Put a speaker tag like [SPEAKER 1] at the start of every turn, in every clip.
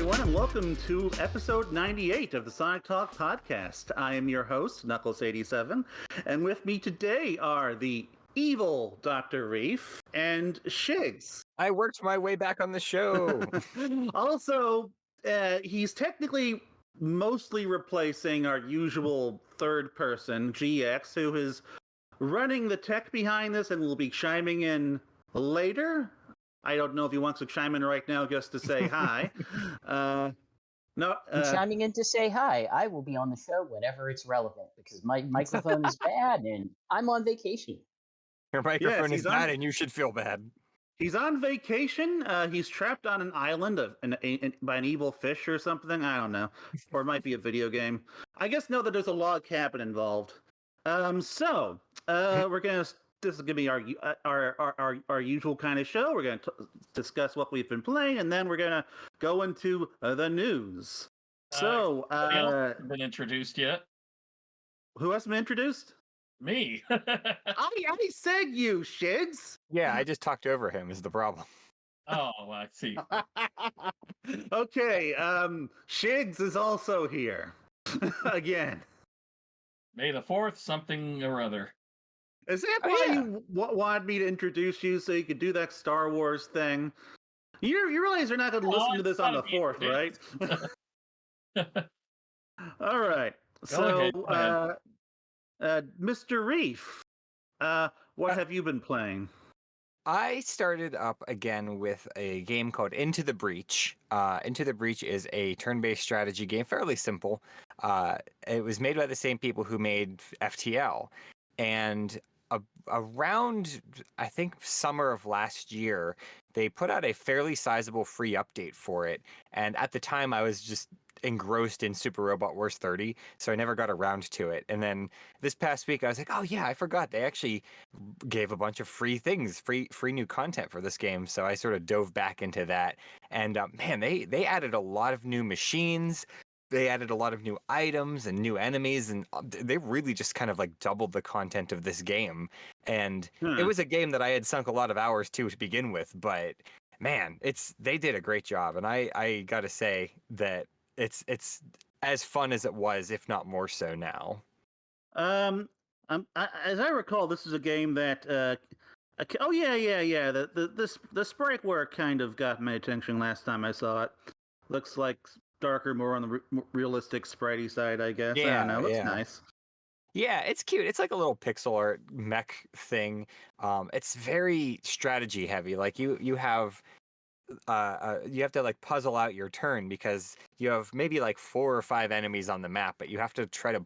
[SPEAKER 1] everyone, and welcome to episode 98 of the Sonic Talk podcast. I am your host, Nuckles87, and with me today are the evil Dr. Reef and Shigs.
[SPEAKER 2] I worked my way back on the show.
[SPEAKER 1] Also, he's technically mostly replacing our usual third person, GX, who is running the tech behind this and will be chiming in later. I don't know if he wants to chime in right now just to say hi. No,
[SPEAKER 3] I'm chiming in to say hi. I will be on the show whenever it's relevant because my microphone is bad and I'm on vacation.
[SPEAKER 2] Your microphone
[SPEAKER 1] Yes,
[SPEAKER 2] is bad and you should feel bad.
[SPEAKER 1] He's on vacation. He's trapped on an island by an evil fish or something. I don't know. Or it might be a video game. I guess know that there's a log cabin involved. We're gonna. This is gonna be our usual kind of show. We're gonna discuss what we've been playing, and then we're gonna go into the news. So,
[SPEAKER 4] hasn't been introduced yet.
[SPEAKER 1] Who hasn't been introduced?
[SPEAKER 4] Me.
[SPEAKER 1] I said you, Shigs.
[SPEAKER 2] Yeah, I just talked over him is the problem.
[SPEAKER 4] Oh, I see.
[SPEAKER 1] Okay, Shigs is also here. Again.
[SPEAKER 4] May the 4th, something or other.
[SPEAKER 1] Is that why you wanted me to introduce you so you could do that Star Wars thing? You realize they're not going to listen to this on the 4th, right? All right. So, Mr. Reef, what have you been playing?
[SPEAKER 2] I started up again with a game called Into the Breach. Into the Breach is a turn-based strategy game, fairly simple. It was made by the same people who made FTL. And around, I think, summer of last year, they put out a fairly sizable free update for it. And at the time, I was just engrossed in Super Robot Wars 30, so I never got around to it. And then this past week, I was like, oh yeah, I forgot. They actually gave a bunch of free things, free new content for this game. So I sort of dove back into that. And man, they added a lot of new machines. They added a lot of new items and new enemies, and they really just kind of like doubled the content of this game. And it was a game that I had sunk a lot of hours to begin with, but man, they did a great job. And I gotta say that it's as fun as it was, if not more so now.
[SPEAKER 1] As I recall, this is a game that the sprite work kind of got my attention last time I saw it. Looks like darker, more on the realistic spritey side, I guess.
[SPEAKER 2] Yeah,
[SPEAKER 1] I don't know. Looks nice.
[SPEAKER 2] Yeah, it's cute. It's like a little pixel art mech thing. It's very strategy heavy. Like you have to like puzzle out your turn because you have maybe like 4 or 5 enemies on the map, but you have to try to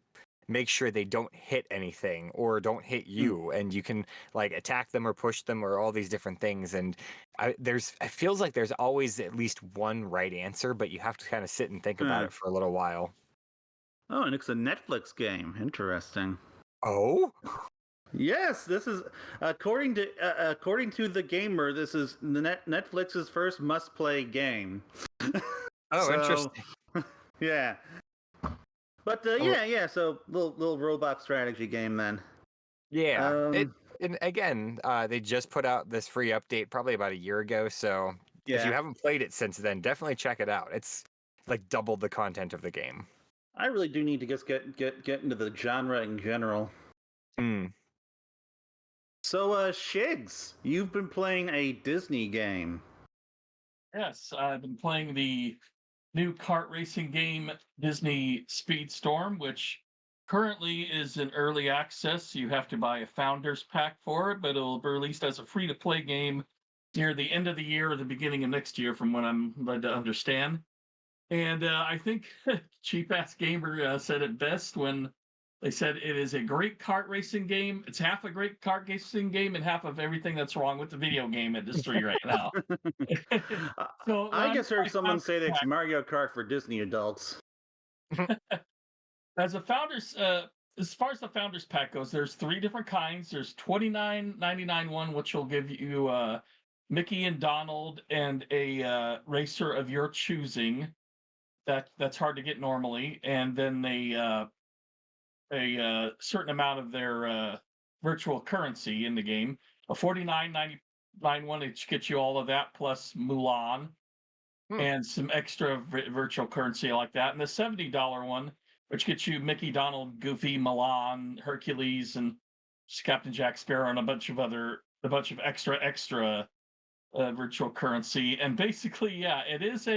[SPEAKER 2] make sure they don't hit anything or don't hit you, and you can like attack them or push them or all these different things. And it feels like there's always at least one right answer, but you have to kind of sit and think about it for a little while.
[SPEAKER 1] Oh, and it's a Netflix game. Interesting.
[SPEAKER 2] Oh?
[SPEAKER 1] Yes, this is according to the gamer. This is Netflix's first must-play game.
[SPEAKER 2] Oh, interesting.
[SPEAKER 1] Yeah, but So little robot strategy game then.
[SPEAKER 2] Yeah. And again, they just put out this free update probably about a year ago. So if you haven't played it since then, definitely check it out. It's like doubled the content of the game.
[SPEAKER 1] I really do need to just get into the genre in general. So, Shigs, you've been playing a Disney game.
[SPEAKER 4] Yes, I've been playing the new kart racing game, Disney Speedstorm, which currently is in early access. You have to buy a Founders Pack for it, but it'll be released as a free-to-play game near the end of the year or the beginning of next year, from what I'm led to understand. And I think Cheap Ass Gamer said it best when they said it is a great kart racing game. It's half a great kart racing game and half of everything that's wrong with the video game industry right now.
[SPEAKER 1] So I just heard someone say that it's Mario Kart for Disney adults.
[SPEAKER 4] As a founders, as far as the founders pack goes, there's 3 different kinds. There's $29.99 one, which will give you Mickey and Donald and a racer of your choosing. That's hard to get normally, and then a certain amount of their virtual currency in the game. A $49.99 one, which gets you all of that plus Mulan. and some extra virtual currency like that. And the $70 one, which gets you Mickey, Donald, Goofy, Milan, Hercules, and Captain Jack Sparrow, and a bunch of extra virtual currency. And basically, yeah, it is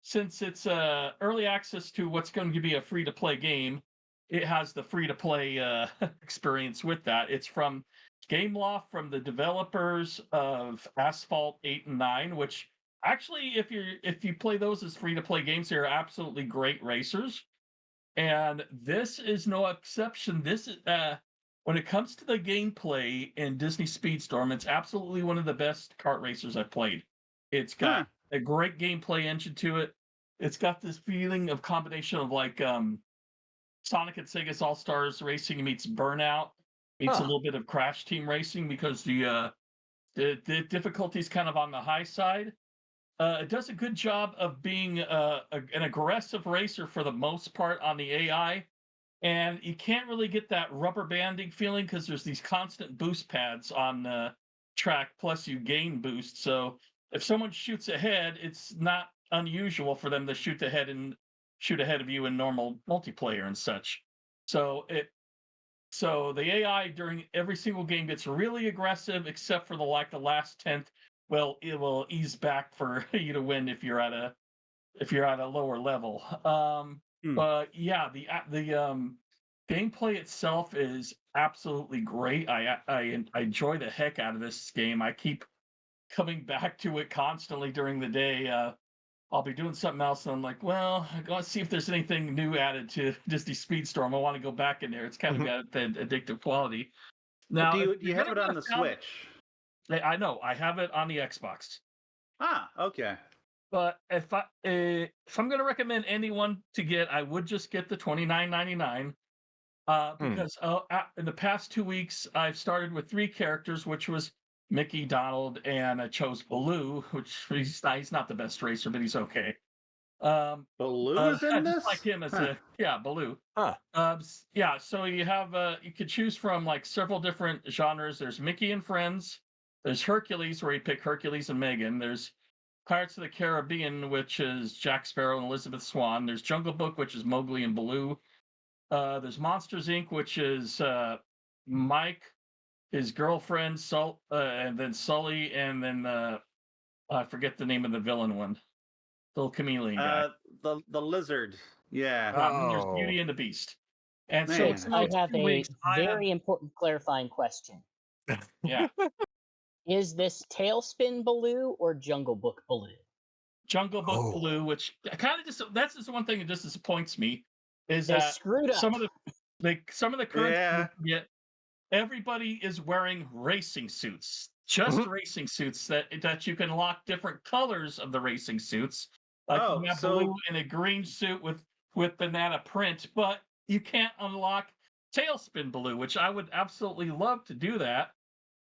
[SPEAKER 4] since it's early access to what's going to be a free to play game, it has the free to play experience with that. It's from Gameloft, from the developers of Asphalt 8 and 9, which actually, if you play those as free to play games, they're absolutely great racers. And this is no exception. This is when it comes to the gameplay in Disney Speedstorm, it's absolutely one of the best kart racers I've played. It's got a great gameplay engine to it. It's got this feeling of combination of like Sonic and Sega's All Stars Racing meets Burnout, meets a little bit of Crash Team Racing, because the difficulty is kind of on the high side. It does a good job of being an aggressive racer for the most part on the AI, and you can't really get that rubber banding feeling because there's these constant boost pads on the track, plus you gain boost. So if someone shoots ahead, it's not unusual for them to shoot ahead of you in normal multiplayer and such. So the AI during every single game gets really aggressive, except for the last tenth. Well, it will ease back for you to win if you're at a lower level. But yeah, the gameplay itself is absolutely great. I enjoy the heck out of this game. I keep coming back to it constantly during the day. I'll be doing something else, and I'm like, well, I gotta see if there's anything new added to Disney Speedstorm. I want to go back in there. It's kind of got that addictive quality. Now,
[SPEAKER 1] do
[SPEAKER 4] if
[SPEAKER 1] you
[SPEAKER 4] you're
[SPEAKER 1] have
[SPEAKER 4] gonna
[SPEAKER 1] it
[SPEAKER 4] get
[SPEAKER 1] on
[SPEAKER 4] a
[SPEAKER 1] the
[SPEAKER 4] sound-
[SPEAKER 1] Switch?
[SPEAKER 4] I know I have it on the Xbox.
[SPEAKER 1] Okay.
[SPEAKER 4] But if I'm going to recommend anyone to get, I would just get the $29.99. Because in the past 2 weeks, I've started with 3 characters, which was Mickey, Donald, and I chose Baloo, which he's not the best racer, but he's okay.
[SPEAKER 1] Baloo is in
[SPEAKER 4] I just like
[SPEAKER 1] this?
[SPEAKER 4] him as Baloo. Yeah, so you could choose from like several different genres. There's Mickey and Friends. There's Hercules, where you pick Hercules and Megan. There's Pirates of the Caribbean, which is Jack Sparrow and Elizabeth Swann. There's Jungle Book, which is Mowgli and Baloo. There's Monsters Inc., which is Mike, his girlfriend, and then Sully, and then I forget the name of the villain one, the little chameleon guy.
[SPEAKER 1] The lizard. Yeah.
[SPEAKER 4] And then there's Beauty and the Beast. And so
[SPEAKER 1] Man.
[SPEAKER 4] for
[SPEAKER 3] I
[SPEAKER 4] those
[SPEAKER 3] have
[SPEAKER 4] 2
[SPEAKER 3] a
[SPEAKER 4] weeks, I have
[SPEAKER 3] very important clarifying question.
[SPEAKER 4] yeah,
[SPEAKER 3] Is this Tailspin Baloo or Jungle Book Baloo?
[SPEAKER 4] Jungle Book
[SPEAKER 2] Oh.
[SPEAKER 4] Blue, which kind of that's just one thing that just disappoints me, is
[SPEAKER 3] They
[SPEAKER 4] that
[SPEAKER 3] screwed up.
[SPEAKER 4] some of the current
[SPEAKER 1] Yeah.
[SPEAKER 4] everybody is wearing racing suits, just racing suits that you can lock different colors of the racing suits. Like you have Blue in a green suit with banana print, but you can't unlock Tailspin Blue, which I would absolutely love to do that.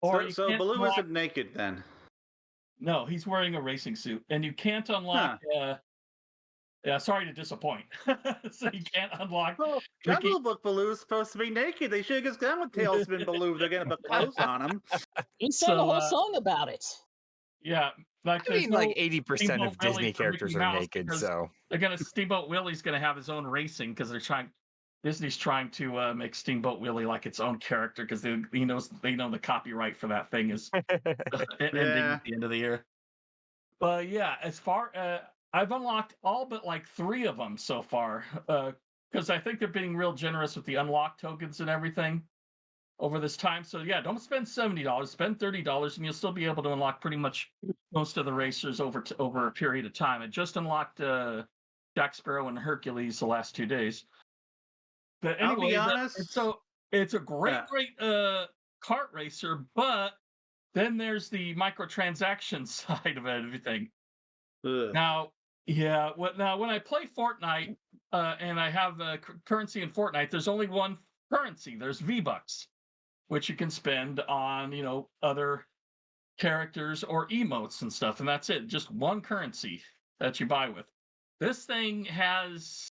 [SPEAKER 4] Or you
[SPEAKER 1] So
[SPEAKER 4] can't
[SPEAKER 1] Baloo
[SPEAKER 4] unlock,
[SPEAKER 1] isn't naked then?
[SPEAKER 4] no, he's wearing a racing suit, and you can't unlock. Yeah, sorry to disappoint. So you can't unlock
[SPEAKER 1] Well,
[SPEAKER 4] Mickey.
[SPEAKER 1] Jungle Book Baloo is supposed to be naked. They should have just gone with Tailspin Baloo. They're gonna put clothes on him.
[SPEAKER 3] He sang a
[SPEAKER 4] So
[SPEAKER 3] whole song about it.
[SPEAKER 4] yeah, like
[SPEAKER 2] I
[SPEAKER 4] there's
[SPEAKER 2] mean,
[SPEAKER 4] no
[SPEAKER 2] like 80%
[SPEAKER 4] Steamboat
[SPEAKER 2] of
[SPEAKER 4] Willie
[SPEAKER 2] Disney
[SPEAKER 4] for Mickey
[SPEAKER 2] characters are
[SPEAKER 4] Mouse,
[SPEAKER 2] naked,
[SPEAKER 4] because
[SPEAKER 2] so
[SPEAKER 4] Steamboat Willie's gonna have his own racing, because Disney's trying to make Steamboat Willie like its own character, because they know the copyright for that thing is ending
[SPEAKER 1] Yeah.
[SPEAKER 4] at the end of the year. But yeah, as far I've unlocked all but like 3 of them so far, because I think they're being real generous with the unlock tokens and everything over this time. So yeah, don't spend $70, spend $30, and you'll still be able to unlock pretty much most of the racers over a period of time. It just unlocked Jack Sparrow and Hercules the last 2 days. But
[SPEAKER 1] I'll be
[SPEAKER 4] anyway,
[SPEAKER 1] honest.
[SPEAKER 4] it's a great
[SPEAKER 1] Yeah.
[SPEAKER 4] kart racer, but then there's the microtransaction side of everything.
[SPEAKER 1] Ugh.
[SPEAKER 4] Now, yeah, when I play Fortnite and I have currency in Fortnite, there's only one currency. There's V-Bucks, which you can spend on, other characters or emotes and stuff, and that's it. Just one currency that you buy with. This thing has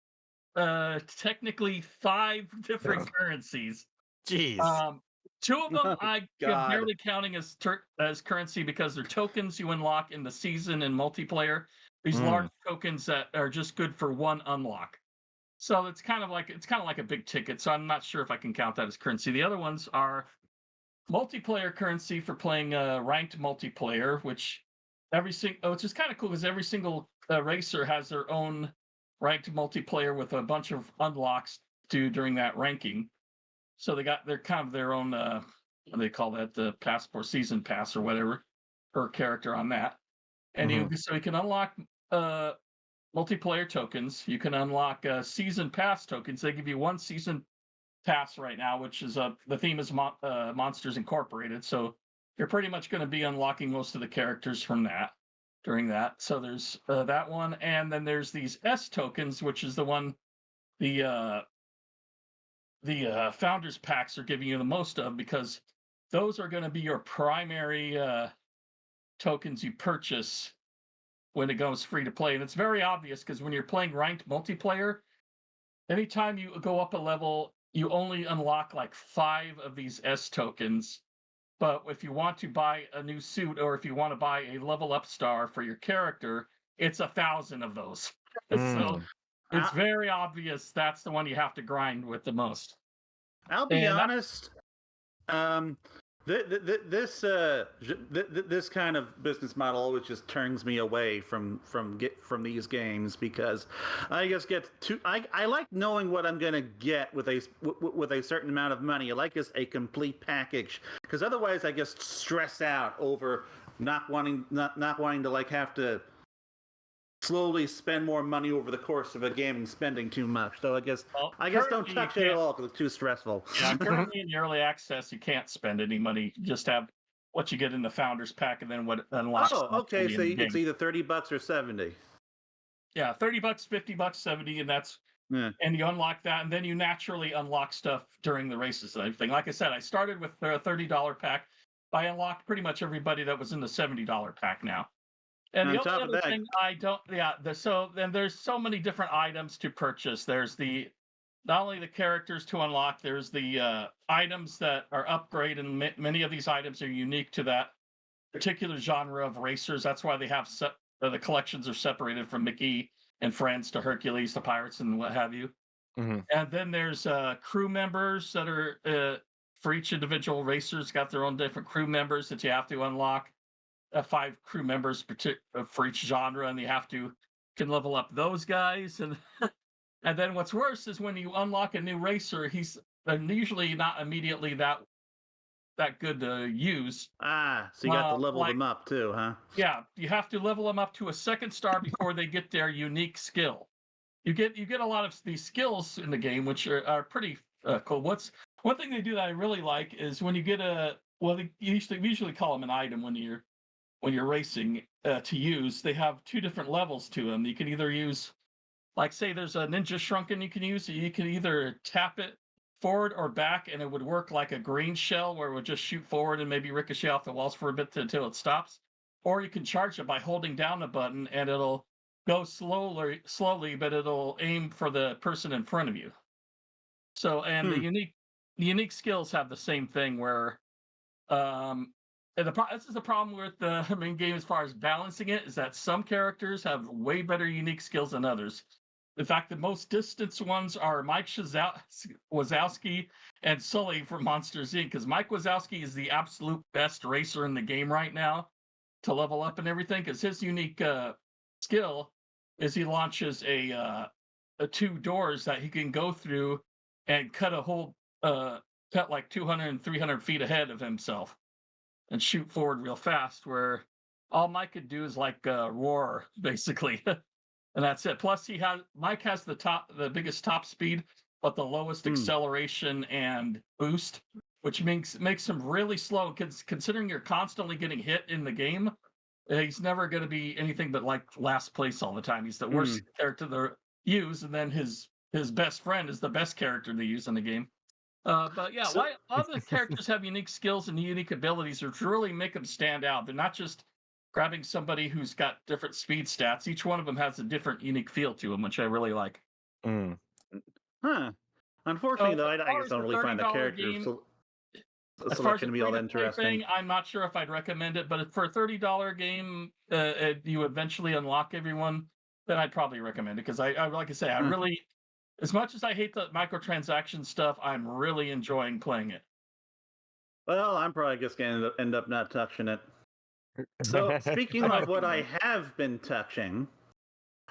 [SPEAKER 4] technically 5 different currencies.
[SPEAKER 2] jeez.
[SPEAKER 4] 2 of them I am
[SPEAKER 1] God.
[SPEAKER 4] barely counting as currency, because they're tokens you unlock in the season and multiplayer. These large tokens that are just good for one unlock. So it's kind of like a big ticket. So I'm not sure if I can count that as currency. The other ones are multiplayer currency for playing ranked multiplayer, which which is kind of cool because every single racer has their own ranked multiplayer with a bunch of unlocks due during that ranking. So they're kind of their own what do they call that, the passport season pass or whatever per character on that. And you can unlock multiplayer tokens. You can unlock season pass tokens. They give you one season pass right now, which is the theme is Monsters Incorporated. So you're pretty much going to be unlocking most of the characters from that during that. So there's that one, and then there's these S tokens, which is the one the founders packs are giving you the most of, because those are going to be your primary tokens you purchase when it goes free to play. And it's very obvious because when you're playing ranked multiplayer, anytime you go up a level, you only unlock like 5 of these S tokens. But if you want to buy a new suit, or if you want to buy a level up star for your character, it's 1,000 of those. So it's very obvious that's the one you have to grind with the most.
[SPEAKER 1] I'll be honest. This kind of business model always just turns me away from these games, because I just get too. I like knowing what I'm gonna get with a certain amount of money. I like just a complete package, because otherwise I just stress out over not wanting to like have to slowly spend more money over the course of a game and spending too much. So I guess don't touch it at all because it's too stressful.
[SPEAKER 4] Yeah, currently in the early access, you can't spend any money. You just have what you get in the founders pack, and then what unlocks.
[SPEAKER 1] Oh, okay. So it's either $30 or $70.
[SPEAKER 4] Yeah, $30, $50, $70, and that's and you unlock that, and then you naturally unlock stuff during the races and everything. Like I said, I started with a $30 pack. I unlocked pretty much everybody that was in the $70 pack now. And the only other thing so then there's so many different items to purchase. There's not only the characters to unlock, there's the items that are upgraded, and many of these items are unique to that particular genre of racers. That's why they have the collections are separated from Mickey and Friends to Hercules to Pirates and what have you. And then there's crew members that are for each individual racer's got their own different crew members that you have to unlock. 5 crew members for each genre, and you can level up those guys. And and then what's worse is when you unlock a new racer, he's usually not immediately that good to use.
[SPEAKER 1] So you got to level them up too, huh?
[SPEAKER 4] Yeah, you have to level them up to a 2nd star before they get their unique skill. You get a lot of these skills in the game, which are pretty cool. One thing they do that I really like is when you get you usually call them an item when you're racing to use. They have 2 different levels to them. You can either use, like, say there's a ninja shrunken you can use. You can either tap it forward or back, and it would work like a green shell where it would just shoot forward and maybe ricochet off the walls for a bit until it stops. Or you can charge it by holding down the button, and it'll go slowly, but it'll aim for the person in front of you. So, and the unique skills have the same thing where and this is the problem with the main game as far as balancing it, is that some characters have way better unique skills than others. In fact, the most distance ones are Mike Wazowski and Sully from Monsters Inc. Because Mike Wazowski is the absolute best racer in the game right now to level up and everything. Because his unique skill is he launches a 2 doors that he can go through and cut a whole cut like 200 and 300 feet ahead of himself and shoot forward real fast, where all Mike could do is like roar, basically. And that's it. Plus Mike has the biggest top speed, but the lowest acceleration and boost, which makes him really slow. Considering you're constantly getting hit in the game, he's never going to be anything but like last place all the time. He's the worst character to use, and then his best friend is the best character to use in the game. But yeah, a lot of the characters have unique skills and unique abilities, which really make them stand out. They're not just grabbing somebody who's got different speed stats. Each one of them has a different, unique feel to them, which I really like.
[SPEAKER 1] Huh. Unfortunately, though, I just don't really find the characters. It's
[SPEAKER 4] As
[SPEAKER 1] not
[SPEAKER 4] far as
[SPEAKER 1] going
[SPEAKER 4] a
[SPEAKER 1] to be all that
[SPEAKER 4] free-to-play
[SPEAKER 1] interesting.
[SPEAKER 4] thing, I'm not sure if I'd recommend it, but for a $30 game, you eventually unlock everyone, then I'd probably recommend it because I like I say, I
[SPEAKER 1] Hmm.
[SPEAKER 4] really, as much as I hate the microtransaction stuff, I'm really enjoying playing it.
[SPEAKER 1] Well, I'm probably just going to end up not touching it. So, speaking
[SPEAKER 4] I
[SPEAKER 1] of
[SPEAKER 4] might
[SPEAKER 1] what
[SPEAKER 4] be
[SPEAKER 1] I
[SPEAKER 4] then.
[SPEAKER 1] have been touching,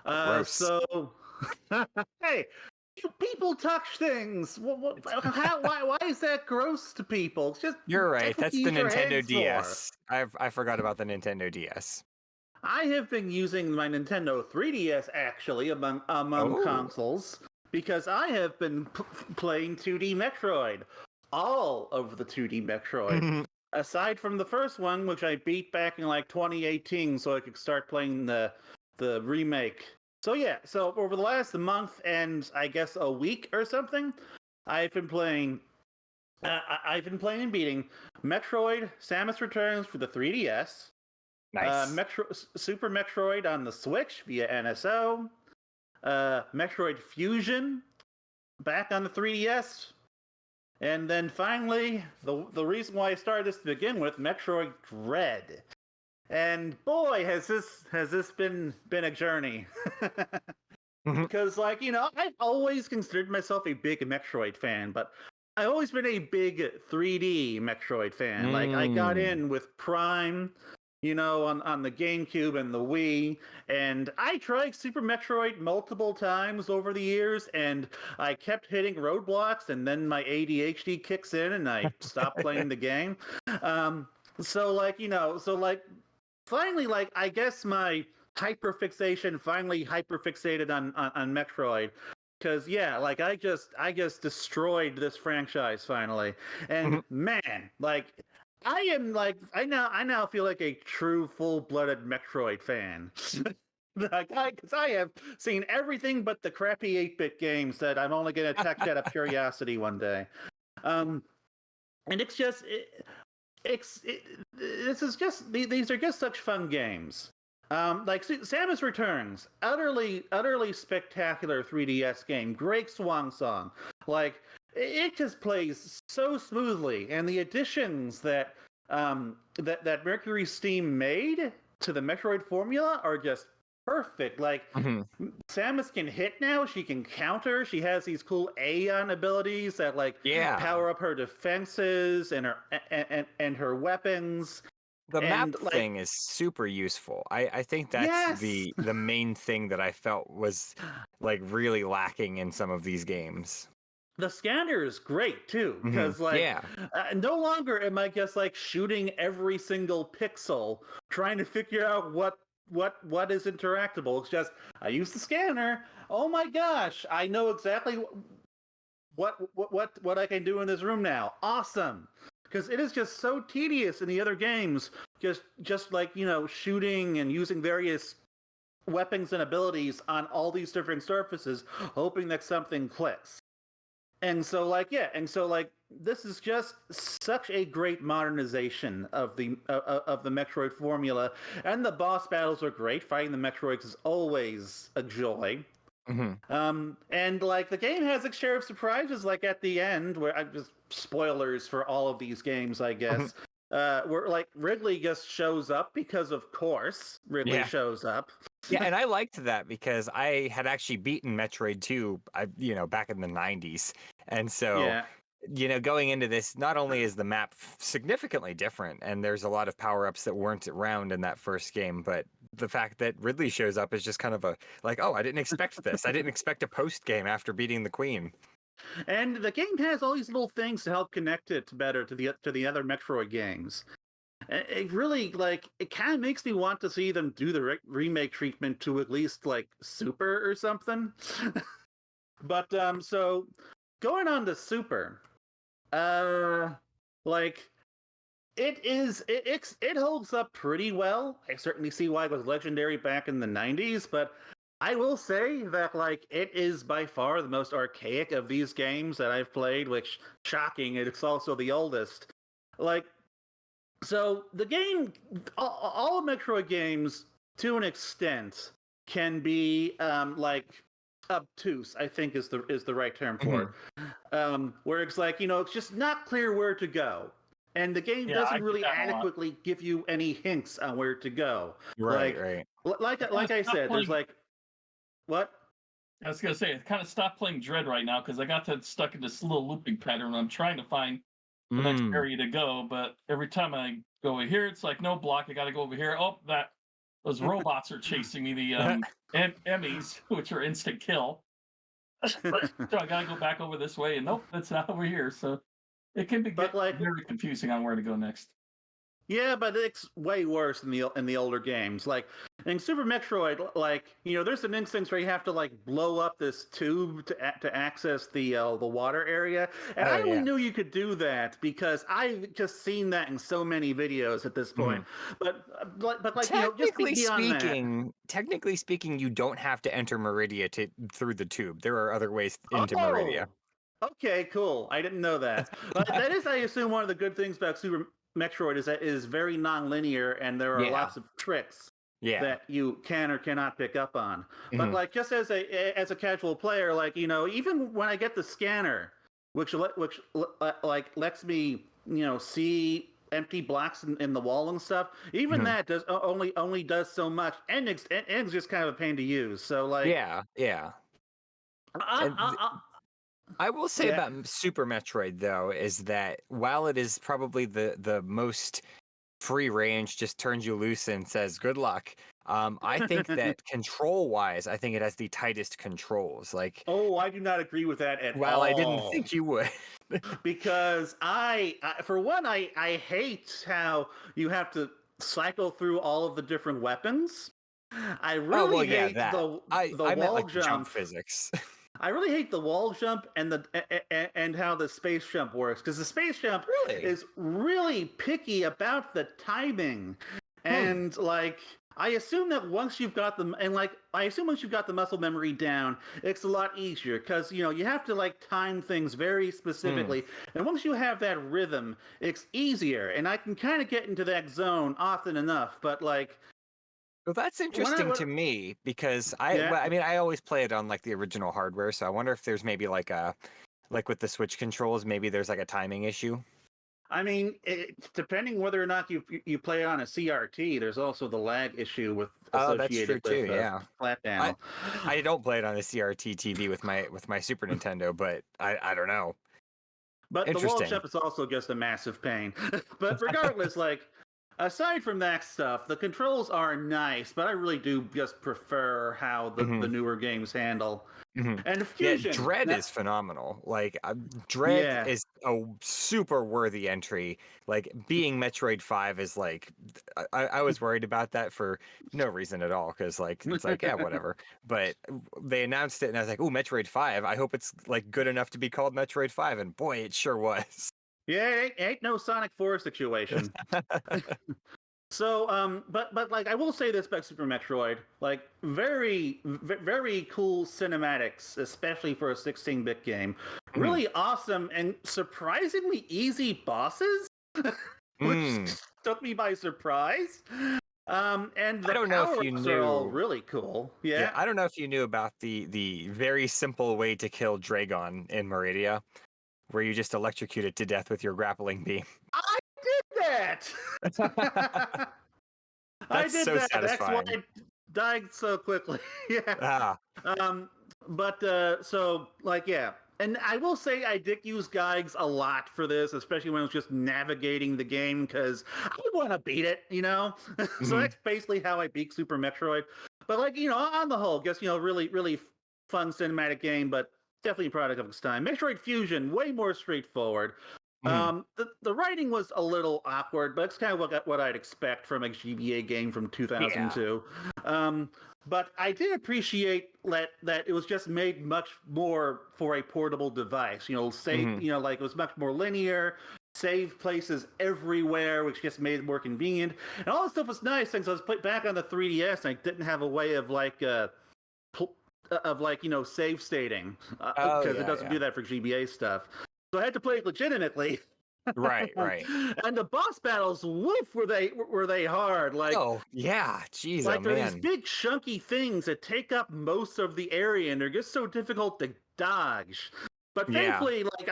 [SPEAKER 2] Gross.
[SPEAKER 1] so hey, you people touch things. Why is that gross to people? It's just
[SPEAKER 2] You're right.
[SPEAKER 1] that's what
[SPEAKER 2] That's
[SPEAKER 1] you
[SPEAKER 2] the
[SPEAKER 1] use your
[SPEAKER 2] Nintendo
[SPEAKER 1] hands for.
[SPEAKER 2] DS. I forgot about the Nintendo DS.
[SPEAKER 1] I have been using my Nintendo 3DS actually among
[SPEAKER 2] Oh.
[SPEAKER 1] consoles because I have been playing 2D Metroid, all of the 2D Metroid. Aside from the first one, which I beat back in like 2018, so I could start playing the remake. So yeah, so over the last month and I guess a week or something, I've been playing. I've been playing and beating Metroid: Samus Returns for the 3DS.
[SPEAKER 2] Nice.
[SPEAKER 1] Super Metroid on the Switch via NSO. Metroid Fusion back on the 3DS. And then finally, the reason why I started this to begin with, Metroid Dread. And boy, has this been a journey. Because like, I've always considered myself a big Metroid fan, but I've always been a big 3D Metroid fan. Like I got in with Prime, on the GameCube and the Wii, and I tried Super Metroid multiple times over the years, and I kept hitting roadblocks, and then my ADHD kicks in, and I stop playing the game. So like finally, like I guess my hyperfixation finally hyperfixated on Metroid. Cause yeah, like I just destroyed this franchise finally, and man, like I am like I now feel like a true full-blooded Metroid fan. Because I have seen everything but the crappy 8-bit games that I'm only gonna check out of curiosity one day. And it's just this is just these are just such fun games. Like Samus Returns, utterly spectacular 3DS game, great swan song. Like it just plays so smoothly, and the additions that that Mercury Steam made to the Metroid formula are just perfect. Like Samus can hit now, she can counter, she has these cool Aeon abilities that like
[SPEAKER 2] Yeah.
[SPEAKER 1] power up her defenses and her weapons.
[SPEAKER 2] The map
[SPEAKER 1] And like
[SPEAKER 2] thing is super useful. I think that's
[SPEAKER 1] yes,
[SPEAKER 2] the main thing that I felt was like really lacking in some of these games.
[SPEAKER 1] the scanner is great too, because like
[SPEAKER 2] Yeah.
[SPEAKER 1] no longer am I just like shooting every single pixel trying to figure out what is interactable. It's just I use the scanner. Oh my gosh, I know exactly what I can do in this room now. Awesome. Because it is just so tedious in the other games, just like shooting and using various weapons and abilities on all these different surfaces, hoping that something clicks. And so like this is just such a great modernization of the Metroid formula, and the boss battles are great. Fighting the Metroids is always a joy. And like the game has its share of surprises, like at the end, where I just spoilers for all of these games, I guess. Where like Ridley just shows up because of course Ridley shows up.
[SPEAKER 2] Yeah, and I liked that because I had actually beaten Metroid 2, back in the 90s. And so,
[SPEAKER 1] Yeah.
[SPEAKER 2] going into this, not only is the map significantly different and there's a lot of power-ups that weren't around in that first game, but the fact that Ridley shows up is just kind of a like, oh, I didn't expect this. I didn't expect a post game after beating the Queen.
[SPEAKER 1] And the game has all these little things to help connect it better to the other Metroid games. It really like it kind of makes me want to see them do the remake treatment to at least like Super or something. But so going on to Super, like it holds up pretty well. I certainly see why it was legendary back in the 90s, but I will say that like it is by far the most archaic of these games that I've played, which shocking, it's also the oldest. Like so the game all Metroid games to an extent can be like obtuse, I think is the right term for it. Where it's like, it's just not clear where to go. and the game
[SPEAKER 4] Yeah, I
[SPEAKER 1] doesn't
[SPEAKER 4] get
[SPEAKER 1] really
[SPEAKER 4] that a lot.
[SPEAKER 1] adequately give you any hints on where to go.
[SPEAKER 2] Right, right.
[SPEAKER 1] Like I said, there's like what?
[SPEAKER 4] I was gonna say, I kind of stopped playing Dread right now because I got that stuck in this little looping pattern. I'm trying to find the next
[SPEAKER 2] Mm.
[SPEAKER 4] area to go, but every time I go over here, it's like no block. I got to go over here. Oh, that those robots are chasing me. The Emmys, which are instant kill. So I got to go back over this way, and nope, that's not over here. So it can
[SPEAKER 1] But
[SPEAKER 4] get
[SPEAKER 1] like
[SPEAKER 4] very confusing on where to go next.
[SPEAKER 1] yeah, but it's way worse in the older games. Like in Super Metroid, like there's an instance where you have to like blow up this tube to access the water area, and
[SPEAKER 2] Oh
[SPEAKER 1] I only
[SPEAKER 2] yeah.
[SPEAKER 1] knew you could do that because I've just seen that in so many videos at this point. But like just beyond that.
[SPEAKER 2] Technically speaking, you don't have to enter Meridia through the tube. There are other ways into Meridia.
[SPEAKER 1] Oh, okay, cool. I didn't know that. That is, I assume, one of the good things about Super Metroid is that it is very non-linear, and there are
[SPEAKER 2] Yeah.
[SPEAKER 1] lots of tricks
[SPEAKER 2] Yeah.
[SPEAKER 1] that you can or cannot pick up on. But
[SPEAKER 2] Mhm.
[SPEAKER 1] like, just as a casual player, like even when I get the scanner, which like lets me see empty blocks in the wall and stuff, even
[SPEAKER 2] Mhm.
[SPEAKER 1] that does only does so much, and it's just kind of a pain to use. So like,
[SPEAKER 2] Yeah, yeah.
[SPEAKER 1] I,
[SPEAKER 2] And
[SPEAKER 1] I,
[SPEAKER 2] I will say
[SPEAKER 1] yeah.
[SPEAKER 2] about Super Metroid though is that while it is probably the most free range, just turns you loose and says good luck. I think that control wise, I think it has the tightest controls. Like,
[SPEAKER 1] Oh, I do not agree with that at
[SPEAKER 2] while I didn't
[SPEAKER 1] all.
[SPEAKER 2] think you would.
[SPEAKER 1] Because for one, I hate how you have to cycle through all of the different weapons. I
[SPEAKER 2] Oh well,
[SPEAKER 1] really
[SPEAKER 2] yeah,
[SPEAKER 1] hate
[SPEAKER 2] that.
[SPEAKER 1] the
[SPEAKER 2] I meant
[SPEAKER 1] wall
[SPEAKER 2] like the jump
[SPEAKER 1] jump.
[SPEAKER 2] physics.
[SPEAKER 1] I really hate the wall jump and and how the space jump works, because the space jump
[SPEAKER 2] Really?
[SPEAKER 1] is really picky about the timing,
[SPEAKER 2] Hmm.
[SPEAKER 1] and like I assume that once you've got them, and like I assume once you've got the muscle memory down, it's a lot easier because you have to like time things very
[SPEAKER 2] Hmm.
[SPEAKER 1] specifically, and once you have that rhythm, it's easier, and I can kind of get into that zone often enough. But like
[SPEAKER 2] Well, that's
[SPEAKER 1] when I
[SPEAKER 2] interesting to me because
[SPEAKER 1] yeah.
[SPEAKER 2] I mean, I always play it on like the original hardware, so I wonder if there's maybe like with the Switch controls, maybe there's like a timing issue.
[SPEAKER 1] I mean, depending whether or not you play it on a CRT, there's also the lag issue
[SPEAKER 2] Oh, that's
[SPEAKER 1] associated
[SPEAKER 2] true too.
[SPEAKER 1] with
[SPEAKER 2] Yeah.
[SPEAKER 1] flat
[SPEAKER 2] I
[SPEAKER 1] down.
[SPEAKER 2] I don't play it on a CRT TV with my Super Nintendo, but I don't know.
[SPEAKER 1] But the wall
[SPEAKER 2] Interesting.
[SPEAKER 1] jump is also just a massive pain. But regardless, like aside from that stuff, the controls are nice, but I really do just prefer how
[SPEAKER 2] Hmm.
[SPEAKER 1] the newer games handle.
[SPEAKER 2] Hmm.
[SPEAKER 1] And
[SPEAKER 2] Yeah,
[SPEAKER 1] Fusion.
[SPEAKER 2] Dread is phenomenal. Like Dread
[SPEAKER 1] Yeah.
[SPEAKER 2] is a super worthy entry. Like being Metroid 5 is like I was worried about that for no reason at all because like it's like yeah whatever. But they announced it and I was like, oh, Metroid 5. I hope it's like good enough to be called Metroid 5, and boy, it sure was.
[SPEAKER 1] Yeah, ain't no Sonic 4 situation. So, but like I will say this about Super Metroid, like very cool cinematics, especially for a 16-bit game.
[SPEAKER 2] Mhm.
[SPEAKER 1] Really awesome and surprisingly easy bosses, which
[SPEAKER 2] Mm.
[SPEAKER 1] took me by surprise. And
[SPEAKER 2] I
[SPEAKER 1] the
[SPEAKER 2] don't know if you
[SPEAKER 1] power-ups are all
[SPEAKER 2] knew.
[SPEAKER 1] really cool.
[SPEAKER 2] Yeah,
[SPEAKER 1] Yeah,
[SPEAKER 2] I don't know if you knew about the very simple way to kill Dragon in Meridia, where you just electrocute it to death with your grappling beam.
[SPEAKER 1] I did that. I
[SPEAKER 2] That's
[SPEAKER 1] did
[SPEAKER 2] so
[SPEAKER 1] that. That's why
[SPEAKER 2] satisfying.
[SPEAKER 1] I died so quickly. Yeah.
[SPEAKER 2] Ah.
[SPEAKER 1] Um, but so like yeah, and I will say I did use guides a lot for this, especially when I was just navigating the game because I want to beat it, So
[SPEAKER 2] Mhm.
[SPEAKER 1] that's basically how I beat Super Metroid. But like on the whole, guess really fun cinematic game, but definitely a product of its time. Metroid Fusion, way more straightforward.
[SPEAKER 2] Mhm.
[SPEAKER 1] The writing was a little awkward, but it's kind of what I'd expect from a GBA game from
[SPEAKER 2] Yeah.
[SPEAKER 1] 2002. Um, but I did appreciate that it was just made much more for a portable device.
[SPEAKER 2] Mhm.
[SPEAKER 1] Like it was much more linear, save places everywhere, which just made it more convenient. And all this stuff was nice since I was put back on the 3DS and I didn't have a way of save stating
[SPEAKER 2] Oh
[SPEAKER 1] because it
[SPEAKER 2] yeah,
[SPEAKER 1] doesn't
[SPEAKER 2] yeah.
[SPEAKER 1] do that for GBA stuff. So I had to play it legitimately.
[SPEAKER 2] Right, right.
[SPEAKER 1] And the boss battles, woof, were they hard?
[SPEAKER 2] Oh yeah, jeez, oh
[SPEAKER 1] Like they're these
[SPEAKER 2] man.
[SPEAKER 1] big chunky things that take up most of the area, and they're just so difficult to dodge. But
[SPEAKER 2] Yeah.
[SPEAKER 1] thankfully, like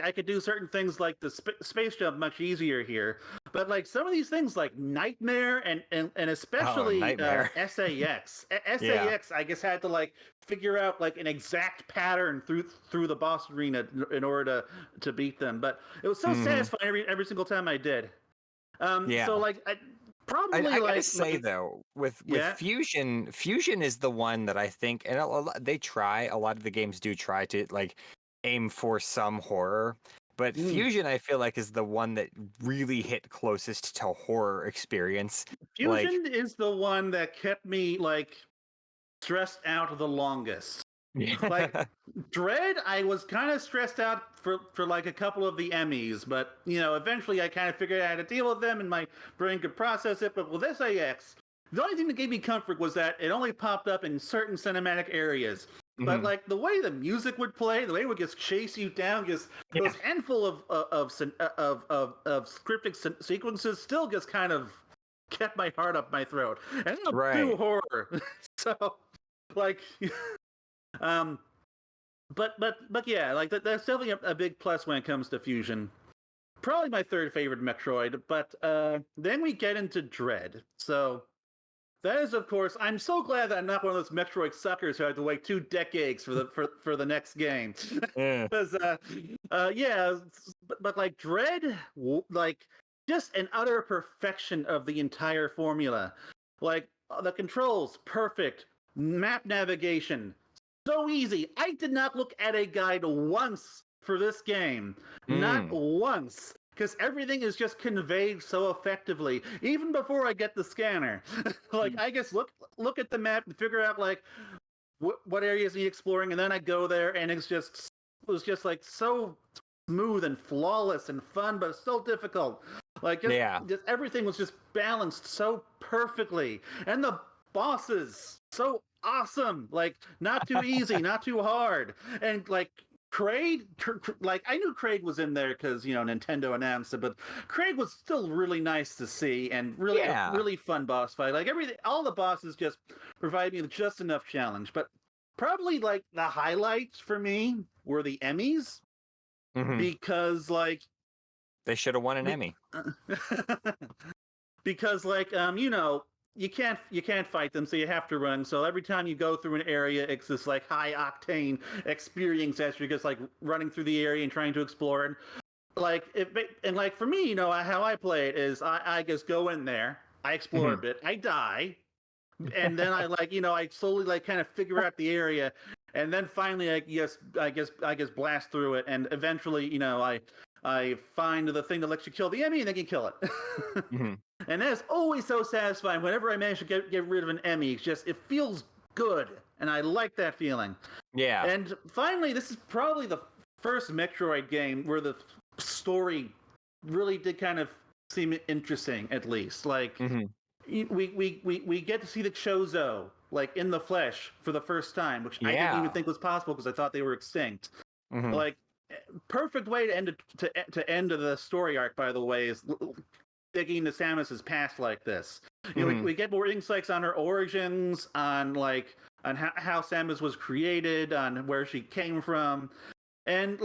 [SPEAKER 1] I could do certain things like the space jump much easier here. But like some of these things, like Nightmare and especially
[SPEAKER 2] Nightmare.
[SPEAKER 1] SAX,
[SPEAKER 2] Yeah.
[SPEAKER 1] SAX, I guess had to like figure out like an exact pattern through the boss arena in order to beat them. But it was so satisfying every single time I did.
[SPEAKER 2] Yeah.
[SPEAKER 1] So like
[SPEAKER 2] I gotta
[SPEAKER 1] like
[SPEAKER 2] say though, with
[SPEAKER 1] Yeah.
[SPEAKER 2] Fusion is the one that I think, and a lot of the games do try to like aim for some horror, but Fusion I feel like is the one that really hit closest to horror experience. Like,
[SPEAKER 1] Fusion is the one that kept me like stressed out the longest. Like Dread, I was kind of stressed out for like a couple of the Emmys, but eventually I kind of figured out how to deal with them and my brain could process it. But with SAX, the only thing that gave me comfort was that it only popped up in certain cinematic areas. But like the way the music would play, the way it would just chase you down, just those handful of scripted sequences still just kind of kept my heart up my throat. And I don't do horror, so like. But yeah, like that's definitely a big plus when it comes to Fusion. Probably my third favorite Metroid, but then we get into Dread. So that is, of course, I'm so glad that I'm not one of those Metroid suckers who had to wait 2 decades for the next game. Because but like Dread, like just an utter perfection of the entire formula. Like the controls, perfect. Map navigation, so easy. I did not look at a guide once for this game. Not once. Because everything is just conveyed so effectively, even before I get the scanner. Like, I just look at the map and figure out, like, what areas need exploring, and then I go there, and it was just like, so smooth and flawless and fun, but still difficult. Like, just everything was just balanced so perfectly. And the bosses, so awesome. Like, not too easy, not too hard. And, like, Kraid, like, I knew Kraid was in there because, Nintendo announced it, but Kraid was still really nice to see and really, really fun boss fight. Like, all the bosses just provide me with just enough challenge. But probably, like, the highlights for me were the Emmys because, like,
[SPEAKER 2] they should have won an Emmy.
[SPEAKER 1] Because, like, you can't fight them, so you have to run. So every time you go through an area, it's this like high octane experience as you're just like running through the area and trying to explore. And like for me, how I play it is I just go in there, I explore a bit, I die, and then I I slowly like kind of figure out the area, and then finally I guess blast through it, and eventually I find the thing that lets you kill the enemy, and then you kill it. And that is always so satisfying whenever I manage to get rid of an Emmy. It feels good, and I like that feeling.
[SPEAKER 2] Yeah.
[SPEAKER 1] And finally, this is probably the first Metroid game where the story really did kind of seem interesting, at least. Like, we get to see the Chozo, like, in the flesh for the first time, which I didn't even think was possible because I thought they were extinct. Like, perfect way to end the story arc, by the way, is digging into Samus's past like this. We get more insights on her origins, on how Samus was created, on where she came from, and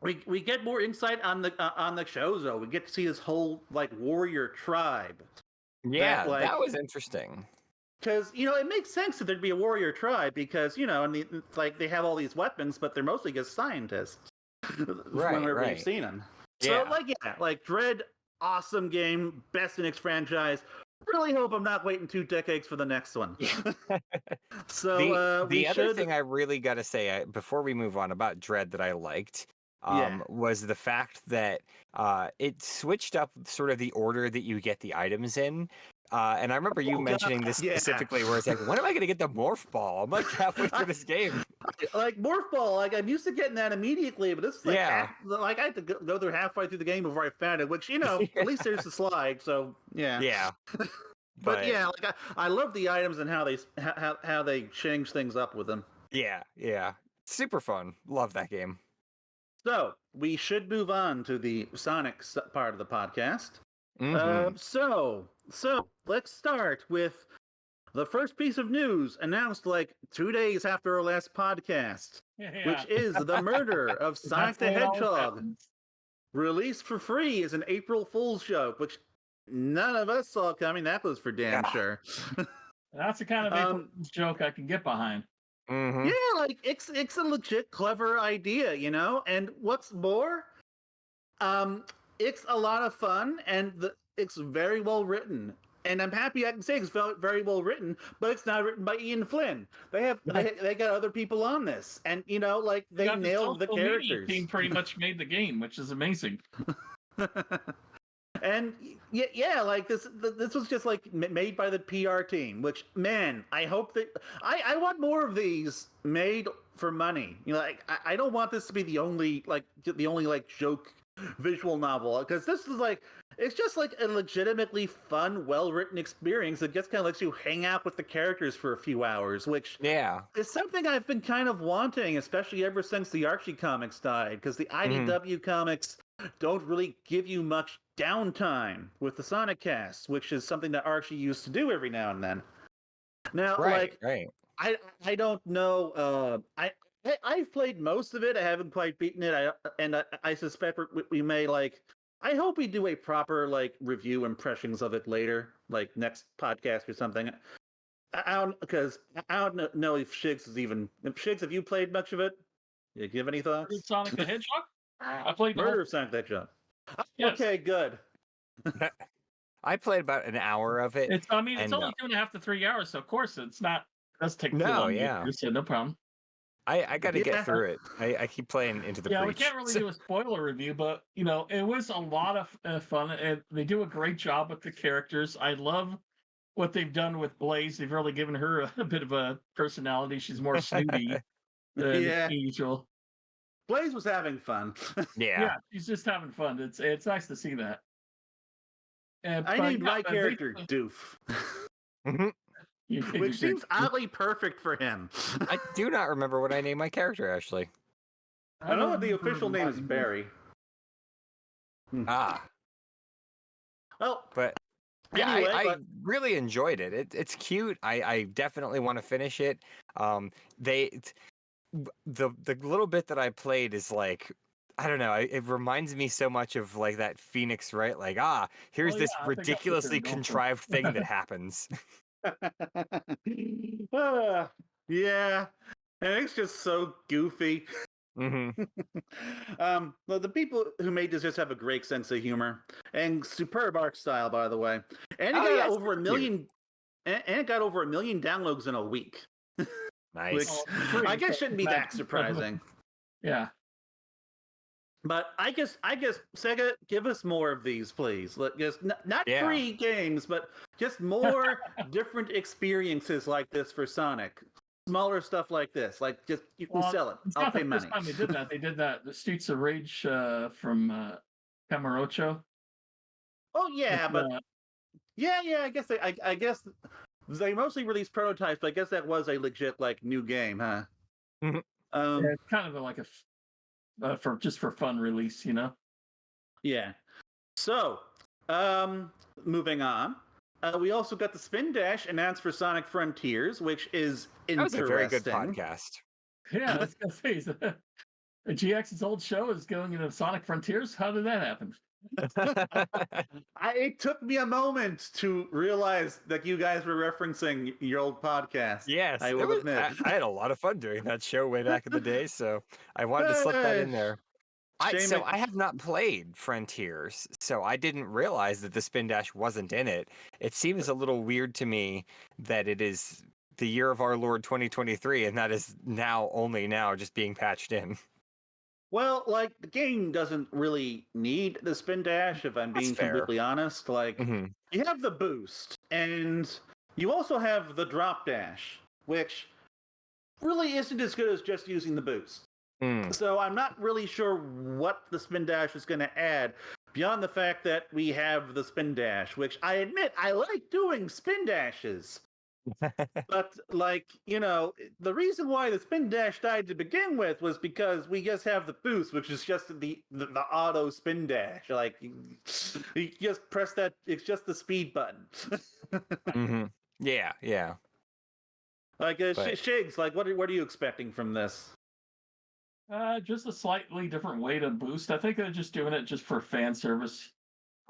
[SPEAKER 1] we get more insight on the Chozo. We get to see this whole like warrior tribe.
[SPEAKER 2] Yeah, that was interesting.
[SPEAKER 1] Because it makes sense that there'd be a warrior tribe because and they have all these weapons, but they're mostly just scientists. Whenever we've seen them. So like Dread, awesome game, best in its franchise. Really hope I'm not waiting 2 decades for the next one. So
[SPEAKER 2] the other thing I really got to say before we move on about Dread that I liked was the fact that it switched up sort of the order that you get the items in. And I remember you mentioning this specifically, where it's like, when am I going to get the Morph Ball? I'm like halfway through this game.
[SPEAKER 1] Like Morph Ball, like I'm used to getting that immediately, but this is like I had to go through halfway through the game before I found it. Which at least there's the slide, so yeah. Yeah. But yeah, like I love the items and how they change things up with them.
[SPEAKER 2] Yeah, super fun. Love that game.
[SPEAKER 1] So we should move on to the Sonic part of the podcast. So let's start with the first piece of news announced like 2 days after our last podcast.
[SPEAKER 4] Yeah.
[SPEAKER 1] which is the murder of Sonic
[SPEAKER 4] That's
[SPEAKER 1] the
[SPEAKER 4] the way it always
[SPEAKER 1] Hedgehog,
[SPEAKER 4] happens.
[SPEAKER 1] released for free as an April Fool's joke, which none of us saw coming. That was for damn
[SPEAKER 2] Yeah.
[SPEAKER 1] sure.
[SPEAKER 4] That's the kind of April Fool's joke I can get behind.
[SPEAKER 2] Mm-hmm.
[SPEAKER 1] Yeah, like it's a legit clever idea, you know. And what's more, it's a lot of fun, and it's very well written. And I'm happy I can say it's very well written, but it's not written by Ian Flynn. They got other people on this, and you know, like
[SPEAKER 4] They
[SPEAKER 1] they
[SPEAKER 4] got the
[SPEAKER 1] nailed the
[SPEAKER 4] social media
[SPEAKER 1] characters.
[SPEAKER 4] team pretty much made the game, which is amazing.
[SPEAKER 1] And yeah, like this was just like made by the PR team. Which, man, I hope that I want more of these made for money. You know, like I don't want this to be the only like joke visual novel, because this is like it's just like a legitimately fun, well written experience that just kind of lets you hang out with the characters for a few hours, which
[SPEAKER 2] Yeah.
[SPEAKER 1] is something I've been kind of wanting, especially ever since the Archie comics died, because the IDW comics don't really give you much downtime with the Sonic cast, which is something that Archie used to do every now and then. Now,
[SPEAKER 2] Right.
[SPEAKER 1] like,
[SPEAKER 2] Right.
[SPEAKER 1] I don't know. I've played most of it. I haven't quite beaten it. I suspect we may like. I hope we do a proper like review impressions of it later, like next podcast or something. I don't because I don't know if Shigs is even. If Shigs, have you played much of it? You give any thoughts?
[SPEAKER 4] Sonic the Hedgehog? I played the
[SPEAKER 1] Murder
[SPEAKER 4] whole.
[SPEAKER 1] of Sonic the Hedgehog.
[SPEAKER 4] Yes.
[SPEAKER 1] Okay, good.
[SPEAKER 2] I played about an hour of it.
[SPEAKER 4] It's only
[SPEAKER 2] and,
[SPEAKER 4] 2.5 to 3 hours, so of course it's not. It does take too
[SPEAKER 2] No,
[SPEAKER 4] long to get
[SPEAKER 2] yeah.
[SPEAKER 4] through, so no problem.
[SPEAKER 2] I got to
[SPEAKER 1] Yeah.
[SPEAKER 2] get through it. I keep playing Into the
[SPEAKER 4] Yeah, we
[SPEAKER 2] Breach.
[SPEAKER 4] can't really do a spoiler review, but you know, it was a lot of fun, and they do a great job with the characters. I love what they've done with Blaze. They've really given her a bit of a personality. She's more snooty than
[SPEAKER 1] Yeah.
[SPEAKER 4] usual.
[SPEAKER 1] Blaze was having fun.
[SPEAKER 2] Yeah.
[SPEAKER 4] Yeah, she's just having fun. It's nice to see that.
[SPEAKER 1] I
[SPEAKER 4] But
[SPEAKER 1] named
[SPEAKER 4] yeah,
[SPEAKER 1] my character Doof,
[SPEAKER 2] Mhm.
[SPEAKER 4] you figured
[SPEAKER 1] which seems oddly perfect for him.
[SPEAKER 2] I do not remember what I named my character, actually.
[SPEAKER 1] I know what the
[SPEAKER 4] remember
[SPEAKER 1] official name is
[SPEAKER 4] mine.
[SPEAKER 1] Barry.
[SPEAKER 2] Ah,
[SPEAKER 1] Well,
[SPEAKER 2] but yeah,
[SPEAKER 1] anyway,
[SPEAKER 2] I really enjoyed it. It's cute. I definitely want to finish it. The little bit that I played is like, I don't know. It reminds me so much of like that Phoenix, right? Like, here's
[SPEAKER 4] Oh,
[SPEAKER 2] this
[SPEAKER 4] yeah, I think that's what they're
[SPEAKER 2] ridiculously
[SPEAKER 4] going for.
[SPEAKER 2] contrived thing that happens.
[SPEAKER 1] yeah, and it's just so goofy.
[SPEAKER 2] hmm
[SPEAKER 1] Well, the people who made this just have a great sense of humor and superb art style, by the way. And it
[SPEAKER 2] Oh,
[SPEAKER 1] got
[SPEAKER 2] yeah, it's
[SPEAKER 1] over a
[SPEAKER 2] cute.
[SPEAKER 1] million, and it got over 1 million downloads in a week. Which
[SPEAKER 2] Nice.
[SPEAKER 1] I guess shouldn't be that
[SPEAKER 4] Imagine.
[SPEAKER 1] surprising.
[SPEAKER 4] Yeah.
[SPEAKER 1] But I guess Sega, give us more of these, please. Just not
[SPEAKER 2] Yeah.
[SPEAKER 1] free games, but just more different experiences like this for Sonic. Smaller stuff like this, like just you can sell it.
[SPEAKER 4] It's
[SPEAKER 1] I'll
[SPEAKER 4] not
[SPEAKER 1] pay
[SPEAKER 4] the
[SPEAKER 1] money.
[SPEAKER 4] first time they did that. They did that. The Streets of Rage from Camarocho.
[SPEAKER 1] Oh yeah,
[SPEAKER 4] It's,
[SPEAKER 1] but yeah. I guess they mostly released prototypes, but I guess that was a legit like new game, huh?
[SPEAKER 2] Mhm.
[SPEAKER 4] it's kind of like for fun release, you know.
[SPEAKER 1] Yeah. So, moving on. We also got the Spin Dash announced for Sonic Frontiers, which is
[SPEAKER 2] That was
[SPEAKER 1] interesting.
[SPEAKER 2] a very good podcast.
[SPEAKER 4] Yeah, I was gonna say GX's old show is going into Sonic Frontiers. How did that happen?
[SPEAKER 1] It took me a moment to realize that you guys were referencing your old podcast.
[SPEAKER 2] Yes,
[SPEAKER 1] I will admit.
[SPEAKER 2] I had a lot of fun doing that show way back in the day, so I wanted to slip that in there.
[SPEAKER 1] Shame it-
[SPEAKER 2] I have not played Frontiers, so I didn't realize that the Spin Dash wasn't in it. It seems a little weird to me that it is the year of our Lord 2023, and that is only now just being patched in.
[SPEAKER 1] Well, like the game doesn't really need the Spin Dash, if I'm
[SPEAKER 2] That's
[SPEAKER 1] being
[SPEAKER 2] fair.
[SPEAKER 1] completely honest. Like
[SPEAKER 2] hmm
[SPEAKER 1] you have the boost, and you also have the drop dash, which really isn't as good as just using the boost.
[SPEAKER 2] Mm.
[SPEAKER 1] So I'm not really sure what the Spin Dash is going to add beyond the fact that we have the Spin Dash, which I admit I like doing Spin Dashes. But, like, you know, the reason why the Spin Dash died to begin with was because we just have the boost, which is just the auto Spin Dash. Like, you just press that, it's just the speed button.
[SPEAKER 2] hmm Yeah, yeah.
[SPEAKER 1] Like,
[SPEAKER 2] But-
[SPEAKER 1] Shigs, like, what are you expecting from this?
[SPEAKER 4] Just a slightly different way to boost. I think they're just doing it just for fan service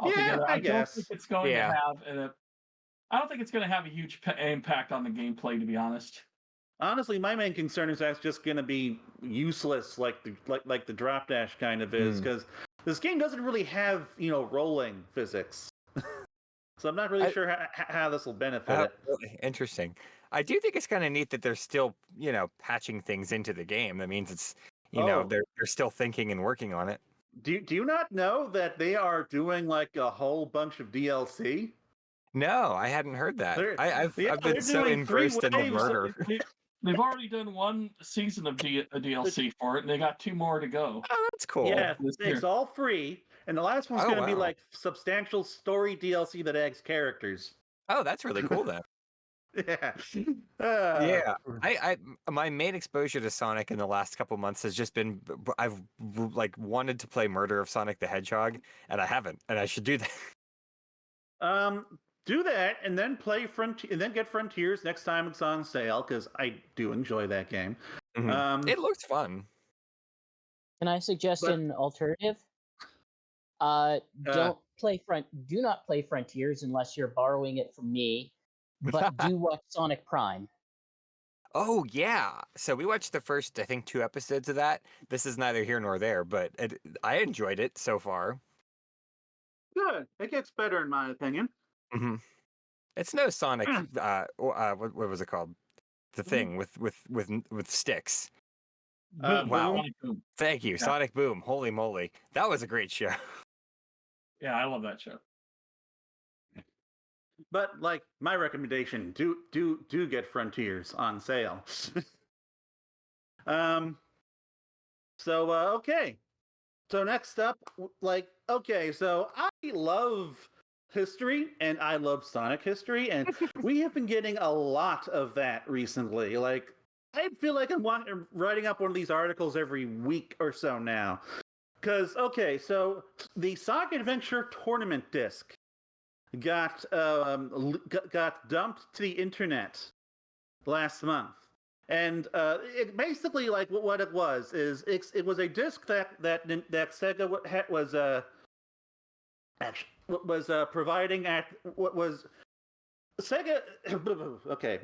[SPEAKER 1] Yeah,
[SPEAKER 4] altogether.
[SPEAKER 1] I
[SPEAKER 4] I don't think
[SPEAKER 1] guess.
[SPEAKER 4] it's going to
[SPEAKER 2] Yeah.
[SPEAKER 4] I don't think it's going to have a huge impact on the gameplay, to be honest.
[SPEAKER 1] Honestly, my main concern is that's just going to be useless, like the drop dash kind of is,
[SPEAKER 2] Hmm.
[SPEAKER 1] because this game doesn't really have rolling physics. So I'm not really
[SPEAKER 2] I-
[SPEAKER 1] sure how this will benefit it.
[SPEAKER 2] Really interesting. I do think it's kind of neat that they're still, patching things into the game. That means it's,
[SPEAKER 1] Oh.
[SPEAKER 2] they're still thinking and working on it.
[SPEAKER 1] Do you not know that they are doing like a whole bunch of DLC?
[SPEAKER 2] No, I hadn't heard that.
[SPEAKER 1] They're
[SPEAKER 2] I've
[SPEAKER 1] yeah,
[SPEAKER 2] been
[SPEAKER 1] they're
[SPEAKER 2] so
[SPEAKER 1] doing 3
[SPEAKER 2] engrossed in the
[SPEAKER 1] waves.
[SPEAKER 2] murder.
[SPEAKER 4] They've already done one season of DLC for it, and they got 2 more to go.
[SPEAKER 2] Oh, that's cool.
[SPEAKER 1] Yeah,
[SPEAKER 4] This
[SPEAKER 1] it's
[SPEAKER 4] year.
[SPEAKER 1] all free, and the last one's
[SPEAKER 2] Oh,
[SPEAKER 1] going to be
[SPEAKER 2] wow.
[SPEAKER 1] like substantial story DLC that adds characters.
[SPEAKER 2] Oh, that's really cool then.
[SPEAKER 1] Yeah.
[SPEAKER 2] Yeah, my main exposure to Sonic in the last couple months has just been I've like wanted to play Murder of Sonic the Hedgehog, and I haven't, and I should do that.
[SPEAKER 1] Do that, and then play and then get Frontiers next time it's on sale, because I do enjoy that game.
[SPEAKER 2] It looks fun.
[SPEAKER 3] Can I suggest
[SPEAKER 1] But-
[SPEAKER 3] an alternative? Do not play Frontiers unless you're borrowing it from me, but do watch Sonic Prime.
[SPEAKER 2] Oh yeah, so we watched the first, I think, 2 episodes of that. This is neither here nor there, but I enjoyed it so far.
[SPEAKER 1] Good. It gets better in my opinion.
[SPEAKER 2] hmm It's no Sonic. What was it called? The thing with sticks.
[SPEAKER 4] Boom.
[SPEAKER 2] Wow.
[SPEAKER 4] Sonic Boom.
[SPEAKER 2] Thank you,
[SPEAKER 4] Yeah.
[SPEAKER 2] Sonic Boom. Holy moly, that was a great show.
[SPEAKER 4] Yeah, I love that show.
[SPEAKER 1] But like my recommendation, do get Frontiers on sale. Okay. So next up, so I love history and I love Sonic history, and we have been getting a lot of that recently. Like I feel like I'm writing up one of these articles every week or so now. Because so the Sonic Adventure tournament disc got dumped to the internet last month, and it basically like what it was is it was a disc that SEGA was providing at what was SEGA. Okay,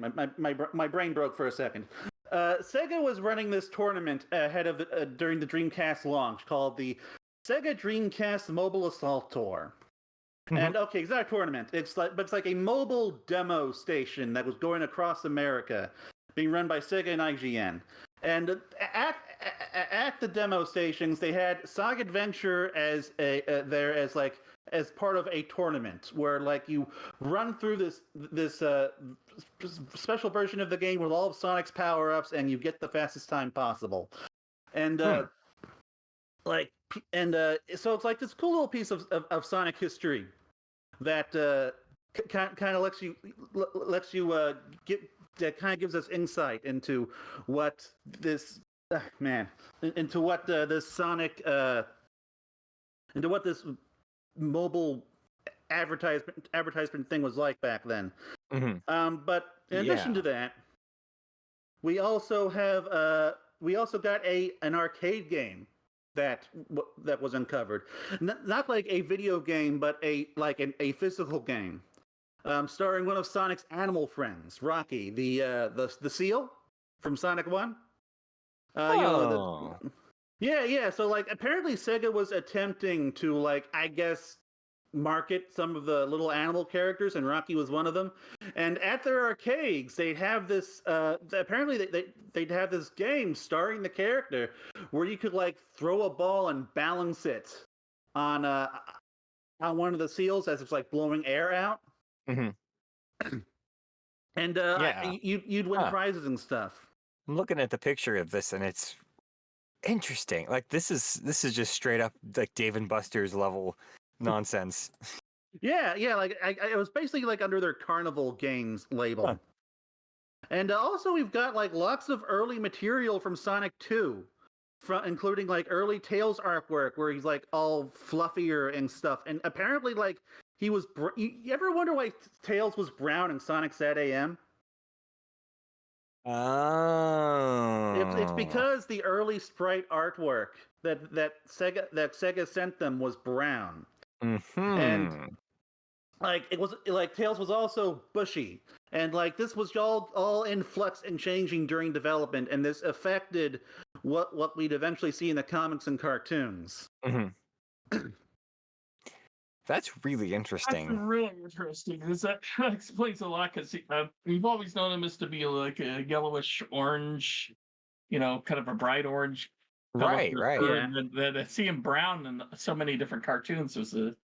[SPEAKER 1] my brain broke for a second. SEGA was running this tournament ahead of during the Dreamcast launch called the SEGA Dreamcast Mobile Assault Tour. And it's not a tournament. It's like a mobile demo station that was going across America, being run by Sega and IGN. And at the demo stations, they had Sonic Adventure as as part of a tournament where like you run through this special version of the game with all of Sonic's power-ups, and you get the fastest time possible. And so it's like this cool little piece of Sonic history that kind of lets you get that kind of gives us insight into what this into what this Sonic into what this mobile advertisement thing was like back then. But in addition to that, we also got an arcade game that was uncovered. Not like a video game, but a physical game, starring one of Sonic's animal friends, Rocky, the seal from Sonic 1. Yeah. So like apparently Sega was attempting to market some of the little animal characters, and Rocky was one of them. And at their arcades, they'd have this. Apparently, they'd have this game starring the character, where you could throw a ball and balance it on one of the seals as it's blowing air out. And you'd win prizes and stuff.
[SPEAKER 2] I'm looking at the picture of this, and it's interesting. This is just straight up Dave and Buster's level nonsense.
[SPEAKER 1] Yeah. It was basically under their Carnival Games label. And also we've got lots of early material from Sonic 2, including early Tails artwork where he's all fluffier and stuff. And apparently he was. You ever wonder why Tails was brown in Sonic Sad AM? It's
[SPEAKER 2] Oh.
[SPEAKER 1] because the early sprite artwork that Sega sent them was brown, and
[SPEAKER 2] Mm-hmm.
[SPEAKER 1] like it was like Tails was also bushy, and like this was all in flux and changing during development, and this affected what we'd eventually see in the comics and cartoons.
[SPEAKER 2] Mm-hmm. That's really
[SPEAKER 4] That's
[SPEAKER 2] interesting.
[SPEAKER 4] really interesting. 'Cause that explains a lot. Because we've always known him as to be like a yellowish orange, kind of a bright orange color
[SPEAKER 2] Right,
[SPEAKER 4] for his
[SPEAKER 2] right.
[SPEAKER 4] fur,
[SPEAKER 1] Yeah.
[SPEAKER 4] and then to see him brown in so many different cartoons was a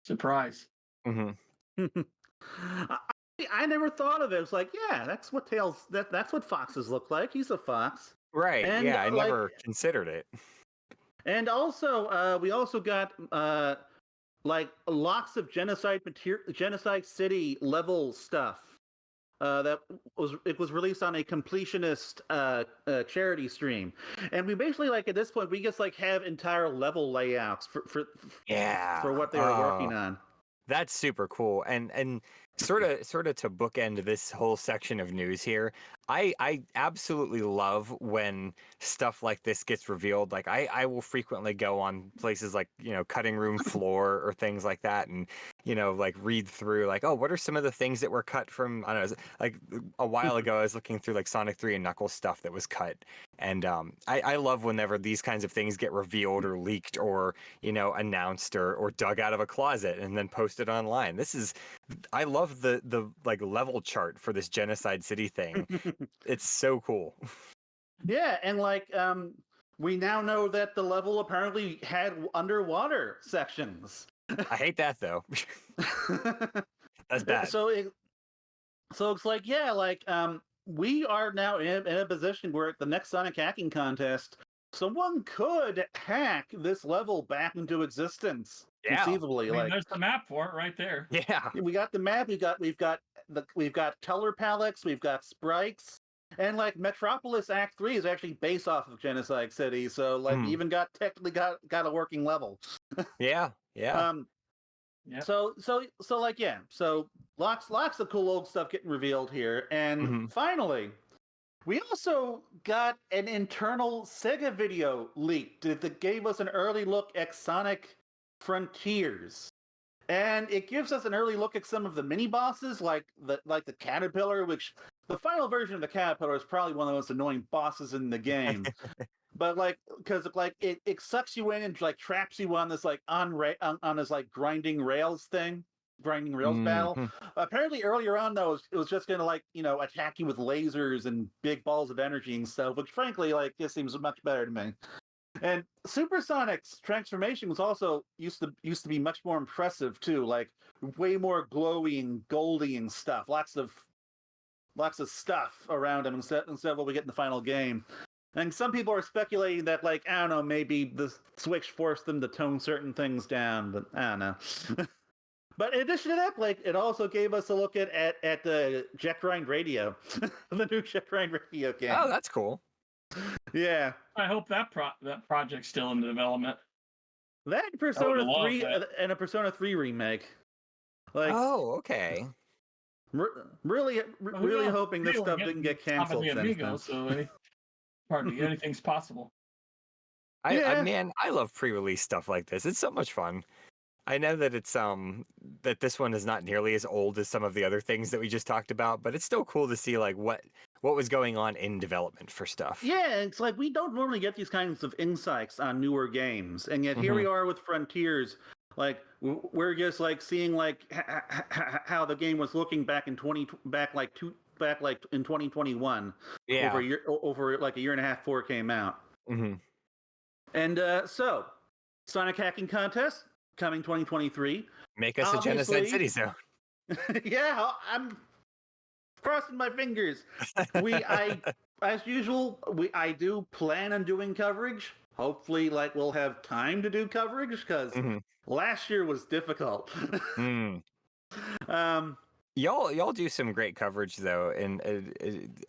[SPEAKER 4] surprise.
[SPEAKER 2] Mm-hmm.
[SPEAKER 1] I, I never thought of it. It's like, yeah, that's what Tails. That's what foxes look like. He's a fox,
[SPEAKER 2] Right.
[SPEAKER 1] and
[SPEAKER 2] Yeah, I never considered it.
[SPEAKER 1] and also we also got like lots of genocide city level stuff. That was released on a completionist charity stream, and we basically like at this point we just like have entire level layouts for
[SPEAKER 2] Yeah.
[SPEAKER 1] what they were working on.
[SPEAKER 2] That's super cool. And sort of to bookend this whole section of news here, I absolutely love when stuff like this gets revealed. Like I will frequently go on places like, cutting room floor or things like that, and like read through like, oh, what are some of the things that were cut from, I don't know, like a while ago I was looking through like Sonic 3 and Knuckles stuff that was cut. And I love whenever these kinds of things get revealed or leaked or announced or dug out of a closet and then posted online. I love the like level chart for this Genocide City thing. It's so cool.
[SPEAKER 1] Yeah, and like we now know that the level apparently had underwater sections.
[SPEAKER 2] I hate that though. That's bad.
[SPEAKER 1] so it so it's like yeah, like we are now in a position where at the next Sonic hacking contest, someone could hack this level back into existence
[SPEAKER 2] Yeah.
[SPEAKER 1] conceivably.
[SPEAKER 4] I mean,
[SPEAKER 1] Like
[SPEAKER 4] there's the map for it right there.
[SPEAKER 2] Yeah.
[SPEAKER 1] we got the map, we've got color palettes, we've got sprites, and like Metropolis Act 3 is actually based off of Genocide City, so like we even technically got a working level.
[SPEAKER 2] Yeah. Yeah.
[SPEAKER 1] Um
[SPEAKER 4] Yeah.
[SPEAKER 1] so like yeah, so lots of cool old stuff getting revealed here, and finally we also got an internal Sega video leaked that gave us an early look at Sonic Frontiers. And it gives us an early look at some of the mini bosses, like the caterpillar, which the final version of the caterpillar is probably one of the most annoying bosses in the game. But like, because like it sucks you in and like traps you on this like on this like grinding rails battle.
[SPEAKER 2] Mhm.
[SPEAKER 1] Apparently, earlier on though, it was just gonna like attack you with lasers and big balls of energy and stuff, which frankly like just seems much better to me. And Supersonic's transformation was also used to be much more impressive too, like way more glowy and goldy and stuff. Lots of stuff around him instead of what we get in the final game. And some people are speculating that like I don't know, maybe the Switch forced them to tone certain things down, but I don't know. But in addition to that, like it also gave us a look at the Jet Grind Radio, the new Jet Grind Radio game.
[SPEAKER 2] Oh, that's cool.
[SPEAKER 1] Yeah.
[SPEAKER 4] I hope that project's still in development.
[SPEAKER 1] That Persona 3 and a Persona 3 remake. Like,
[SPEAKER 2] oh, okay.
[SPEAKER 1] Really hoping this stuff didn't get canceled.
[SPEAKER 4] So hardly anything's possible.
[SPEAKER 2] I love pre-release stuff like this. It's so much fun. I know that it's that this one is not nearly as old as some of the other things that we just talked about, but it's still cool to see like what was going on in development for stuff.
[SPEAKER 1] Yeah, it's like we don't normally get these kinds of insights on newer games, and yet here we are with Frontiers. Like we're just like seeing like how the game was looking back in 2021.
[SPEAKER 2] Yeah.
[SPEAKER 1] Over like a year and a half before it came out. And so Sonic Hacking Contest coming 2023.
[SPEAKER 2] Make us a Genocide City zone.
[SPEAKER 1] Yeah, I'm crossing my fingers. As usual, I do plan on doing coverage. Hopefully, like we'll have time to do coverage because last year was difficult.
[SPEAKER 2] Y'all do some great coverage though, and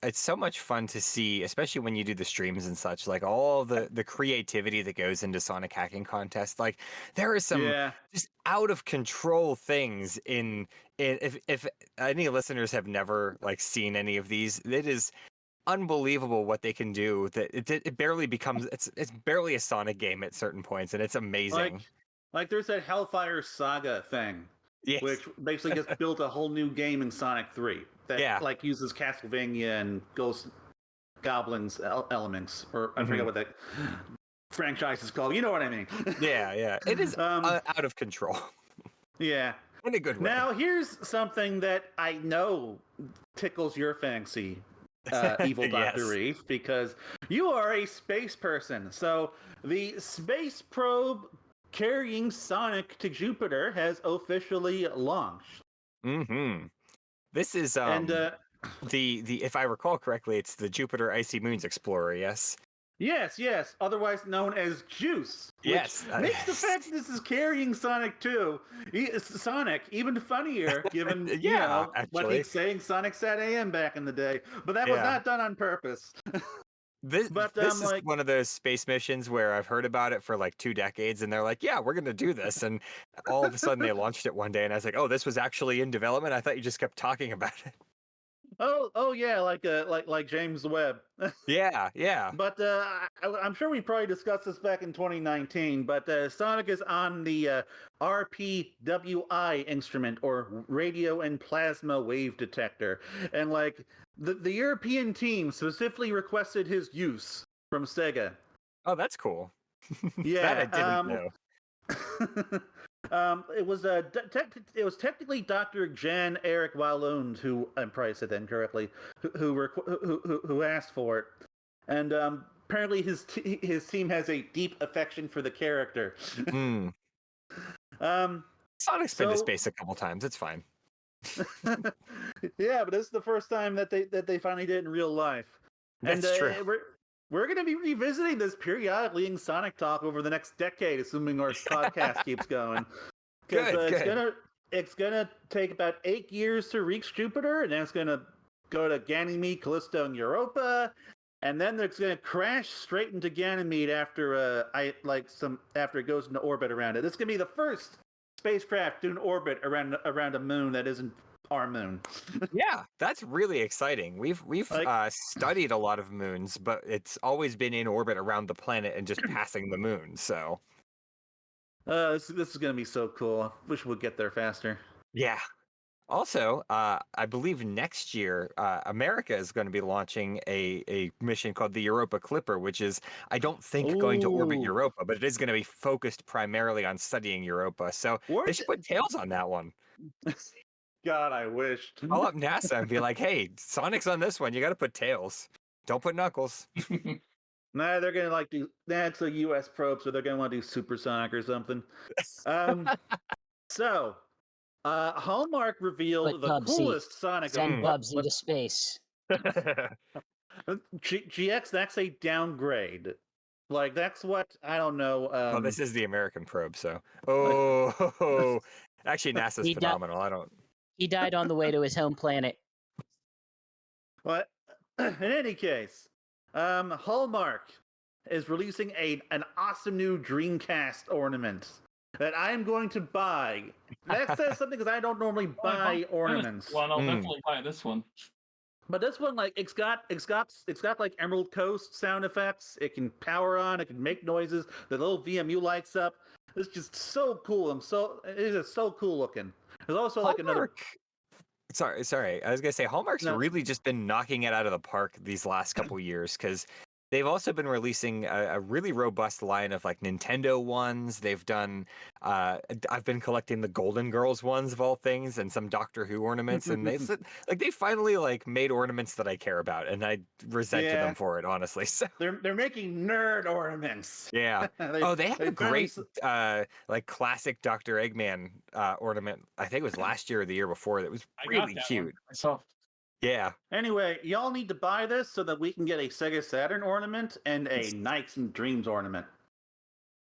[SPEAKER 2] it's so much fun to see, especially when you do the streams and such. Like all the creativity that goes into Sonic Hacking Contest. Like there are some just out of control things in if any listeners have never like seen any of these, unbelievable what they can do. That it barely becomes it's barely a Sonic game at certain points, and it's amazing.
[SPEAKER 1] Like there's that Hellfire Saga thing,
[SPEAKER 2] Yes.
[SPEAKER 1] which basically just built a whole new game in Sonic 3 that like uses Castlevania and Ghost Goblins elements, or I forget what that franchise is called. You know what I mean?
[SPEAKER 2] Yeah. It is out of control.
[SPEAKER 1] Yeah.
[SPEAKER 2] In a good way.
[SPEAKER 1] Now, here's something that I know tickles your fancy, Evil Dr. Reef, because you are a space person. So, the space probe carrying Sonic to Jupiter has officially launched.
[SPEAKER 2] This is the if I recall correctly, it's the Jupiter Icy Moons Explorer, yes?
[SPEAKER 1] Yes, otherwise known as Juice.
[SPEAKER 2] Yes.
[SPEAKER 1] Which makes the fact that this is carrying Sonic 2, Sonic, even funnier, given what he's saying Sonic Sat AM back in the day. But that was not done on purpose.
[SPEAKER 2] This is one of those space missions where I've heard about it for like 2 decades, and they're like, yeah, we're going to do this. And all of a sudden they launched it one day, and I was like, oh, this was actually in development? I thought you just kept talking about it.
[SPEAKER 1] Oh yeah, like James Webb.
[SPEAKER 2] Yeah.
[SPEAKER 1] But I'm sure we probably discussed this back in 2019. But Sonic is on the RPWI instrument, or radio and plasma wave detector, and like the European team specifically requested his use from SEGA.
[SPEAKER 2] Oh, that's cool.
[SPEAKER 1] Yeah,
[SPEAKER 2] that I didn't know.
[SPEAKER 1] It was technically Dr. Jan Eric Wallund, who I probably said that incorrectly, who asked for it, and apparently his team has a deep affection for the character.
[SPEAKER 2] Sonic's been to space a couple times. It's fine.
[SPEAKER 1] Yeah, but this is the first time that they finally did it in real life.
[SPEAKER 2] That's true.
[SPEAKER 1] We're going to be revisiting this periodically in Sonic Talk over the next decade, assuming our podcast keeps going. Because it's gonna take about 8 years to reach Jupiter, and then it's gonna go to Ganymede, Callisto, and Europa, and then it's gonna crash straight into Ganymede after after it goes into orbit around it. It's gonna be the first spacecraft doing orbit around a moon that isn't our moon.
[SPEAKER 2] Yeah, that's really exciting. We've studied a lot of moons, but it's always been in orbit around the planet and just passing the moon. So
[SPEAKER 1] this is gonna be so cool. I wish we'd get there faster.
[SPEAKER 2] Yeah. Also, I believe next year, America is going to be launching a mission called the Europa Clipper, which is, I don't think, going to orbit Europa, but it is going to be focused primarily on studying Europa. So they should put Tails on that one.
[SPEAKER 1] God, I wish.
[SPEAKER 2] Call up NASA and be like, hey, Sonic's on this one. You got to put Tails. Don't put Knuckles.
[SPEAKER 1] Nah, they're gonna it's a U.S. probe, so they're gonna want to do Supersonic or something. So, Hallmark revealed the coolest Sonic.
[SPEAKER 3] Send Bubsy to space.
[SPEAKER 1] GX, that's a downgrade. Like, that's what, I don't know.
[SPEAKER 2] Oh, this is the American probe, so. Actually, NASA's phenomenal.
[SPEAKER 3] He died on the way to his home planet.
[SPEAKER 1] But in any case, Hallmark is releasing an awesome new Dreamcast ornament that I am going to buy. That says something because I don't normally buy ornaments.
[SPEAKER 4] Well, I'll definitely buy this one.
[SPEAKER 1] But this one, like, it's got like Emerald Coast sound effects. It can power on. It can make noises. The little VMU lights up. It's just so cool. It is just so cool looking. There's also like another.
[SPEAKER 2] Sorry. I was gonna say Hallmark's really just been knocking it out of the park these last couple years, because they've also been releasing a really robust line of like Nintendo ones. They've done. I've been collecting the Golden Girls ones of all things, and some Doctor Who ornaments, and they finally made ornaments that I care about, and I resented them for it, honestly. So
[SPEAKER 1] they're making nerd ornaments.
[SPEAKER 2] Yeah. They had a great classic Dr. Eggman ornament. I think it was last year or the year before. That was really cute. Yeah.
[SPEAKER 1] Anyway, y'all need to buy this so that we can get a Sega Saturn ornament and a Nights and Dreams ornament.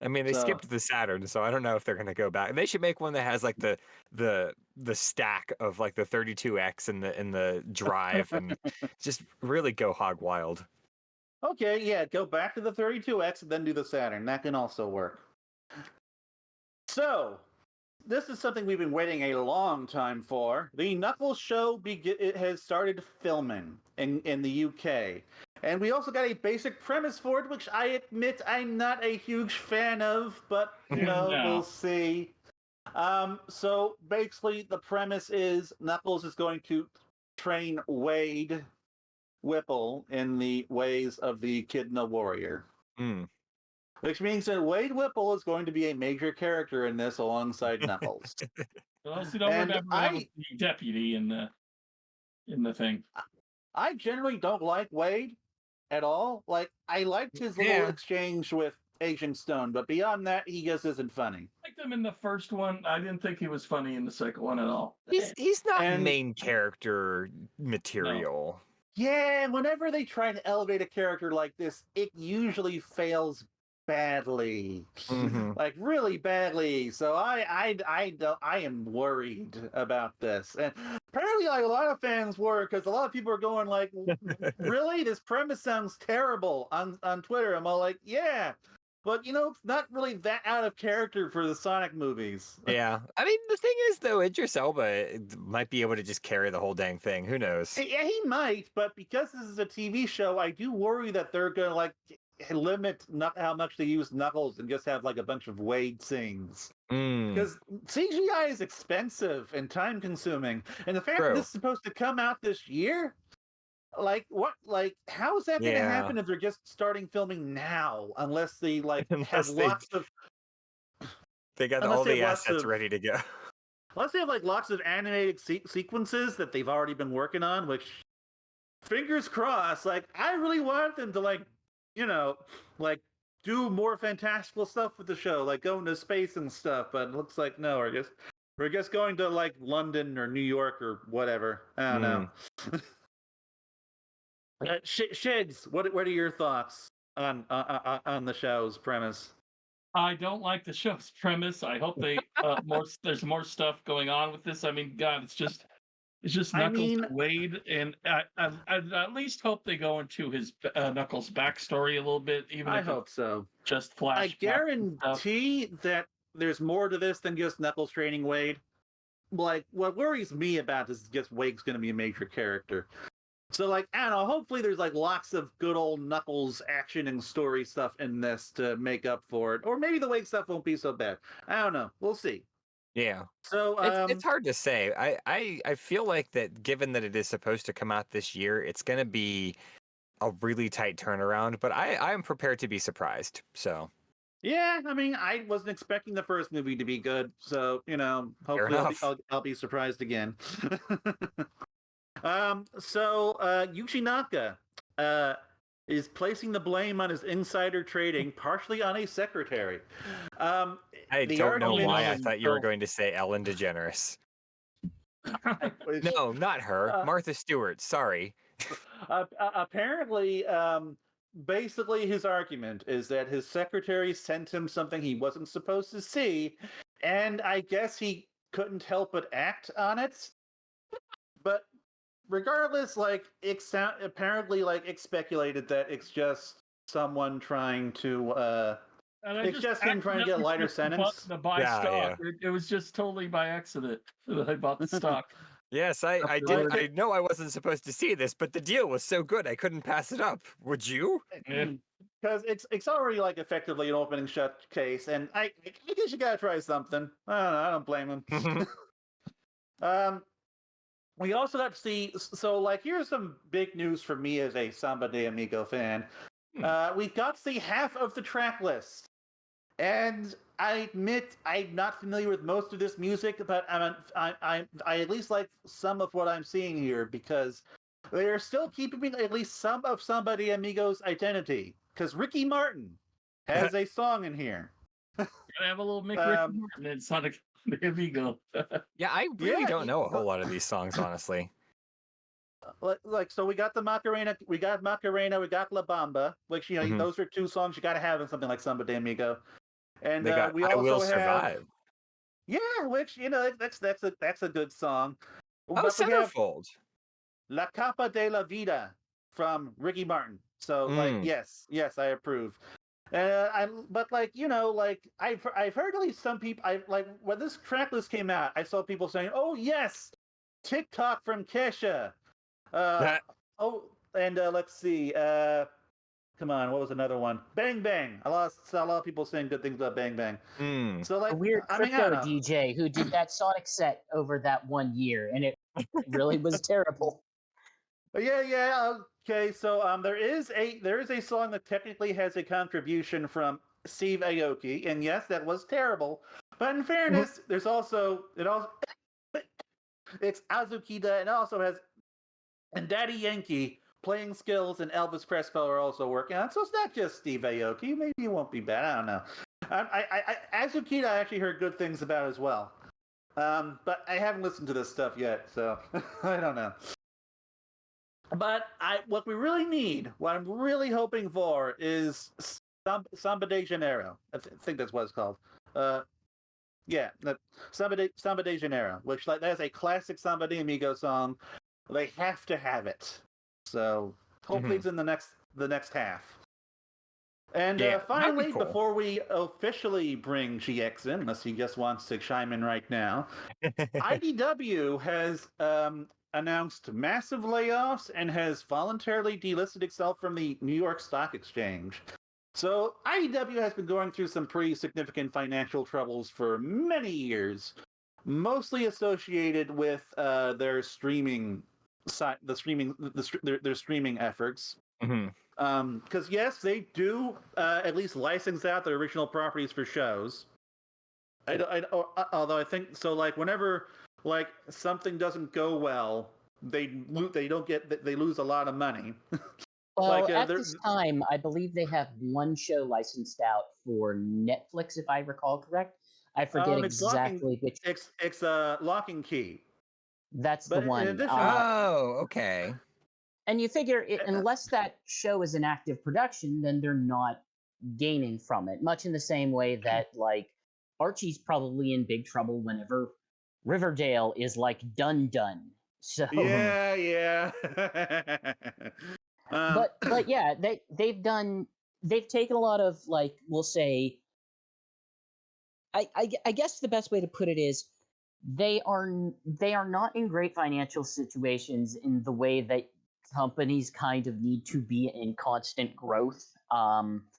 [SPEAKER 2] I mean, they skipped the Saturn, so I don't know if they're gonna go back. They should make one that has like the stack of like the 32X in the drive, and just really go hog wild.
[SPEAKER 1] Okay, yeah, go back to the 32X and then do the Saturn. That can also work. So, this is something we've been waiting a long time for. The Knuckles show it has started filming in the UK. And we also got a basic premise for it, which I admit I'm not a huge fan of, but,
[SPEAKER 4] No.
[SPEAKER 1] we'll see. So basically, the premise is Knuckles is going to train Wade Whipple in the ways of the Echidna Warrior.
[SPEAKER 2] Mm.
[SPEAKER 1] Which means that Wade Whipple is going to be a major character in this alongside Knuckles.
[SPEAKER 4] I also don't
[SPEAKER 1] And
[SPEAKER 4] remember having the deputy in the thing.
[SPEAKER 1] I generally don't like Wade at all. Like, I liked his little exchange with Agent Stone, but beyond that, he just isn't funny.
[SPEAKER 4] I liked him in the first one. I didn't think he was funny in the second one at all.
[SPEAKER 2] He's not
[SPEAKER 1] And-
[SPEAKER 2] main character material.
[SPEAKER 1] Yeah, whenever they try to elevate a character like this, it usually fails badly,
[SPEAKER 2] Mhm.
[SPEAKER 1] like really badly. So I am worried about this, and apparently, like a lot of fans were, because a lot of people are going like, "Really, this premise sounds terrible" on Twitter. I'm all like, "Yeah." But it's not really that out of character for the Sonic movies.
[SPEAKER 2] Yeah. I mean, the thing is, though, Idris Elba might be able to just carry the whole dang thing. Who knows?
[SPEAKER 1] Yeah, he might, but because this is a TV show, I do worry that they're gonna like limit how much they use Knuckles and just have like a bunch of Wade sings.
[SPEAKER 2] Mm.
[SPEAKER 1] Because CGI is expensive and time consuming, and the fact that
[SPEAKER 2] True.
[SPEAKER 1] this is supposed to come out this year, like what? Like how is that going to happen if they're just starting filming now? Unless they like have lots of.
[SPEAKER 2] They got all the assets ready to go.
[SPEAKER 1] Unless they have like lots of animated sequences that they've already been working on, which fingers crossed. Like I really want them to like do more fantastical stuff with the show, like go into space and stuff. But it looks like no, we're just going to like London or New York or whatever. I don't know. Shigs, what are your thoughts on the show's premise?
[SPEAKER 4] I don't like the show's premise. I hope they there's more stuff going on with this. I mean, God, it's just Knuckles and Wade, and I at least hope they go into his Knuckles backstory a little bit. Even
[SPEAKER 1] I
[SPEAKER 4] if
[SPEAKER 1] hope so.
[SPEAKER 4] Just flashbacks.
[SPEAKER 1] I guarantee that there's more to this than just Knuckles training Wade. Like, what worries me about this is just Wade's going to be a major character. So, like, I don't know, hopefully there's, like, lots of good old Knuckles action and story stuff in this to make up for it. Or maybe the Wade stuff won't be so bad. I don't know. We'll see.
[SPEAKER 2] Yeah.
[SPEAKER 1] So,
[SPEAKER 2] it's hard to say. I feel like that given that it is supposed to come out this year, it's going to be a really tight turnaround, but I am prepared to be surprised, so.
[SPEAKER 1] Yeah, I mean, I wasn't expecting the first movie to be good, so, hopefully I'll be surprised again. So Yuchinaka is placing the blame on his insider trading, partially on a secretary.
[SPEAKER 2] I don't know why I thought you were going to say Ellen DeGeneres. No, not her. Martha Stewart. Sorry.
[SPEAKER 1] Apparently, basically his argument is that his secretary sent him something he wasn't supposed to see, and I guess he couldn't help but act on it. But regardless, like apparently, like it's speculated that it's just someone trying to. It's just him trying to get a lighter sentence.
[SPEAKER 4] Buy stock. It was just totally by accident that I bought the stock.
[SPEAKER 2] Yes, I did. I know I wasn't supposed to see this, but the deal was so good I couldn't pass it up. Would you?
[SPEAKER 1] Because it's already like effectively an opening shut case, and I guess you gotta try something. I don't know. I don't blame him. We also got to see. So, like, here's some big news for me as a Samba de Amigo fan. We've got to see half of the track list, and I admit I'm not familiar with most of this music, but I at least like some of what I'm seeing here because they are still keeping at least some of Samba de Amigo's identity. Because Ricky Martin has a song in here.
[SPEAKER 4] Gotta have a little Ricky Martin in Sonic the Amigo.
[SPEAKER 2] Yeah, I really don't know a whole lot of these songs, honestly.
[SPEAKER 1] So we got the Macarena, we got La Bamba, which those are two songs you got to have in something like Samba de Amigo, and we also
[SPEAKER 2] I Will Survive.
[SPEAKER 1] Yeah, which that's a good song.
[SPEAKER 2] Oh,
[SPEAKER 1] but
[SPEAKER 2] Centerfold.
[SPEAKER 1] La Capa de la Vida from Ricky Martin. So like yes, I approve. But like like I've heard at least some people. I like when this track list came out, I saw people saying, "Oh yes, TikTok from Kesha." Uh,
[SPEAKER 2] That
[SPEAKER 1] oh, and let's see. Come on, what was another one? Bang Bang. Saw a lot of people saying good things about Bang Bang.
[SPEAKER 2] mm.
[SPEAKER 1] So
[SPEAKER 3] A
[SPEAKER 1] like,
[SPEAKER 3] weird
[SPEAKER 1] I mean, I don't
[SPEAKER 3] crypto
[SPEAKER 1] know.
[SPEAKER 3] DJ who did that Sonic set over that 1 year, and it really was terrible.
[SPEAKER 1] Yeah. Okay, so there is a song that technically has a contribution from Steve Aoki, and yes, that was terrible. But in fairness, there's also it's Azukida, and it also has and Daddy Yankee playing skills and Elvis Crespo are also working on. So it's not just Steve Aoki. Maybe it won't be bad. I don't know. Azukida I actually heard good things about as well. But I haven't listened to this stuff yet, so I don't know. But what we really need, what I'm really hoping for, is Samba de Janeiro. I think that's what it's called. Uh, yeah, Samba de Janeiro, which that's a classic Samba de Amigo song. They have to have it. So hopefully it's in the next half. And
[SPEAKER 2] Yeah, that'd be
[SPEAKER 1] finally,
[SPEAKER 2] cool.
[SPEAKER 1] before we officially bring GX in, unless he just wants to chime in right now, IDW has announced massive layoffs and has voluntarily delisted itself from the New York Stock Exchange. So IDW has been going through some pretty significant financial troubles for many years, mostly associated with their streaming their streaming efforts.
[SPEAKER 2] Mhm.
[SPEAKER 1] Because yes, they do at least license out their original properties for shows. Although I think so. Like whenever like something doesn't go well, they lose a lot of money.
[SPEAKER 3] Well,
[SPEAKER 1] like
[SPEAKER 3] at this time, I believe they have one show licensed out for Netflix, if I recall correct. I forget
[SPEAKER 1] it's locking
[SPEAKER 3] exactly which.
[SPEAKER 1] it's Lock and Key.
[SPEAKER 3] That's the
[SPEAKER 1] But in
[SPEAKER 3] one.
[SPEAKER 1] addition,
[SPEAKER 2] Oh, okay.
[SPEAKER 3] And you figure, unless that show is an active production, then they're not gaining from it. Much in the same way that, like, Archie's probably in big trouble whenever Riverdale is like done. So,
[SPEAKER 1] yeah. um,
[SPEAKER 3] but yeah, they've taken a lot of, like, we'll say, I guess the best way to put it is they are not in great financial situations in the way that companies kind of need to be in constant growth,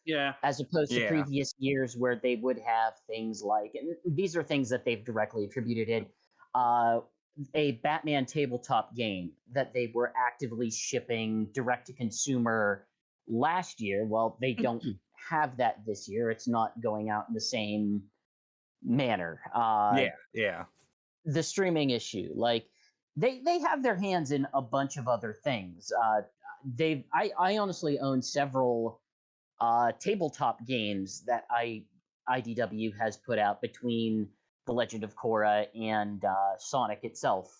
[SPEAKER 1] yeah.
[SPEAKER 3] as opposed to
[SPEAKER 2] Yeah.
[SPEAKER 3] previous years where they would have things like, and these are things that they've directly attributed it, uh, a Batman tabletop game that they were actively shipping direct to consumer last year. Well, they don't have that this year. It's not going out in the same manner.
[SPEAKER 2] Yeah.
[SPEAKER 3] The streaming issue, like, they have their hands in a bunch of other things. I honestly own several tabletop games that IDW has put out between The Legend of Korra and Sonic itself.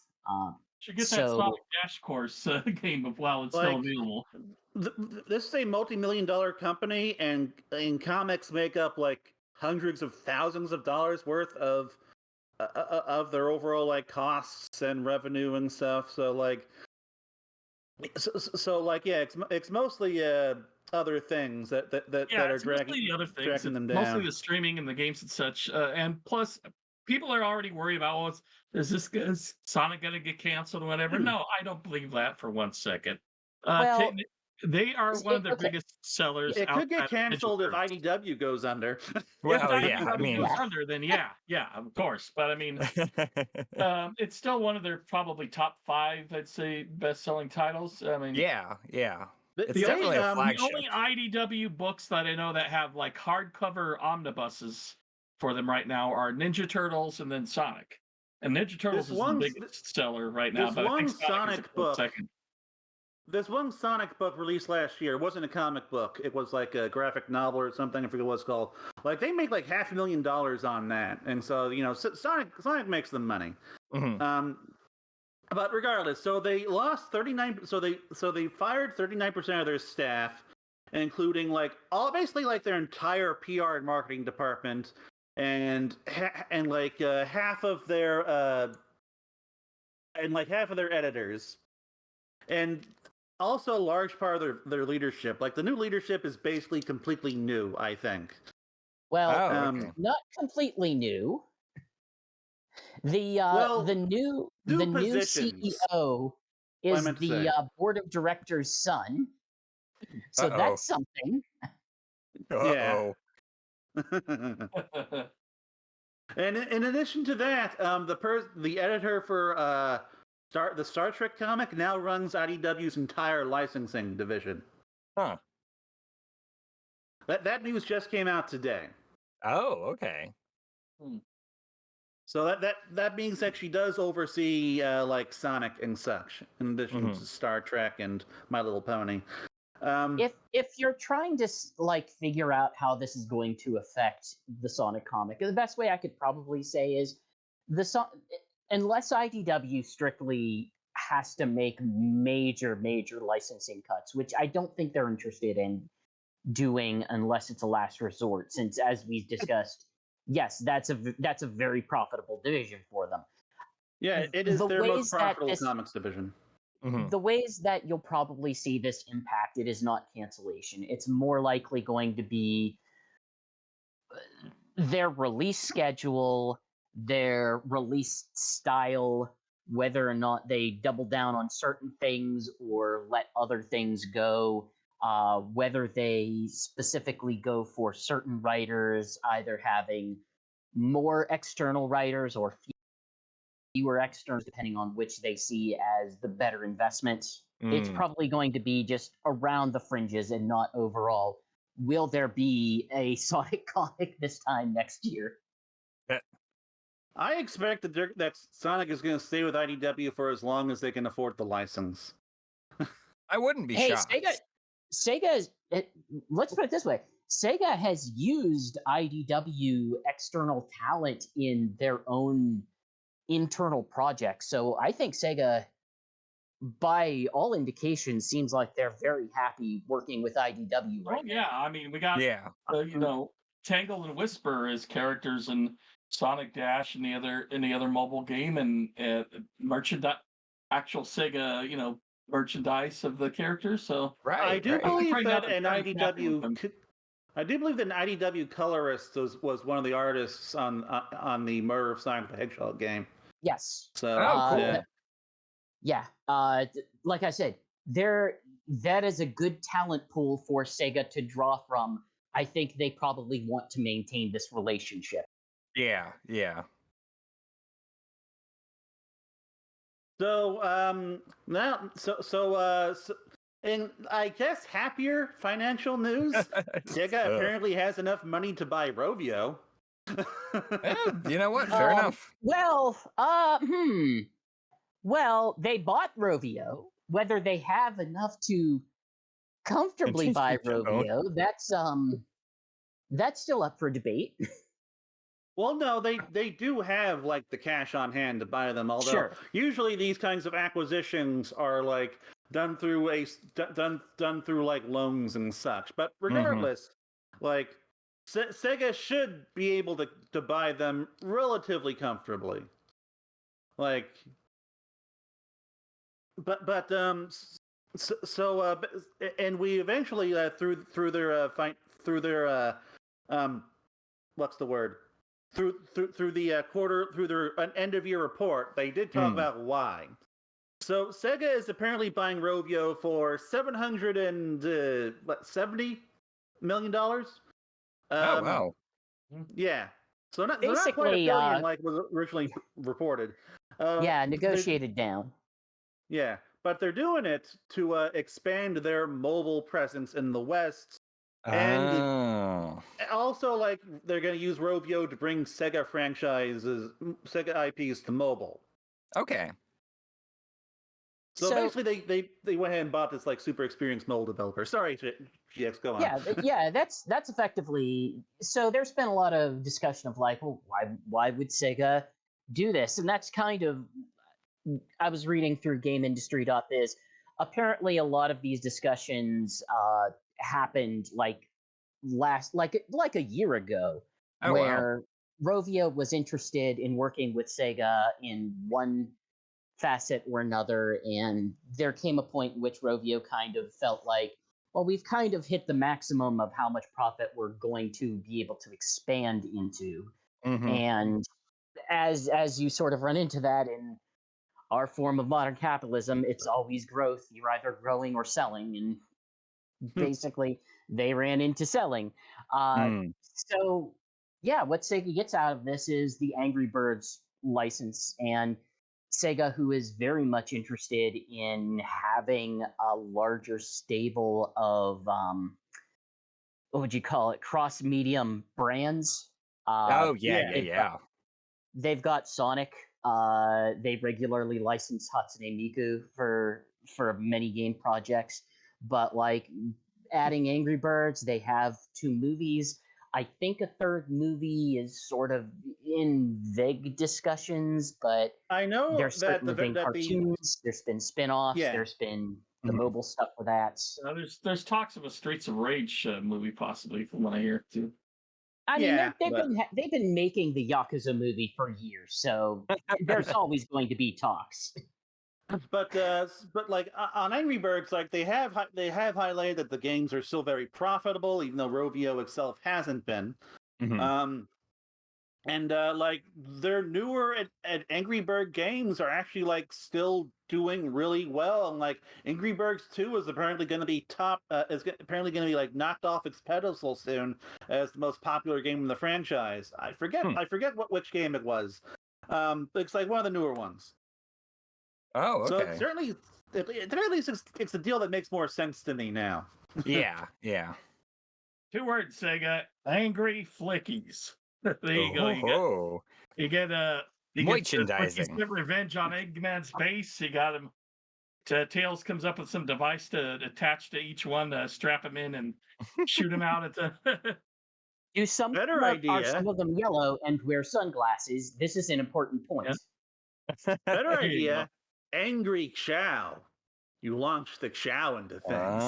[SPEAKER 4] Should get that
[SPEAKER 3] So
[SPEAKER 4] Sonic Dash Course game while it's still
[SPEAKER 1] Like
[SPEAKER 4] available.
[SPEAKER 1] this is a multi-million-dollar company, and comics make up like hundreds of thousands of dollars worth of their overall like costs and revenue and stuff. So like, like yeah, it's mostly other things
[SPEAKER 4] Yeah,
[SPEAKER 1] that are
[SPEAKER 4] it's mostly the other things.
[SPEAKER 1] dragging
[SPEAKER 4] It's
[SPEAKER 1] them
[SPEAKER 4] mostly
[SPEAKER 1] down.
[SPEAKER 4] the streaming and the games and such. And plus, people are already worried about, oh, is Sonic going to get canceled or whatever? No, I don't believe that for 1 second.
[SPEAKER 3] well,
[SPEAKER 4] They are one of their
[SPEAKER 3] okay,
[SPEAKER 4] biggest sellers
[SPEAKER 1] It could get
[SPEAKER 4] outside of digital
[SPEAKER 1] canceled if
[SPEAKER 4] service.
[SPEAKER 1] IDW goes under.
[SPEAKER 4] If
[SPEAKER 2] Well, yeah. I
[SPEAKER 4] IDW
[SPEAKER 2] mean,
[SPEAKER 4] goes
[SPEAKER 3] yeah.
[SPEAKER 4] under, then yeah, of course. But I mean, it's still one of their probably top five, I'd say, best-selling titles. I mean,
[SPEAKER 2] yeah. It's
[SPEAKER 1] They
[SPEAKER 2] definitely a
[SPEAKER 4] the
[SPEAKER 2] flagship.
[SPEAKER 4] only IDW books that I know that have like hardcover omnibuses for them right now are Ninja Turtles and then Sonic. And Ninja Turtles
[SPEAKER 1] this
[SPEAKER 4] is the
[SPEAKER 1] one
[SPEAKER 4] biggest seller right now,
[SPEAKER 1] this
[SPEAKER 4] but I think
[SPEAKER 1] one
[SPEAKER 4] Sonic is a
[SPEAKER 1] Sonic
[SPEAKER 4] close
[SPEAKER 1] book
[SPEAKER 4] second.
[SPEAKER 1] This one Sonic book released last year wasn't a comic book. It was like a graphic novel or something. I forget what it's called. Like they make like $500,000 on that, and so Sonic makes them money.
[SPEAKER 2] Mhm.
[SPEAKER 1] But regardless, so they lost 39. So they fired 39% of their staff, including like basically like their entire PR and marketing department, and like half of their editors. And also a large part of their leadership. Like the new leadership is basically completely new, I think.
[SPEAKER 3] Well,
[SPEAKER 2] Oh, okay.
[SPEAKER 3] not completely new. The
[SPEAKER 1] Well,
[SPEAKER 3] the
[SPEAKER 1] new
[SPEAKER 3] new
[SPEAKER 1] positions.
[SPEAKER 3] CEO
[SPEAKER 1] What I
[SPEAKER 3] is
[SPEAKER 1] meant to
[SPEAKER 3] the
[SPEAKER 1] say.
[SPEAKER 3] board of directors' son, so
[SPEAKER 2] Uh-oh.
[SPEAKER 3] that's something.
[SPEAKER 1] Yeah.
[SPEAKER 2] Uh-oh.
[SPEAKER 1] And in addition to that, the editor for the Star Trek comic now runs IDW's entire licensing division.
[SPEAKER 2] Huh.
[SPEAKER 1] That news just came out today.
[SPEAKER 2] Oh, okay.
[SPEAKER 1] So that means that she does oversee like Sonic and such, in addition
[SPEAKER 2] Mhm.
[SPEAKER 1] to Star Trek and My Little Pony.
[SPEAKER 3] If you're trying to like figure out how this is going to affect the Sonic comic, the best way I could probably say is unless IDW strictly has to make major licensing cuts, which I don't think they're interested in doing unless it's a last resort, since as we discussed, yes, that's a very profitable division for them.
[SPEAKER 1] Yeah, it is
[SPEAKER 3] The
[SPEAKER 1] their most
[SPEAKER 3] ways that
[SPEAKER 1] profitable
[SPEAKER 3] this
[SPEAKER 1] comics division.
[SPEAKER 2] Mhm.
[SPEAKER 3] the ways that you'll probably see this impacted is not cancellation. It's more likely going to be their release schedule, their release style, whether or not they double down on certain things or let other things go, whether they specifically go for certain writers, either having more external writers or fewer externals, depending on which they see as the better investment. It's
[SPEAKER 2] Mm.
[SPEAKER 3] probably going to be just around the fringes and not overall. Will there be a Sonic comic this time next year?
[SPEAKER 1] I expect that Sonic is going to stay with IDW for as long as they can afford the license.
[SPEAKER 2] I wouldn't be
[SPEAKER 3] Hey,
[SPEAKER 2] shocked.
[SPEAKER 3] Sega is. Let's put it this way: Sega has used IDW external talent in their own internal projects, so I think Sega, by all indications, seems like they're very happy working with IDW right
[SPEAKER 4] Oh yeah, I mean we got
[SPEAKER 2] Yeah.
[SPEAKER 4] Tangle and Whisper as characters in Sonic Dash and the other mobile game, and merchandise, actual Sega merchandise of the characters. So
[SPEAKER 1] I
[SPEAKER 2] Right,
[SPEAKER 1] do
[SPEAKER 2] right.
[SPEAKER 4] I think
[SPEAKER 1] believe
[SPEAKER 4] right now
[SPEAKER 1] that
[SPEAKER 4] they're
[SPEAKER 1] an
[SPEAKER 4] very happy with
[SPEAKER 1] IDW.
[SPEAKER 4] them.
[SPEAKER 1] I do believe that an IDW colorist was one of the artists on the Murder of Sonic the Hedgehog game.
[SPEAKER 3] Yes.
[SPEAKER 1] So
[SPEAKER 2] Oh, cool.
[SPEAKER 1] yeah.
[SPEAKER 3] Yeah. Like I said, that is a good talent pool for Sega to draw from. I think they probably want to maintain this relationship.
[SPEAKER 2] Yeah, yeah.
[SPEAKER 1] So now in I guess happier financial news, Sega
[SPEAKER 2] Ugh.
[SPEAKER 1] apparently has enough money to buy Rovio.
[SPEAKER 2] You know what? Fair enough.
[SPEAKER 3] Well, Well, they bought Rovio. Whether they have enough to comfortably buy
[SPEAKER 2] Don't.
[SPEAKER 3] Rovio, that's still up for debate.
[SPEAKER 1] Well, no, they do have like the cash on hand to buy them. Although
[SPEAKER 3] Sure.
[SPEAKER 1] usually these kinds of acquisitions are like done through done through like loans and such. But regardless, like Sega should be able to buy them relatively comfortably. Like, and we eventually through their through their what's the word through the quarter through their an end of year report, they did talk about why. So Sega is apparently buying Rovio for $770 million.
[SPEAKER 2] Oh, wow.
[SPEAKER 1] Yeah, so not quite a
[SPEAKER 3] Basically,
[SPEAKER 1] billion like was originally reported.
[SPEAKER 3] yeah,
[SPEAKER 1] They're-
[SPEAKER 3] negotiated down.
[SPEAKER 1] yeah, but they're doing it to expand their mobile presence in the West. And
[SPEAKER 2] Oh.
[SPEAKER 1] also, like, they're going to use Rovio to bring Sega Sega IPs to mobile.
[SPEAKER 2] Okay.
[SPEAKER 1] So basically, they went ahead and bought this like super experienced mobile developer. Sorry, GX, go on.
[SPEAKER 3] Yeah, that's effectively. So there's been a lot of discussion of like, well, why would Sega do this? And that's kind of, I was reading through GameIndustry.biz. Apparently, a lot of these discussions happened like like a year ago,
[SPEAKER 2] Oh, wow.
[SPEAKER 3] where Rovio was interested in working with Sega in one facet or another, and there came a point in which Rovio kind of felt like, well, we've kind of hit the maximum of how much profit we're going to be able to expand into.
[SPEAKER 2] Mhm.
[SPEAKER 3] And as you sort of run into that in our form of modern capitalism, it's always growth. You're either growing or selling, and basically they ran into selling.
[SPEAKER 2] Mm.
[SPEAKER 3] So yeah, what Sega gets out of this is the Angry Birds license, and Sega, who is very much interested in having a larger stable of what would you call it, cross medium brands.
[SPEAKER 2] Oh yeah,
[SPEAKER 1] yeah.
[SPEAKER 2] yeah,
[SPEAKER 3] They've got
[SPEAKER 2] yeah.
[SPEAKER 3] they've got Sonic. They regularly license Hatsune Miku for many game projects, but like adding Angry Birds, they have 2 movies. I think a third movie is sort of in vague discussions, but
[SPEAKER 1] I know
[SPEAKER 3] there's
[SPEAKER 1] that
[SPEAKER 3] certainly been
[SPEAKER 1] that the
[SPEAKER 3] cartoons. There's been spin-offs.
[SPEAKER 1] yeah.
[SPEAKER 3] There's been the
[SPEAKER 2] Mhm.
[SPEAKER 3] mobile stuff for that.
[SPEAKER 4] There's talks of a Streets of Rage movie possibly, from what I hear too.
[SPEAKER 3] I mean,
[SPEAKER 1] Yeah, but
[SPEAKER 3] they've been making the Yakuza movie for years, so there's always going to be talks.
[SPEAKER 1] but like on Angry Birds, like they have highlighted that the games are still very profitable, even though Rovio itself hasn't been.
[SPEAKER 2] Mhm.
[SPEAKER 1] And like their newer at Angry Bird games are actually like still doing really well. And like Angry Birds 2 is apparently going to be apparently going to be like knocked off its pedestal soon as the most popular game in the franchise. I forget which game it was. It's like one of the newer ones.
[SPEAKER 2] Oh,
[SPEAKER 1] So
[SPEAKER 2] okay.
[SPEAKER 1] certainly, at the very least, it's a deal that makes more sense to me now.
[SPEAKER 2] Yeah, yeah.
[SPEAKER 4] 2 words, Sega: angry flickies. There you go.
[SPEAKER 2] Oh,
[SPEAKER 4] You get you get Flickies
[SPEAKER 2] merchandising.
[SPEAKER 4] get revenge on Eggman's base. You got him. Tails comes up with some device to attach to each one to strap him in and shoot him out at the.
[SPEAKER 3] Do some of
[SPEAKER 1] Better
[SPEAKER 3] them are
[SPEAKER 1] idea.
[SPEAKER 3] some of them yellow and wear sunglasses? This is an important point.
[SPEAKER 4] Yeah.
[SPEAKER 1] Better
[SPEAKER 4] There you go.
[SPEAKER 1] idea. Angry Chow. You launch the Chow into things.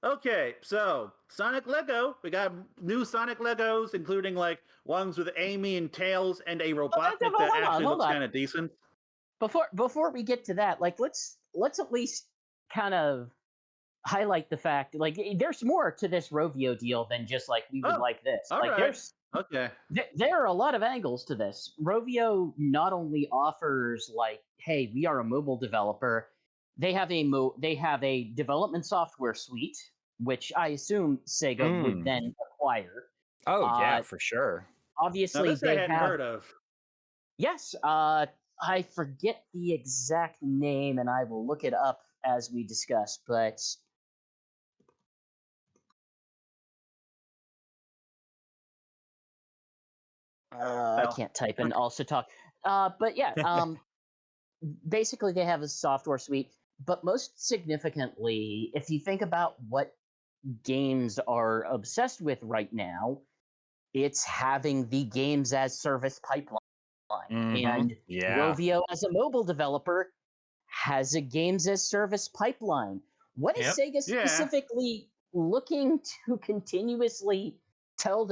[SPEAKER 1] Okay, so Sonic Lego. We got new Sonic Legos, including like ones with Amy and Tails and a Robotnik that actually looks kind of decent.
[SPEAKER 3] Before we get to that, like let's at least kind of highlight the fact, like there's more to this Rovio deal than just like we would
[SPEAKER 1] Oh,
[SPEAKER 3] like this.
[SPEAKER 1] all
[SPEAKER 3] Like
[SPEAKER 1] right. Okay.
[SPEAKER 3] there are a lot of angles to this. Rovio not only offers like, hey, we are a mobile developer. They have a development software suite, which I assume Sega would
[SPEAKER 2] Mm.
[SPEAKER 3] then acquire.
[SPEAKER 2] Oh yeah,
[SPEAKER 3] Uh,
[SPEAKER 2] for sure.
[SPEAKER 1] Now
[SPEAKER 3] Obviously,
[SPEAKER 1] this I
[SPEAKER 3] they
[SPEAKER 1] hadn't
[SPEAKER 3] have,
[SPEAKER 1] heard of.
[SPEAKER 3] yes. I forget the exact name, and I will look it up as we discuss. But I
[SPEAKER 1] Well,
[SPEAKER 3] can't type and also talk. But yeah, basically they have a software suite. But most significantly, if you think about what games are obsessed with right now, it's having the games as service pipeline.
[SPEAKER 2] Mhm.
[SPEAKER 3] And
[SPEAKER 2] Yeah.
[SPEAKER 3] Rovio, as a mobile developer, has a games as service pipeline. What is
[SPEAKER 4] Yep.
[SPEAKER 3] Sega
[SPEAKER 1] yeah.
[SPEAKER 3] specifically looking to continuously tell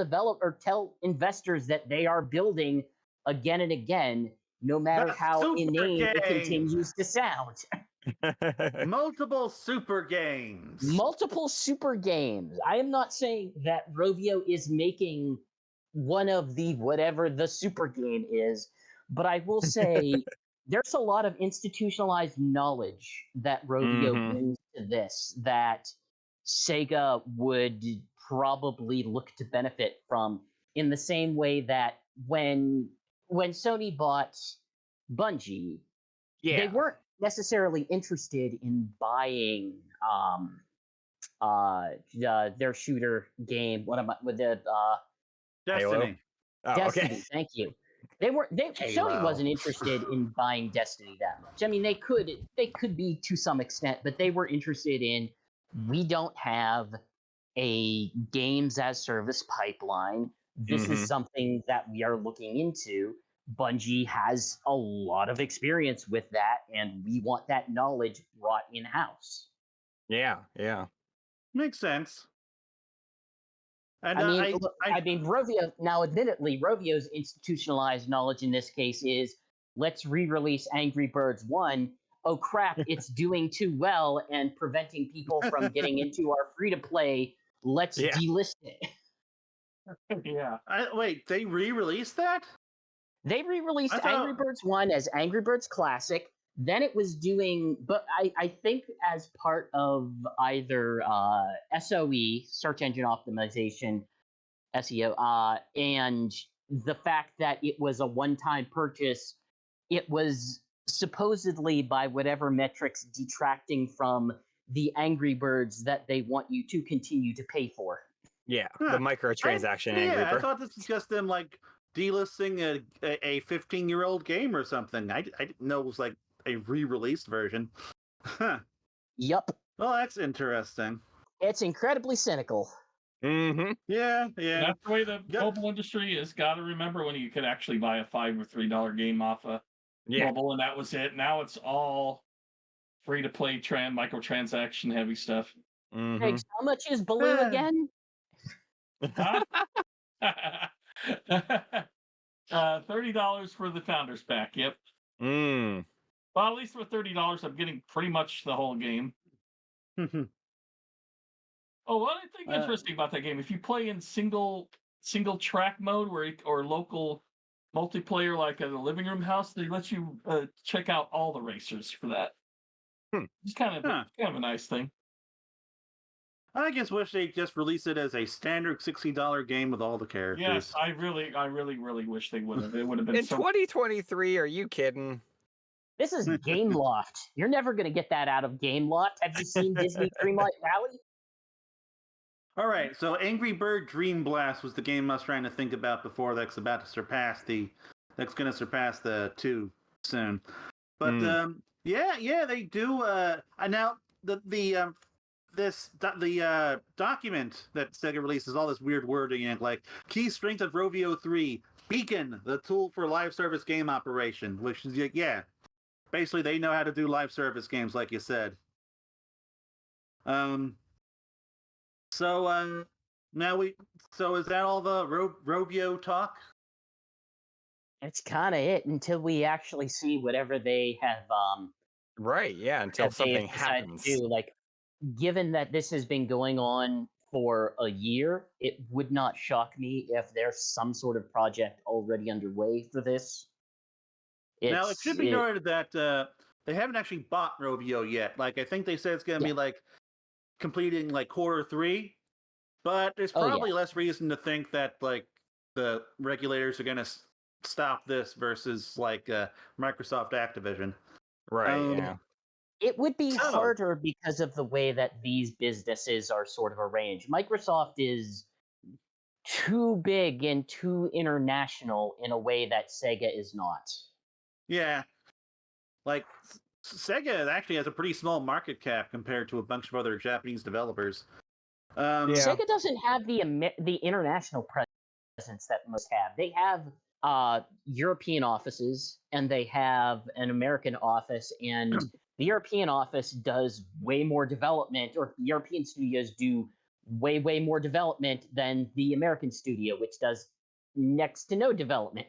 [SPEAKER 3] investors that they are building again and again, no matter
[SPEAKER 1] The
[SPEAKER 3] how
[SPEAKER 1] Super
[SPEAKER 3] inane it
[SPEAKER 1] Game.
[SPEAKER 3] continues to sound?
[SPEAKER 1] Multiple Super Games.
[SPEAKER 3] Multiple super games. I am not saying that Rovio is making one of the whatever the super game is, but I will say there's a lot of institutionalized knowledge that Rovio
[SPEAKER 2] Mhm.
[SPEAKER 3] brings to this that Sega would probably look to benefit from, in the same way that when Sony bought Bungie, they
[SPEAKER 2] Yeah.
[SPEAKER 3] weren't necessarily interested in buying their shooter game. What am I with the
[SPEAKER 2] Halo.
[SPEAKER 1] Destiny.
[SPEAKER 2] Oh, okay.
[SPEAKER 3] Destiny? Thank you. Sony
[SPEAKER 1] Halo.
[SPEAKER 3] wasn't interested in buying Destiny that much. I mean, they could be to some extent, but they were interested in, we don't have a games as service pipeline. This is
[SPEAKER 2] Mhm.
[SPEAKER 3] something that we are looking into. Bungie has a lot of experience with that, and we want that knowledge brought in house.
[SPEAKER 2] Yeah, yeah.
[SPEAKER 1] Makes sense. And
[SPEAKER 3] I mean,
[SPEAKER 1] I,
[SPEAKER 3] look,
[SPEAKER 1] I,
[SPEAKER 3] I mean, Rovio. Now, admittedly, Rovio's institutionalized knowledge in this case is let's re-release Angry Birds One. Oh crap! It's doing too well and preventing people from getting into our free-to-play. Let's
[SPEAKER 2] Yeah.
[SPEAKER 3] delist it.
[SPEAKER 4] Yeah.
[SPEAKER 1] wait, they re-released that?
[SPEAKER 3] They re-released
[SPEAKER 1] I thought-
[SPEAKER 3] Angry Birds One as Angry Birds Classic. Then it was doing, but I think as part of either SOE, search engine optimization, SEO, and the fact that it was a one-time purchase, it was supposedly by whatever metrics detracting from the Angry Birds that they want you to continue to pay for.
[SPEAKER 2] Yeah,
[SPEAKER 1] Huh.
[SPEAKER 2] the microtransaction Angry
[SPEAKER 1] I
[SPEAKER 2] Bird.
[SPEAKER 1] thought this was just them like delisting a 15-year-old game or something. I didn't know it was like a re-released version. Huh.
[SPEAKER 3] Yup,
[SPEAKER 1] Well, that's interesting.
[SPEAKER 3] it's incredibly cynical.
[SPEAKER 2] Mm-hmm.
[SPEAKER 1] Yeah.
[SPEAKER 4] That's the way the
[SPEAKER 1] Yeah.
[SPEAKER 4] mobile industry is. Got to remember when you could actually buy a $5 or $3 game off a
[SPEAKER 2] Yeah.
[SPEAKER 4] mobile, and that was it. Now it's all free to play, microtransaction heavy stuff.
[SPEAKER 2] Mm-hmm.
[SPEAKER 3] Greg, how much is Baloo
[SPEAKER 1] Eh.
[SPEAKER 3] again?
[SPEAKER 4] Huh? $30 for the founders pack. Yep.
[SPEAKER 2] Mm.
[SPEAKER 4] Well, at least with $30, I'm getting pretty much the whole game. Oh, what I think interesting about that game, if you play in single track mode or local multiplayer like at a living room house, they let you check out all the racers for that. It's kind of a nice thing.
[SPEAKER 1] I just wish they just released it as a standard $60 game with all the characters.
[SPEAKER 4] Yes, I really wish they would have. It would have been
[SPEAKER 2] In 2023, are you kidding?
[SPEAKER 3] This is Gameloft. You're never going to get that out of Gameloft. Have you seen Disney Dreamlight Valley?
[SPEAKER 1] All right, so Angry Bird Dream Blast was the game I was trying to think about before that's about to surpass that's going to surpass the 2 soon. But yeah, they do. Now the document that Sega releases all this weird wording in, like key strength of Rovio 3, Beacon, the tool for live service game operation, which is basically they know how to do live service games, like you said. So is that all the Rovio talk?
[SPEAKER 3] It's kind of it until we actually see whatever they have.
[SPEAKER 2] Right, yeah, until
[SPEAKER 3] that they
[SPEAKER 2] something
[SPEAKER 3] have decided
[SPEAKER 2] happens.
[SPEAKER 3] to do. Like, given that this has been going on for a year, it would not shock me if there's some sort of project already underway for this.
[SPEAKER 1] Now, it should be noted that they haven't actually bought Rovio yet. Like, I think they said it's going to be like completing like Q3, but there's probably less reason to think that like the regulators are going to stop this versus like Microsoft Activision.
[SPEAKER 2] Right, yeah.
[SPEAKER 3] It would be harder because of the way that these businesses are sort of arranged. Microsoft is too big and too international in a way that Sega is not.
[SPEAKER 1] Yeah. Like, Sega actually has a pretty small market cap compared to a bunch of other Japanese developers.
[SPEAKER 3] Sega doesn't have the international presence that most have. They have European offices and they have an American office, and the European office does way more development, or European studios do way more development than the American studio, which does next to no development.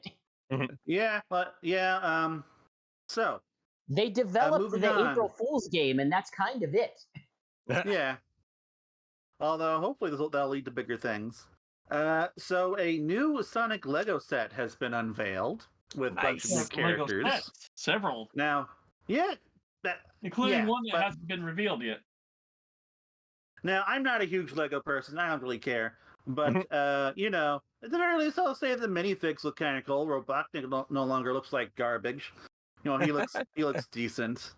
[SPEAKER 1] So
[SPEAKER 3] they developed the
[SPEAKER 1] on.
[SPEAKER 3] April Fool's game, and that's kind of it.
[SPEAKER 1] Yeah. Although hopefully that'll lead to bigger things. So a new Sonic Lego set has been unveiled with a bunch of new characters.
[SPEAKER 4] Lego sets, several.
[SPEAKER 1] Now,
[SPEAKER 4] including one that hasn't been revealed yet.
[SPEAKER 1] Now, I'm not a huge Lego person. I don't really care. But, at the very least, I'll say the minifigs look kind of cool. Robotnik no longer looks like garbage. He looks decent.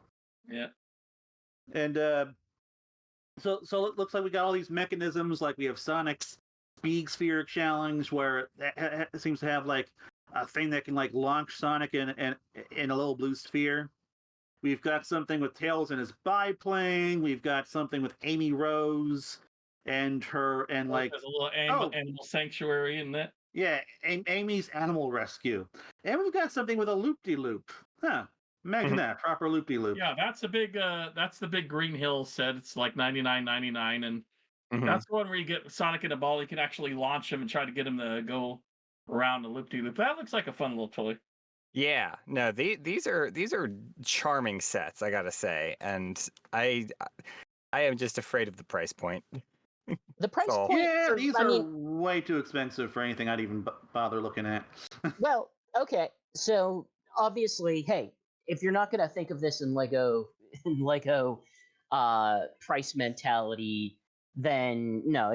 [SPEAKER 4] Yeah.
[SPEAKER 1] And so it looks like we got all these mechanisms. Like we have Sonic's Speed Sphere Challenge, where it seems to have like a thing that can like launch Sonic in a little blue sphere. We've got something with Tails and his biplane. We've got something with Amy Rose and her and like
[SPEAKER 4] there's a little animal sanctuary in that.
[SPEAKER 1] Yeah, Amy's Animal Rescue, and we've got something with a loop-de-loop. Huh? Imagine that, proper loop-de-loop.
[SPEAKER 4] Yeah, that's the big Green Hill set. It's like $99.99, and
[SPEAKER 2] Mhm.
[SPEAKER 4] That's the one where you get Sonic in a ball. You can actually launch him and try to get him to go around the loop-de-loop. That looks like a fun little toy.
[SPEAKER 2] Yeah, no, these are charming sets, I gotta say, and I am just afraid of the price point.
[SPEAKER 3] The price
[SPEAKER 2] So-
[SPEAKER 3] point
[SPEAKER 1] Yeah,
[SPEAKER 3] for,
[SPEAKER 1] these
[SPEAKER 3] I
[SPEAKER 1] are
[SPEAKER 3] mean,
[SPEAKER 1] way too expensive for anything I'd even bother looking at.
[SPEAKER 3] well, okay. So obviously, hey, if you're not going to think of this in Lego in Lego price mentality, then no,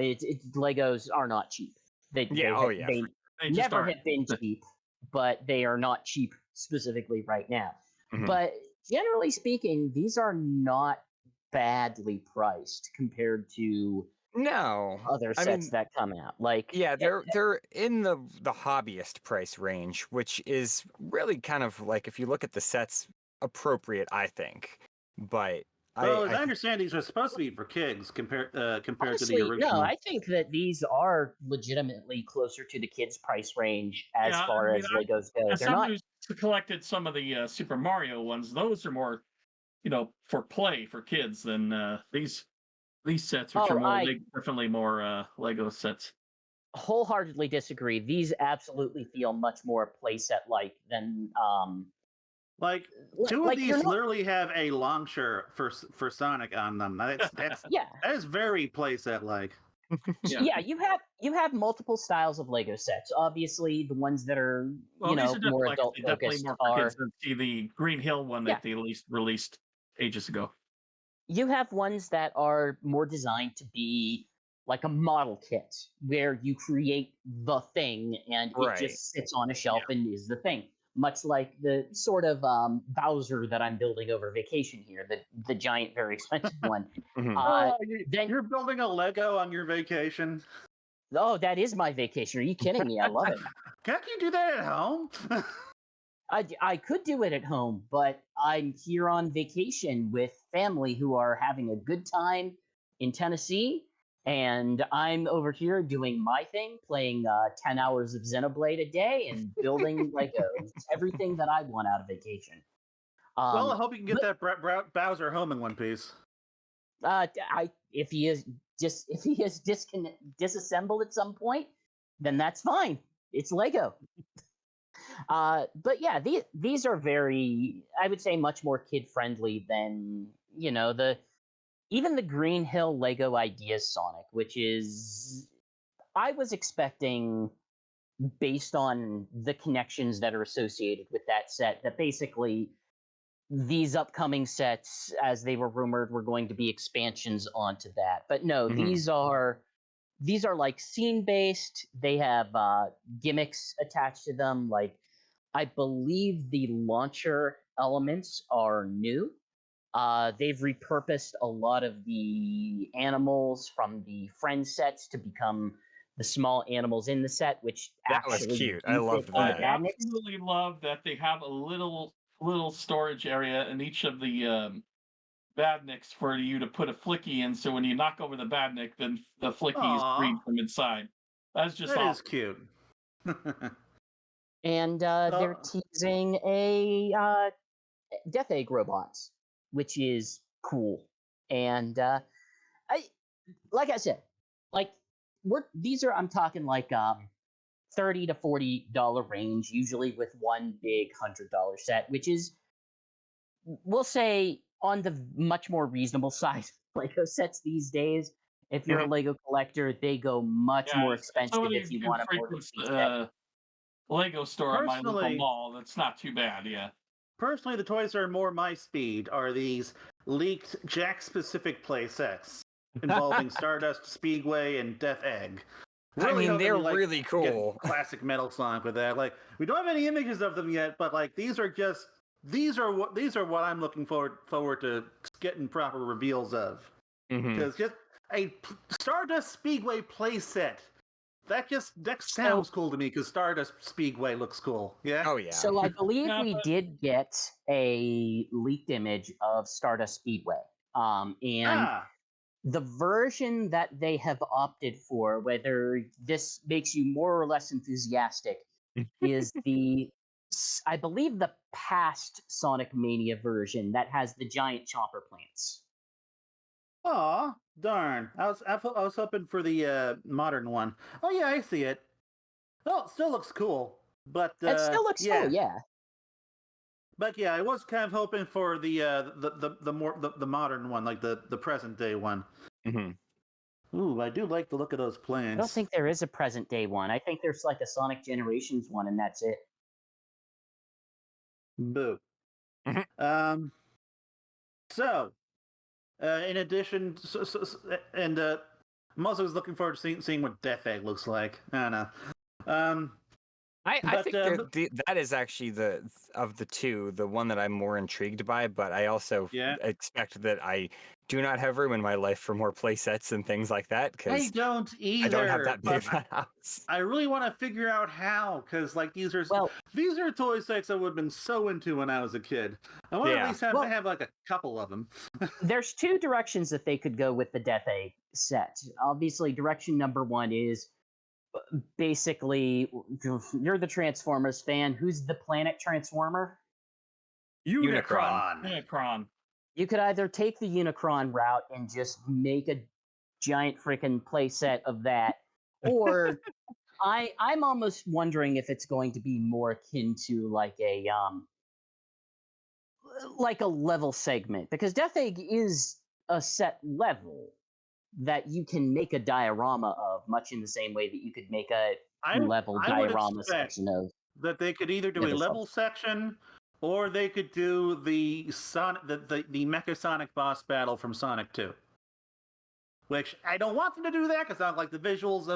[SPEAKER 3] Legos are not cheap. They
[SPEAKER 2] Yeah,
[SPEAKER 3] they
[SPEAKER 2] oh yeah,
[SPEAKER 3] they
[SPEAKER 4] They just
[SPEAKER 3] never
[SPEAKER 4] aren't.
[SPEAKER 3] have been cheap, but they are not cheap specifically right now.
[SPEAKER 2] Mhm.
[SPEAKER 3] But generally speaking, these are not badly priced compared to
[SPEAKER 2] No,
[SPEAKER 3] other
[SPEAKER 2] I
[SPEAKER 3] sets
[SPEAKER 2] mean,
[SPEAKER 3] that come out. Like,
[SPEAKER 2] yeah, they're in the hobbyist price range, which is really kind of like, if you look at the sets, appropriate, I think. But
[SPEAKER 1] Well, as I
[SPEAKER 2] I
[SPEAKER 1] understand, these are supposed to be for kids compared to the
[SPEAKER 3] honestly, no,
[SPEAKER 1] original.
[SPEAKER 3] I think that these are legitimately closer to the kids' price range as
[SPEAKER 4] Yeah,
[SPEAKER 3] far
[SPEAKER 4] I mean,
[SPEAKER 3] as Legos go.
[SPEAKER 4] as
[SPEAKER 3] They're
[SPEAKER 4] someone
[SPEAKER 3] not.
[SPEAKER 4] who's collected some of the Super Mario ones, those are more, for play for kids than these sets, which are
[SPEAKER 3] Oh,
[SPEAKER 4] more
[SPEAKER 3] I
[SPEAKER 4] definitely more Lego sets.
[SPEAKER 3] wholeheartedly disagree. These absolutely feel much more playset like than
[SPEAKER 1] Like two of
[SPEAKER 3] like you're
[SPEAKER 1] these
[SPEAKER 3] not.
[SPEAKER 1] literally have a launcher for Sonic on them.
[SPEAKER 3] Yeah,
[SPEAKER 1] That is very playset like.
[SPEAKER 4] Yeah.
[SPEAKER 3] yeah. You have multiple styles of Lego sets. Obviously, the ones that are
[SPEAKER 4] Well, these are just
[SPEAKER 3] more
[SPEAKER 4] like
[SPEAKER 3] adult
[SPEAKER 4] definitely
[SPEAKER 3] focused
[SPEAKER 4] more for kids
[SPEAKER 3] are.
[SPEAKER 4] than see the Green Hill one
[SPEAKER 3] Yeah,
[SPEAKER 4] that they released ages ago.
[SPEAKER 3] you have ones that are more designed to be like a model kit where you create the thing and it
[SPEAKER 2] right.
[SPEAKER 3] just sits on a shelf and is the thing, much like the sort of Bowser that I'm building over vacation here, the giant very expensive one.
[SPEAKER 2] Mhm.
[SPEAKER 3] uh, then
[SPEAKER 1] You're building a Lego on your vacation.
[SPEAKER 3] oh, that is my vacation. Are you kidding me? I love it.
[SPEAKER 1] Can't you do that at home?
[SPEAKER 3] I could do it at home, but I'm here on vacation with family who are having a good time in Tennessee, and I'm over here doing my thing, playing 10 hours of Xenoblade a day and building Legos. Everything that I want out of vacation.
[SPEAKER 1] Well,
[SPEAKER 3] Um,
[SPEAKER 1] I hope you can get
[SPEAKER 3] but
[SPEAKER 1] that Bowser home in one piece.
[SPEAKER 3] if he is disassembled at some point, then that's fine. It's Lego. But yeah, these are very, I would say, much more kid friendly than the even the Green Hill Lego Ideas Sonic, which is I was expecting based on the connections that are associated with that set that basically these upcoming sets, as they were rumored, were going to be expansions onto that. But no,
[SPEAKER 2] Mhm.
[SPEAKER 3] these are like scene based. They have gimmicks attached to them, like I believe the launcher elements are new. They've repurposed a lot of the animals from the friend sets to become the small animals in the set, which
[SPEAKER 2] That was
[SPEAKER 3] actually
[SPEAKER 2] cute. I
[SPEAKER 3] do fit
[SPEAKER 2] loved
[SPEAKER 3] in the
[SPEAKER 4] I
[SPEAKER 2] that.
[SPEAKER 3] Badniks.
[SPEAKER 4] absolutely love that they have a little storage area in each of the badniks for you to put a flicky in. So when you knock over the badnik, then the flicky is
[SPEAKER 1] Aw,
[SPEAKER 4] freed from inside. That's just
[SPEAKER 1] that is
[SPEAKER 4] awesome.
[SPEAKER 1] cute.
[SPEAKER 3] And they're
[SPEAKER 1] So,
[SPEAKER 3] teasing a Death Egg robots, which is cool. And I, like I said, like these are I'm talking like $30 to $40 range, usually with one big $100 set, which is we'll say on the much more reasonable side of Lego sets these days. If you're a
[SPEAKER 2] Mhm.
[SPEAKER 3] Lego collector, they go much
[SPEAKER 4] Yeah,
[SPEAKER 3] more
[SPEAKER 4] as
[SPEAKER 3] expensive
[SPEAKER 4] somebody
[SPEAKER 3] if you
[SPEAKER 4] who
[SPEAKER 3] want a more
[SPEAKER 4] frequents
[SPEAKER 3] basic.
[SPEAKER 4] the Lego store at my local
[SPEAKER 1] personally,
[SPEAKER 4] mall, that's not too bad. Yeah.
[SPEAKER 1] the toys that are more my speed are these leaked Jack-specific play sets involving Stardust Speedway and Death Egg.
[SPEAKER 2] I
[SPEAKER 1] Really
[SPEAKER 2] mean,
[SPEAKER 1] hoping
[SPEAKER 2] they're
[SPEAKER 1] we
[SPEAKER 2] really
[SPEAKER 1] get
[SPEAKER 2] cool.
[SPEAKER 1] classic Metal Sonic with that. Like we don't have any images of them yet, but like these are what I'm looking forward to getting proper reveals of.
[SPEAKER 2] Mhm.
[SPEAKER 1] Because just a Stardust Speedway playset. That
[SPEAKER 3] So,
[SPEAKER 1] sounds cool to me because Stardust Speedway looks cool. Yeah.
[SPEAKER 2] Oh yeah.
[SPEAKER 3] so I believe
[SPEAKER 4] Yeah,
[SPEAKER 3] we
[SPEAKER 4] but
[SPEAKER 3] did get a leaked image of Stardust Speedway. And
[SPEAKER 1] Ah,
[SPEAKER 3] the version that they have opted for, whether this makes you more or less enthusiastic, is I believe the past Sonic Mania version that has the giant chopper plants.
[SPEAKER 1] Aw, darn. I was hoping for the modern one. Oh yeah, I see it. Oh, it still looks cool. But
[SPEAKER 3] It still looks
[SPEAKER 1] yeah.
[SPEAKER 3] cool, yeah.
[SPEAKER 1] But yeah, I was kind of hoping for the modern one, like the present day one.
[SPEAKER 2] Hmm.
[SPEAKER 1] Ooh, I do like the look of those
[SPEAKER 3] I don't
[SPEAKER 1] plants.
[SPEAKER 3] think there is a present day one. I think there's like a Sonic Generations one, and that's it.
[SPEAKER 1] Boo.
[SPEAKER 2] Mhm.
[SPEAKER 1] So in addition, and I'm also looking forward to seeing what Death Egg looks like. I don't know. Um,
[SPEAKER 2] I
[SPEAKER 1] but
[SPEAKER 2] think that is actually of the two, the one that I'm more intrigued by, but I also
[SPEAKER 1] yeah,
[SPEAKER 2] expect that I do not have room in my life for more play sets and things like that,
[SPEAKER 1] I
[SPEAKER 2] because
[SPEAKER 1] don't
[SPEAKER 2] I don't have
[SPEAKER 1] either.
[SPEAKER 2] that big
[SPEAKER 1] But
[SPEAKER 2] of a house.
[SPEAKER 1] I really want to figure out how, because like these are
[SPEAKER 3] Well,
[SPEAKER 1] toy sets I would have been so into when I was a kid. I want to at
[SPEAKER 2] Yeah.
[SPEAKER 1] least have
[SPEAKER 3] Well-
[SPEAKER 1] have like a couple of them.
[SPEAKER 3] there's two directions that they could go with the Death Egg set. Obviously, direction number one is basically you're the Transformers fan. Who's the planet Transformer?
[SPEAKER 2] Unicron.
[SPEAKER 4] Unicron.
[SPEAKER 3] You could either take the Unicron route and just make a giant freaking playset of that, or I'm almost wondering if it's going to be more akin to like a level segment, because Death Egg is a set level that you can make a diorama of, much in the same way that you could make a
[SPEAKER 1] I
[SPEAKER 3] level
[SPEAKER 1] I would
[SPEAKER 3] diorama
[SPEAKER 1] expect
[SPEAKER 3] section of
[SPEAKER 1] that they could either do
[SPEAKER 3] the
[SPEAKER 1] a
[SPEAKER 3] other
[SPEAKER 1] level
[SPEAKER 3] subs.
[SPEAKER 1] section, or they could do the Mecha Sonic boss battle from Sonic 2. Which I don't want them to do that because I don't like the visuals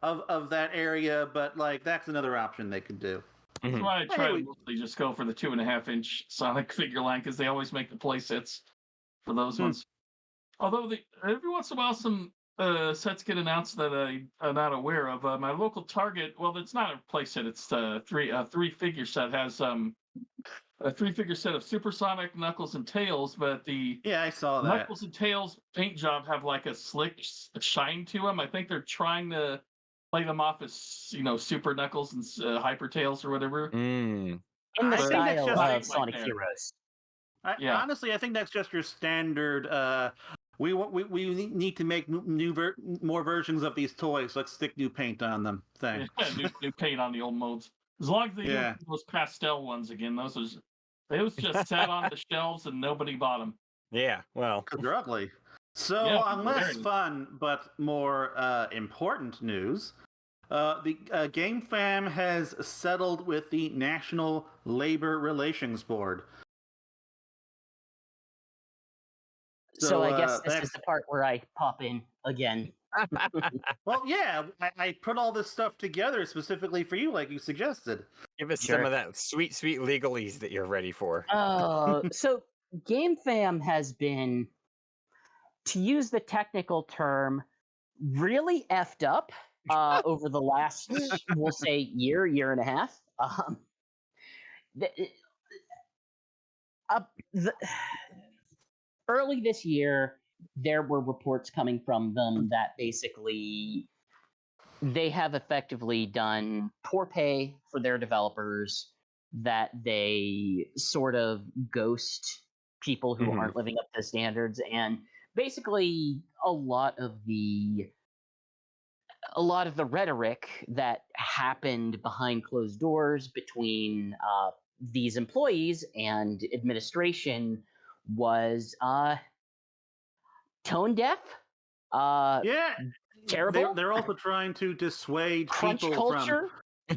[SPEAKER 1] of that area, but like that's another option they could do.
[SPEAKER 4] That's
[SPEAKER 2] Mhm.
[SPEAKER 4] why I try to
[SPEAKER 1] Anyway,
[SPEAKER 4] mostly just go for the 2.5-inch Sonic figure line because they always make the play sets for those ones. Although every once in a while some sets get announced that I'm not aware of. My local Target, well, it's not a play set; it's a three figure set. Has a 3-figure set of Supersonic, Knuckles, and Tails, but the
[SPEAKER 1] yeah, I saw that.
[SPEAKER 4] Knuckles and Tails paint job have like a slick shine to them. I think they're trying to play them off as Super Knuckles and Hyper Tails or whatever.
[SPEAKER 2] Mm.
[SPEAKER 3] In the
[SPEAKER 1] I think that's
[SPEAKER 3] style
[SPEAKER 1] just
[SPEAKER 3] of
[SPEAKER 4] like
[SPEAKER 3] Sonic
[SPEAKER 4] there.
[SPEAKER 3] Heroes.
[SPEAKER 4] Yeah.
[SPEAKER 1] Honestly, I think that's just your standard. We need to make more versions of these toys. Let's stick new paint on them. Thing.
[SPEAKER 4] Yeah, new paint on the old molds. As long as they don't
[SPEAKER 1] Yeah.
[SPEAKER 4] do those pastel ones again, those just sat on the shelves and nobody bought them.
[SPEAKER 2] Yeah, well,
[SPEAKER 1] Because they're ugly. So,
[SPEAKER 4] Yeah,
[SPEAKER 1] on less
[SPEAKER 4] very.
[SPEAKER 1] fun but more important news, the Game Fam has settled with the National Labor Relations Board.
[SPEAKER 3] So I guess this is
[SPEAKER 1] that's
[SPEAKER 3] the part where I pop in again.
[SPEAKER 1] well, yeah. I put all this stuff together specifically for you, like you suggested.
[SPEAKER 2] give us
[SPEAKER 3] Sure.
[SPEAKER 2] some of that sweet legalese that you're ready for.
[SPEAKER 3] So Game Fam has been, to use the technical term, really effed up over the last, we'll say, year and a half. The, the, early this year, there were reports coming from them that basically they have effectively done poor pay for their developers, that they sort of ghost people who
[SPEAKER 2] Mhm.
[SPEAKER 3] aren't living up to standards, and basically a lot of the rhetoric that happened behind closed doors between these employees and administration was tone deaf,
[SPEAKER 1] Yeah,
[SPEAKER 3] terrible.
[SPEAKER 1] they're also trying to dissuade
[SPEAKER 3] Crunch
[SPEAKER 1] people from
[SPEAKER 3] culture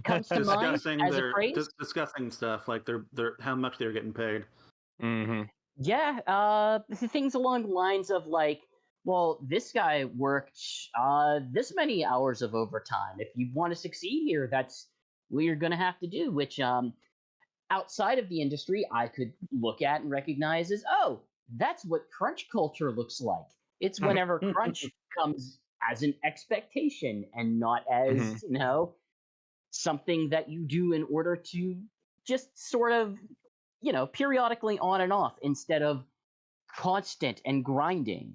[SPEAKER 3] comes to mind as a phrase.
[SPEAKER 1] discussing stuff like they're how much they're getting paid.
[SPEAKER 2] Hmm.
[SPEAKER 3] Yeah, things along the lines of like, well, this guy worked this many hours of overtime. If you want to succeed here, that's what you're going to have to do. Which, outside of the industry, I could look at and recognize as, oh, that's what crunch culture looks like. It's whenever crunch comes as an expectation and not as something that you do in order to just sort of periodically on and off instead of constant and grinding.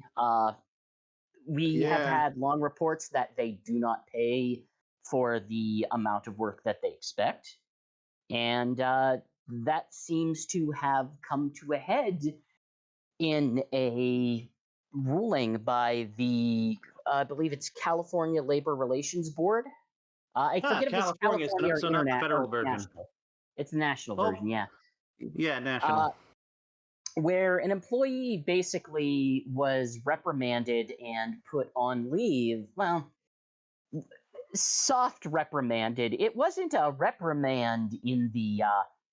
[SPEAKER 3] We have
[SPEAKER 1] Yeah,
[SPEAKER 3] had long reports that they do not pay for the amount of work that they expect. And that seems to have come to a head in a ruling by the I believe it's California Labor Relations Board. I forget if it's
[SPEAKER 1] California,
[SPEAKER 3] California or
[SPEAKER 1] so not the federal version.
[SPEAKER 3] national. It's the national
[SPEAKER 1] Oh,
[SPEAKER 3] version, yeah.
[SPEAKER 1] yeah, national.
[SPEAKER 3] Where an employee basically was reprimanded and put on leave. Well, soft reprimanded. It wasn't a reprimand in the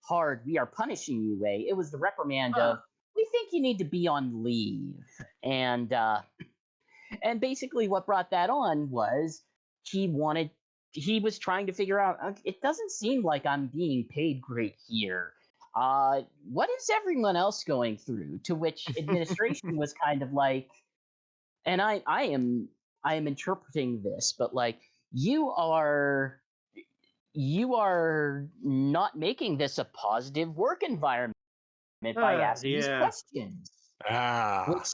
[SPEAKER 3] hard "we are punishing you" way. It was the reprimand
[SPEAKER 1] Huh.
[SPEAKER 3] of "we think you need to be on leave," and basically what brought that on was he was trying to figure out, it doesn't seem like I'm being paid great here. What is everyone else going through? To which administration was kind of like, and I am interpreting this, but like, you are not making this a positive work environment by asking these
[SPEAKER 1] Yeah.
[SPEAKER 3] questions.
[SPEAKER 2] Ah.
[SPEAKER 3] Which,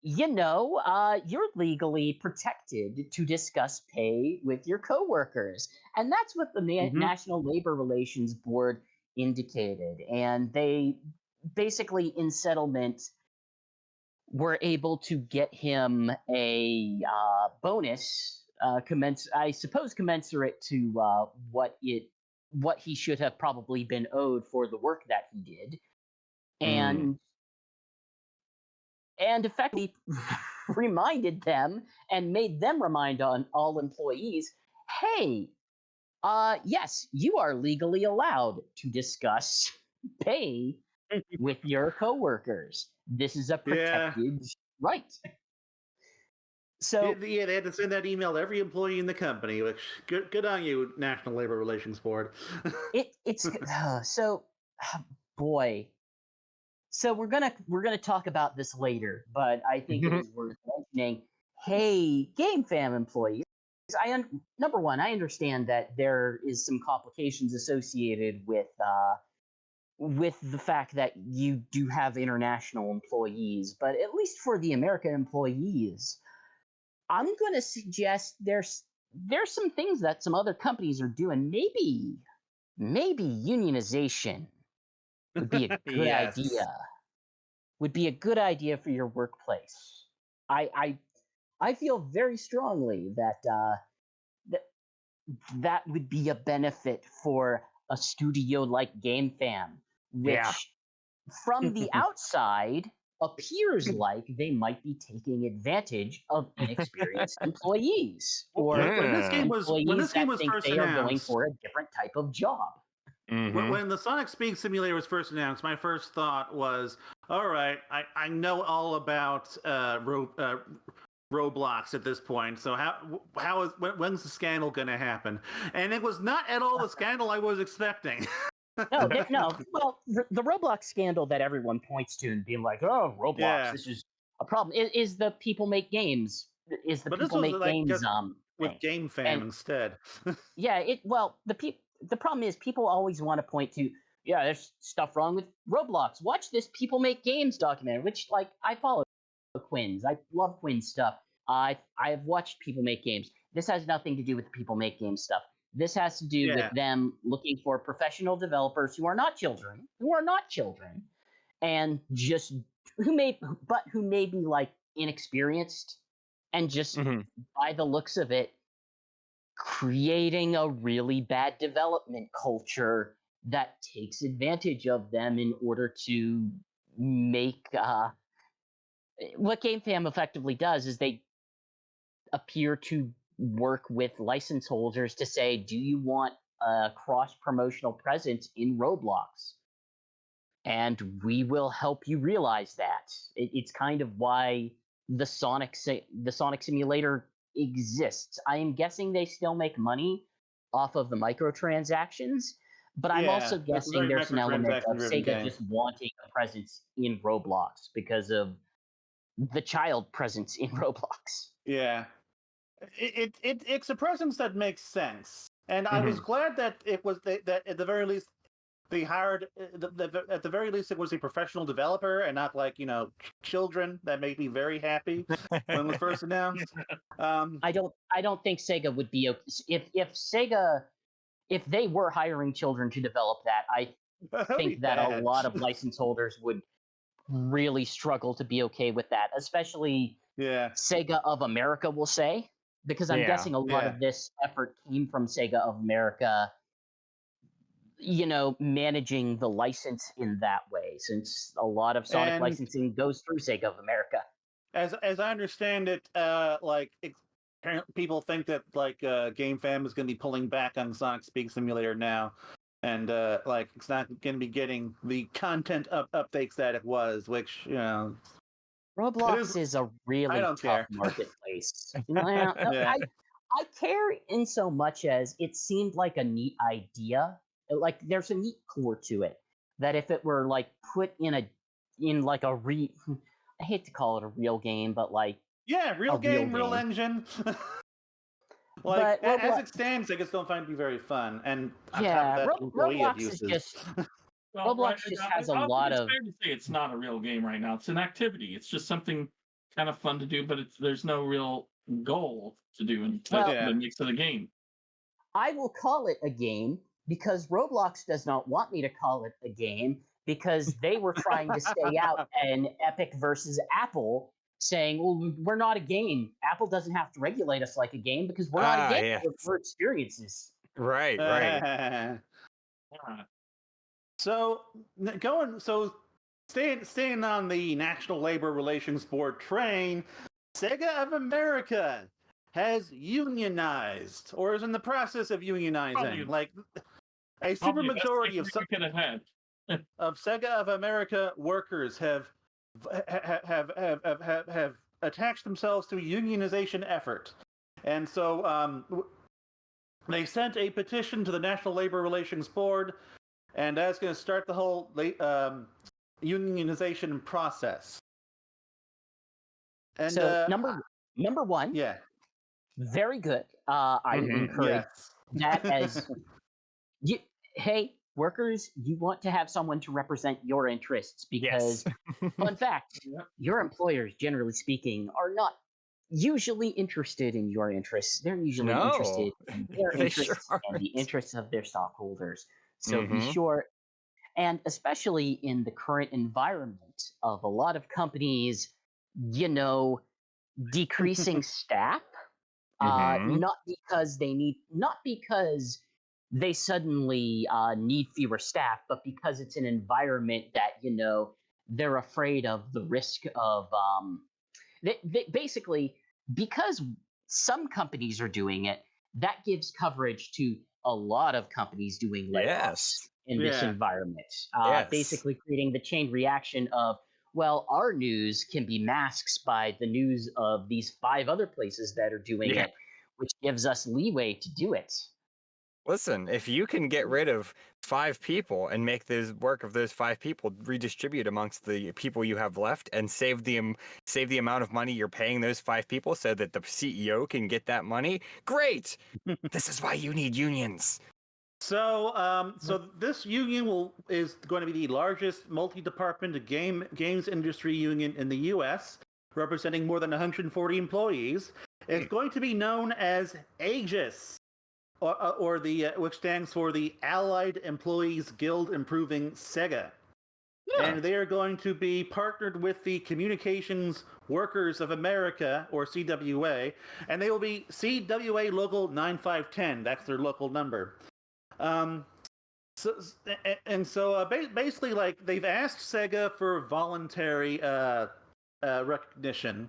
[SPEAKER 3] you're legally protected to discuss pay with your coworkers. And that's what the
[SPEAKER 1] Mhm.
[SPEAKER 3] National Labor Relations Board indicated. And they basically, in settlement, were able to get him a bonus, I suppose commensurate to what he should have probably been owed for the work that he did. And effectively reminded them and made them remind on all employees, hey, yes, you are legally allowed to discuss pay with your coworkers. This is a
[SPEAKER 1] Yeah.
[SPEAKER 3] protected right. So
[SPEAKER 1] Yeah, they had to send that email to every employee in the company, which good on you, National Labor Relations Board.
[SPEAKER 3] it's so boy. So we're gonna talk about this later, but I think it is worth mentioning. Hey, Game Fam employees, number one, I understand that there is some complications associated with the fact that you do have international employees, but at least for the American employees, I'm gonna suggest there's some things that some other companies are doing. Maybe unionization would be a good
[SPEAKER 1] Yes.
[SPEAKER 3] idea. Would be a good idea for your workplace. I I, I feel very strongly that that that would be a benefit for a studio like Game Fam,
[SPEAKER 2] Yeah.
[SPEAKER 3] which from the outside appears like they might be taking advantage of inexperienced employees or
[SPEAKER 1] When this game
[SPEAKER 3] employees that
[SPEAKER 1] was
[SPEAKER 3] think
[SPEAKER 1] first
[SPEAKER 3] they are going
[SPEAKER 1] announced,
[SPEAKER 3] for a different type of job.
[SPEAKER 1] when the Sonic Speed Simulator was first announced, my first thought was, all right, I know all about Roblox at this point. So when's the scandal going to happen? And it was not at all the scandal I was expecting.
[SPEAKER 3] No. Well, the Roblox scandal that everyone points to and being like, "Oh, Roblox,
[SPEAKER 1] Yeah,
[SPEAKER 3] this is a problem," is the people make games. Is the
[SPEAKER 1] but this
[SPEAKER 3] people
[SPEAKER 1] was
[SPEAKER 3] make
[SPEAKER 1] like
[SPEAKER 3] games
[SPEAKER 1] just with
[SPEAKER 3] thing?
[SPEAKER 1] Game Fam
[SPEAKER 3] And
[SPEAKER 1] instead.
[SPEAKER 3] yeah, the problem is people always want to point to, yeah, there's stuff wrong with Roblox. Watch this people make games documentary, which, like, I follow Quinn's. I love Quinn's stuff. I've watched people make games. This has nothing to do with the people make games stuff. This has to do with
[SPEAKER 1] Yeah,
[SPEAKER 3] them looking for professional developers who are not children, and just who may be like inexperienced, and just by the looks of it, creating a really bad development culture that takes advantage of them in order to make what GameFam effectively does is they appear to work with license holders to say, do you want a cross promotional presence in Roblox? And we will help you realize that. It's kind of why the Sonic simulator exists. I am guessing they still make money off of the microtransactions, but I'm
[SPEAKER 1] yeah,
[SPEAKER 3] also
[SPEAKER 1] it's a
[SPEAKER 3] guessing
[SPEAKER 1] very
[SPEAKER 3] there's an element of
[SPEAKER 1] microtransaction-driven
[SPEAKER 3] Sega
[SPEAKER 1] game.
[SPEAKER 3] just wanting a presence in Roblox because of the child presence in Roblox.
[SPEAKER 1] Yeah, it's a presence that makes sense, and I was glad that it was that at the very least they hired at the very least it was a professional developer and not like children. That made me very happy when it was first announced.
[SPEAKER 3] I don't think Sega would be okay if Sega, if they were hiring children to develop that. I
[SPEAKER 1] That'd be
[SPEAKER 3] think that a
[SPEAKER 1] bad.
[SPEAKER 3] lot of license holders would really struggle to be okay with that, especially
[SPEAKER 1] Yeah.
[SPEAKER 3] Sega of America will say, because I'm
[SPEAKER 2] Yeah.
[SPEAKER 3] guessing a lot
[SPEAKER 1] Yeah.
[SPEAKER 3] of this effort came from Sega of America, managing the license in that way, since a lot of Sonic
[SPEAKER 1] And
[SPEAKER 3] licensing goes through Sega of America.
[SPEAKER 1] as I understand it, people think that GameFam is going to be pulling back on Sonic Speed Simulator now, and it's not going to be getting the content updates that it was, which it is.
[SPEAKER 3] Roblox is a
[SPEAKER 1] I
[SPEAKER 3] really
[SPEAKER 1] don't
[SPEAKER 3] tough
[SPEAKER 1] care.
[SPEAKER 3] marketplace. Well,
[SPEAKER 1] Yeah.
[SPEAKER 3] I care in so much as it seemed like a neat idea. Like there's a neat core to it that if it were like put in like a I hate to call it a real game, but like
[SPEAKER 1] Yeah,
[SPEAKER 3] a
[SPEAKER 1] real
[SPEAKER 3] real
[SPEAKER 1] game, real
[SPEAKER 3] game.
[SPEAKER 1] engine.
[SPEAKER 3] But
[SPEAKER 1] As
[SPEAKER 3] Roblox,
[SPEAKER 1] it stands, I just don't find it to be very fun. And on top of
[SPEAKER 3] yeah,
[SPEAKER 1] that, employee
[SPEAKER 3] Roblox is
[SPEAKER 1] abuses.
[SPEAKER 3] just
[SPEAKER 4] Well, right.
[SPEAKER 3] Roblox just has a
[SPEAKER 4] I think
[SPEAKER 3] lot
[SPEAKER 4] it's
[SPEAKER 3] of
[SPEAKER 4] fair to say it's not a real game right now. It's an activity. It's just something kind of fun to do, but there's no real goal to do, and
[SPEAKER 3] well,
[SPEAKER 4] that
[SPEAKER 1] Yeah.
[SPEAKER 4] makes it a game.
[SPEAKER 3] I will call it a game because Roblox does not want me to call it a game because they were trying to stay out an Epic versus Apple saying, well, we're not a game. Apple doesn't have to regulate us like a game because we're not a game.
[SPEAKER 2] Yes.
[SPEAKER 3] We're experiences.
[SPEAKER 2] Right.
[SPEAKER 4] Yeah.
[SPEAKER 1] So staying on the National Labor Relations Board train, Sega of America has unionized, or is in the process of unionizing.
[SPEAKER 4] Probably-
[SPEAKER 1] Like a
[SPEAKER 4] Probably the best
[SPEAKER 1] supermajority
[SPEAKER 4] thing we could have had.
[SPEAKER 1] of Sega of America workers have attached themselves to a unionization effort, and so they sent a petition to the National Labor Relations Board, and that's going to start the whole unionization process. And
[SPEAKER 3] So number one,
[SPEAKER 1] yeah,
[SPEAKER 3] very good. I
[SPEAKER 2] Mhm.
[SPEAKER 3] encourage
[SPEAKER 1] yes,
[SPEAKER 3] that as you. Hey, workers, you want to have someone to represent your interests because
[SPEAKER 2] Yes.
[SPEAKER 3] fun fact,
[SPEAKER 4] Yep.
[SPEAKER 3] your employers, generally speaking, are not usually interested in your interests. They're usually
[SPEAKER 2] No.
[SPEAKER 3] interested in their
[SPEAKER 2] They sure
[SPEAKER 3] interests and the
[SPEAKER 2] aren't.
[SPEAKER 3] interests of their stockholders. So be
[SPEAKER 2] Mhm.
[SPEAKER 3] sure, and especially in the current environment of a lot of companies, decreasing staff,
[SPEAKER 2] Mhm.
[SPEAKER 3] not because they suddenly need fewer staff, but because it's an environment that they're afraid of the risk of basically because some companies are doing it, that gives coverage to a lot of companies doing layoffs
[SPEAKER 2] Yes.
[SPEAKER 3] in this
[SPEAKER 1] yeah.
[SPEAKER 3] environment,
[SPEAKER 2] Yes.
[SPEAKER 3] basically creating the chain reaction of, well, our news can be masked by the news of these 5 other places that are doing
[SPEAKER 2] Yeah.
[SPEAKER 3] it, which gives us leeway to do it.
[SPEAKER 2] Listen, if you can get rid of 5 people and make the work of those 5 people redistribute amongst the people you have left and save the amount of money you're paying those 5 people so that the CEO can get that money, great. This is why you need unions.
[SPEAKER 1] So this union is going to be the largest multi-department games industry union in the U.S., representing more than 140 employees. It's going to be known as AEGIS, or which stands for the Allied Employees Guild Improving SEGA. And they are going to be partnered with the Communications Workers of America, or CWA, and they will be CWA Local 9510. That's their local number. Basically, like, they've asked Sega for voluntary recognition,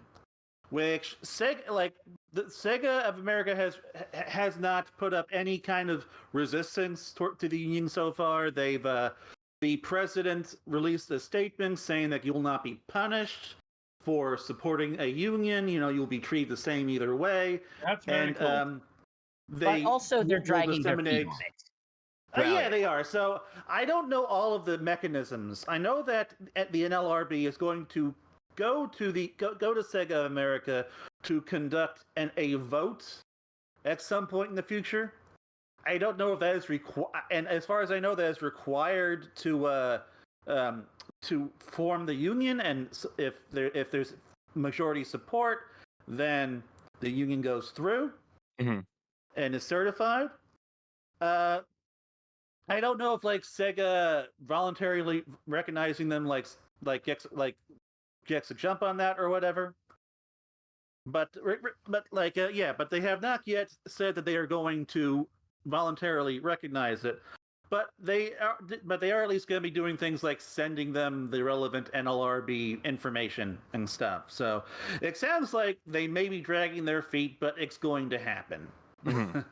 [SPEAKER 1] which the Sega of America has not put up any kind of resistance to the union so far. The president released a statement saying that you will not be punished for supporting a union. You'll be treated the same either way.
[SPEAKER 4] That's very cool.
[SPEAKER 3] But also, they're
[SPEAKER 1] will
[SPEAKER 3] dragging their feet
[SPEAKER 1] disseminate.
[SPEAKER 3] on it.
[SPEAKER 2] Well,
[SPEAKER 1] Yeah,
[SPEAKER 2] yeah.
[SPEAKER 1] they are. So I don't know all of the mechanisms. I know that the NLRB is going to go to Sega of America to conduct a vote at some point in the future. I don't know if that is required, and as far as I know, that is required to form the union. And if there's majority support, then the union goes through
[SPEAKER 2] Mhm.
[SPEAKER 1] and is certified. Uh, I don't know if like Sega voluntarily recognizing them gets a jump on that or whatever. But but they have not yet said that they are going to voluntarily recognize it. But they are at least going to be doing things like sending them the relevant NLRB information and stuff. So it sounds like they may be dragging their feet, but it's going to happen.
[SPEAKER 2] Mhm.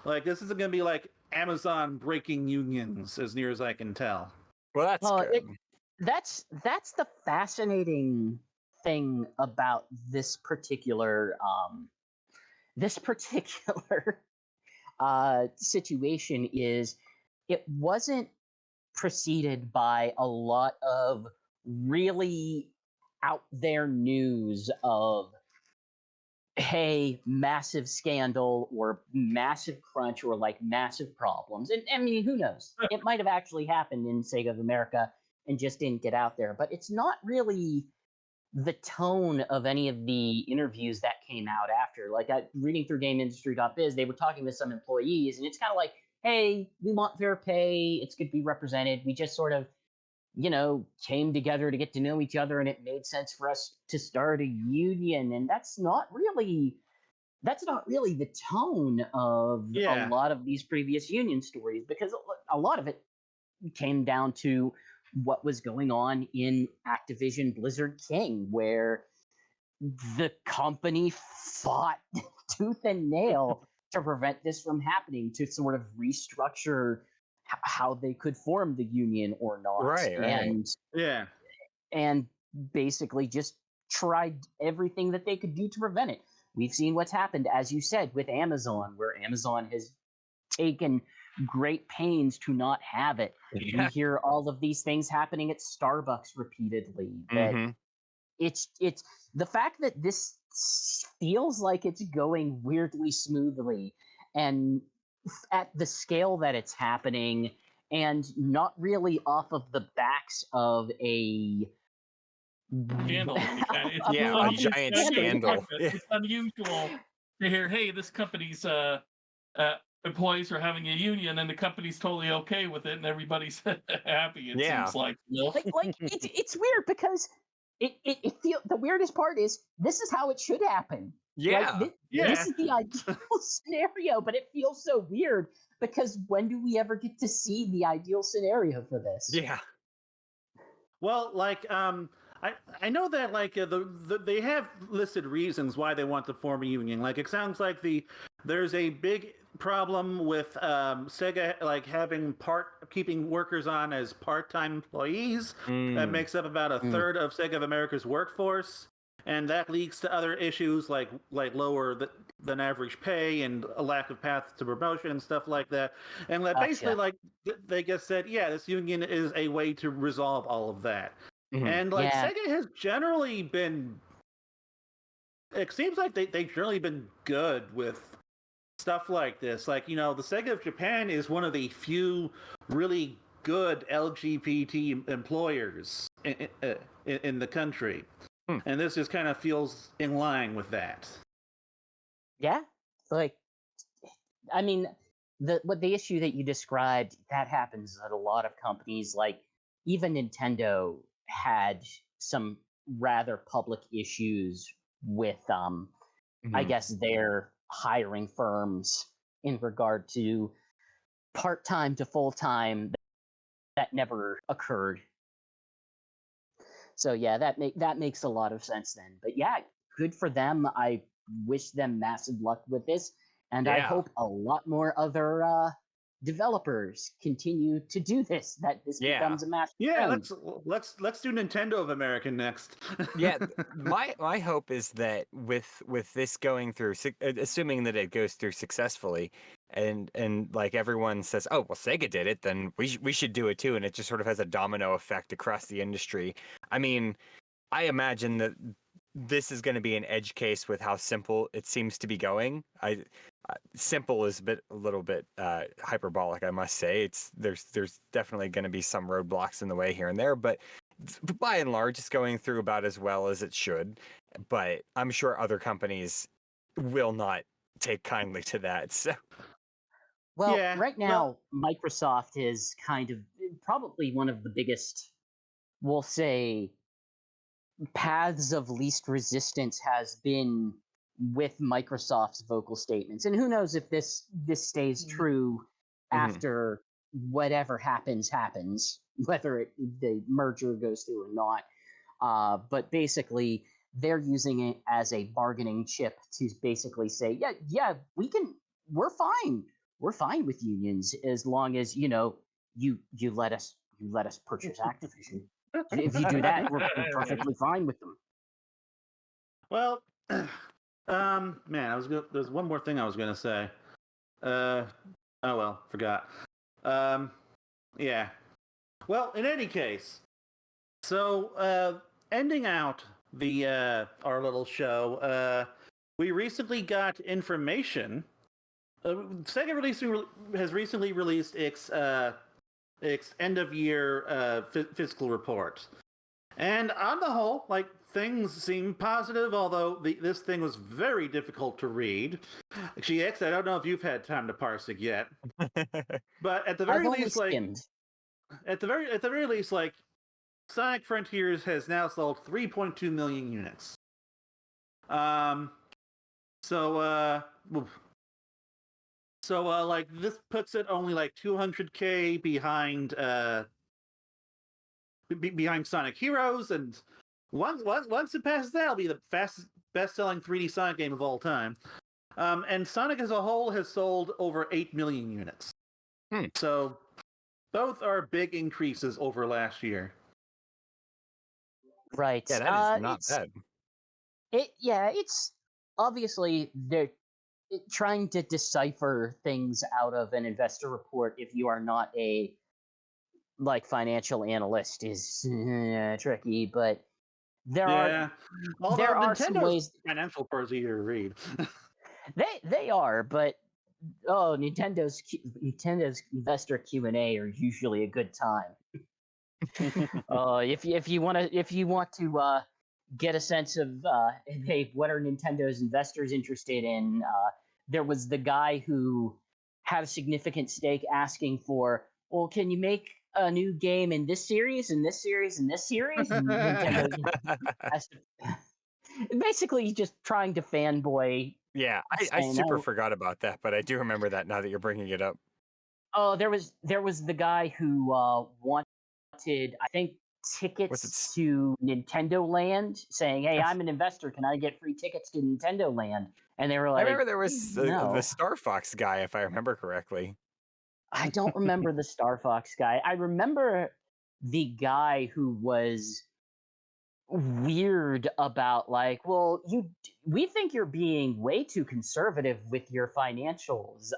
[SPEAKER 1] Like this isn't going to be like Amazon breaking unions, as near as I can tell.
[SPEAKER 2] Well, that's
[SPEAKER 3] Well,
[SPEAKER 2] good.
[SPEAKER 3] that's the fascinating thing about this particular situation is it wasn't preceded by a lot of really out there news of hey, massive scandal or massive crunch or like massive problems. And I mean, who knows? It might have actually happened in Sega of America and just didn't get out there. But it's not really the tone of any of the interviews that came out after. Like reading through GameIndustry.biz, they were talking with some employees, and it's kind of like, hey, we want fair pay. It's good to be represented. We just sort of came together to get to know each other and it made sense for us to start a union. And that's not really the tone of a
[SPEAKER 1] Yeah.
[SPEAKER 3] lot of these previous union stories, because a lot of it came down to what was going on in Activision Blizzard King, where the company fought tooth and nail to prevent this from happening, to sort of restructure how they could form the union or not.
[SPEAKER 2] Right.
[SPEAKER 1] Yeah.
[SPEAKER 3] And basically just tried everything that they could do to prevent it. We've seen what's happened, as you said, with Amazon, where Amazon has taken great pains to not have it. We
[SPEAKER 2] Yeah.
[SPEAKER 3] hear all of these things happening at Starbucks repeatedly. That
[SPEAKER 2] Mhm.
[SPEAKER 3] it's the fact that this feels like it's going weirdly smoothly, and at the scale that it's happening, and not really off of the backs of a
[SPEAKER 4] Scandal of any kind. It's,
[SPEAKER 2] Yeah,
[SPEAKER 3] of
[SPEAKER 2] a
[SPEAKER 3] a
[SPEAKER 2] giant
[SPEAKER 3] scandal.
[SPEAKER 2] scandal.
[SPEAKER 4] It's unusual to hear, hey, this company's employees are having a union, and the company's totally okay with it, and everybody's happy. It
[SPEAKER 2] Yeah.
[SPEAKER 4] seems like, you know?
[SPEAKER 3] Like it's weird because it feel the weirdest part is this is how it should happen. Like
[SPEAKER 2] Yeah.
[SPEAKER 3] this
[SPEAKER 1] Yeah.
[SPEAKER 3] is the ideal scenario, but it feels so weird because when do we ever get to see the ideal scenario for this?
[SPEAKER 2] Yeah.
[SPEAKER 1] Well, I know that they have listed reasons why they want to form a union. Like it sounds like there's a big problem with Sega like keeping workers on as part-time employees. That
[SPEAKER 2] Mm.
[SPEAKER 1] makes up about a third of Sega of America's workforce, and that leads to other issues like lower than average pay and a lack of path to promotion and stuff like that. And basically,
[SPEAKER 3] Gotcha.
[SPEAKER 1] they just said, yeah, this union is a way to resolve all of that.
[SPEAKER 2] Mhm.
[SPEAKER 1] And
[SPEAKER 3] Yeah.
[SPEAKER 1] Sega has generally been. It seems like they've generally been good with stuff like this. Like, the Sega of Japan is one of the few really good LGBT employers in the country.
[SPEAKER 2] Hmm.
[SPEAKER 1] And this just kind of feels in line with that.
[SPEAKER 3] Yeah. Like I mean, the issue that you described, that happens at a lot of companies. Like even Nintendo had some rather public issues with I
[SPEAKER 2] Mhm.
[SPEAKER 3] guess their hiring firms in regard to part-time to full-time that never occurred. So yeah, that makes a lot of sense then. But yeah, good for them. I wish them massive luck with this, and I
[SPEAKER 2] Yeah.
[SPEAKER 3] hope a lot more other developers continue to do this. That this
[SPEAKER 2] Yeah.
[SPEAKER 3] becomes a massive
[SPEAKER 1] Yeah,
[SPEAKER 3] trend.
[SPEAKER 1] let's do Nintendo of America next.
[SPEAKER 2] Yeah, my hope is that with this going through, assuming that it goes through successfully, and like everyone says, oh well, Sega did it, then we should do it too, and it just sort of has a domino effect across the industry. I mean, I imagine that this is going to be an edge case with how simple it seems to be going. Simple is a little bit hyperbolic, I must say. There's definitely going to be some roadblocks in the way here and there, but by and large, it's going through about as well as it should. But I'm sure other companies will not take kindly to that. So
[SPEAKER 3] Well,
[SPEAKER 1] Yeah,
[SPEAKER 3] right
[SPEAKER 1] well,
[SPEAKER 3] now, Microsoft is kind of probably one of the biggest, we'll say, paths of least resistance has been with Microsoft's vocal statements. And who knows if this stays true
[SPEAKER 2] Hmm.
[SPEAKER 3] after whatever happens, whether the merger goes through or not. But basically, they're using it as a bargaining chip to basically say, yeah, we're fine with unions as long as you let us purchase Activision. If you do that, we're perfectly fine with them.
[SPEAKER 1] well, man, there's one more thing I was gonna say. Oh well, forgot. Um, yeah. Well, in any case, so ending out the our little show, we recently got information. Sega has recently released its end of year fiscal report. And on the whole, like, things seem positive, although this thing was very difficult to read. GX, I don't know if you've had time to parse it yet, but at the
[SPEAKER 3] I've
[SPEAKER 1] very
[SPEAKER 3] only
[SPEAKER 1] least, like,
[SPEAKER 3] skimmed.
[SPEAKER 1] at the very least, like, Sonic Frontiers has now sold 3.2 million units. Um, so like, this puts it only like 200K behind Sonic Heroes, and once it passes that, it'll be the fastest best-selling 3D Sonic game of all time. And Sonic as a whole has sold over 8 million units. So both are big increases over last year.
[SPEAKER 3] Right.
[SPEAKER 2] Yeah, that is not bad.
[SPEAKER 3] It's obviously they're trying to decipher things out of an investor report if you are not a financial analyst is tricky, but there
[SPEAKER 1] Yeah. Although
[SPEAKER 3] there are some
[SPEAKER 1] Nintendo's
[SPEAKER 3] ways
[SPEAKER 1] financial reports are easier to read.
[SPEAKER 3] they are, but Nintendo's investor Q&A are usually a good time. If you want to get a sense of hey, what are Nintendo's investors interested in, there was the guy who had a significant stake asking for, well, can you make a new game in this series, and this series, and this series, and Nintendo's has to, basically just trying to fanboy.
[SPEAKER 2] Yeah, I
[SPEAKER 3] Saying,
[SPEAKER 2] super
[SPEAKER 3] oh,
[SPEAKER 2] forgot about that, but I do remember that now that you're bringing it up.
[SPEAKER 3] oh, there was the guy who wanted, I think,
[SPEAKER 2] Was it?
[SPEAKER 3] tickets to Nintendo Land, saying, "Hey, I'm an investor. Can I get free tickets to Nintendo Land?" And they were
[SPEAKER 2] I
[SPEAKER 3] like,
[SPEAKER 2] remember there was the
[SPEAKER 3] "No."
[SPEAKER 2] Star Fox guy, if I remember correctly.
[SPEAKER 3] I don't remember the Star Fox guy. I remember the guy who was weird about, like, well, we think you're being way too conservative with your financials.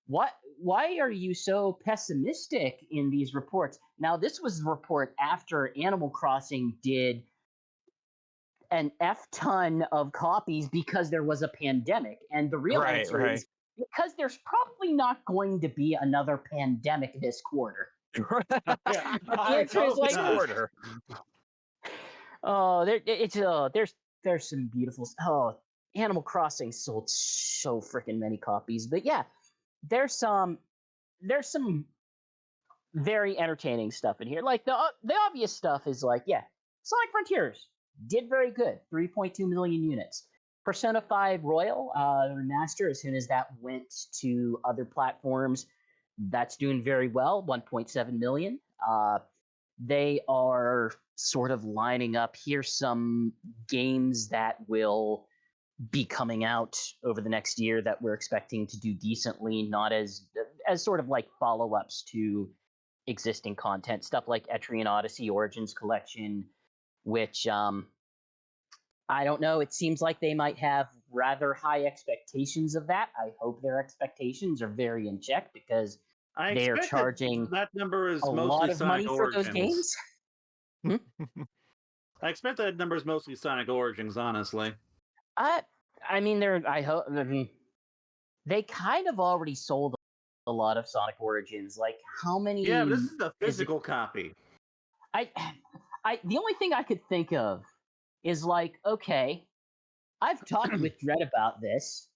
[SPEAKER 3] Why are you so pessimistic in these reports? Now, this was a report after Animal Crossing did an F ton of copies because there was a pandemic. And the real
[SPEAKER 2] Right,
[SPEAKER 3] answer
[SPEAKER 2] right.
[SPEAKER 3] is because there's probably not going to be another pandemic this quarter.
[SPEAKER 1] Yeah,
[SPEAKER 3] But the
[SPEAKER 1] I
[SPEAKER 3] answer is
[SPEAKER 1] hope
[SPEAKER 3] like,
[SPEAKER 1] not.
[SPEAKER 2] Quarter.
[SPEAKER 3] oh, there's some beautiful. Oh, Animal Crossing sold so freaking many copies. But yeah, there's some very entertaining stuff in here. Like the obvious stuff is like, yeah, Sonic Frontiers did very good, 3.2 million units. Persona 5 Royal remaster, as soon as that went to other platforms, that's doing very well, 1.7 million. They are sort of lining up. Here's some games that will be coming out over the next year that we're expecting to do decently, not as sort of like follow-ups to existing content, stuff like Etrian Odyssey Origins Collection, which I don't know. It seems like they might have rather high expectations of that. I hope their expectations are very in check because
[SPEAKER 1] I
[SPEAKER 3] they are
[SPEAKER 1] expect that
[SPEAKER 3] charging
[SPEAKER 1] that number is
[SPEAKER 3] a
[SPEAKER 1] mostly
[SPEAKER 3] lot of money
[SPEAKER 1] Sonic
[SPEAKER 3] for those
[SPEAKER 1] Origins.
[SPEAKER 3] games. Hmm?
[SPEAKER 1] I expect that number is mostly Sonic Origins, honestly.
[SPEAKER 3] I mean, they kind of already sold a lot of Sonic Origins. Like, how many?
[SPEAKER 1] Yeah, but this is the
[SPEAKER 3] Is it?
[SPEAKER 1] physical copy.
[SPEAKER 3] I, the only thing I could think of is like, okay, I've talked with Dredd about this.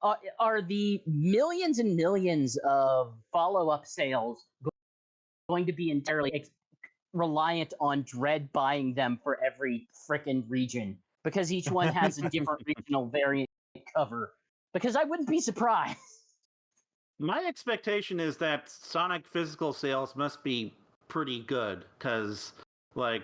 [SPEAKER 3] are the millions and millions of follow-up sales going to be entirely reliant on Dread buying them for every frickin' region? Because each one has a different regional variant cover. Because I wouldn't be surprised.
[SPEAKER 1] My expectation is that Sonic physical sales must be pretty good, because like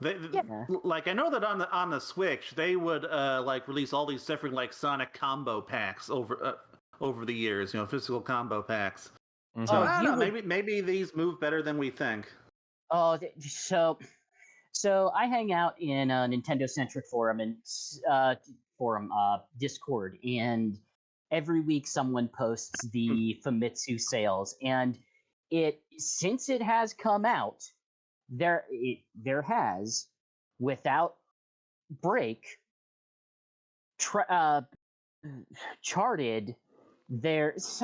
[SPEAKER 3] Yeah.
[SPEAKER 1] like I know that on the Switch they would like release all these different like Sonic combo packs over the years, physical combo packs.
[SPEAKER 2] Mhm.
[SPEAKER 1] So
[SPEAKER 3] Oh,
[SPEAKER 1] I
[SPEAKER 3] you
[SPEAKER 1] don't know,
[SPEAKER 3] would.
[SPEAKER 1] maybe these move better than we think.
[SPEAKER 3] Oh, so I hang out in a Nintendo centric forum and Discord, and every week someone posts the Famitsu sales, and since it has come out, there has, without break, charted it's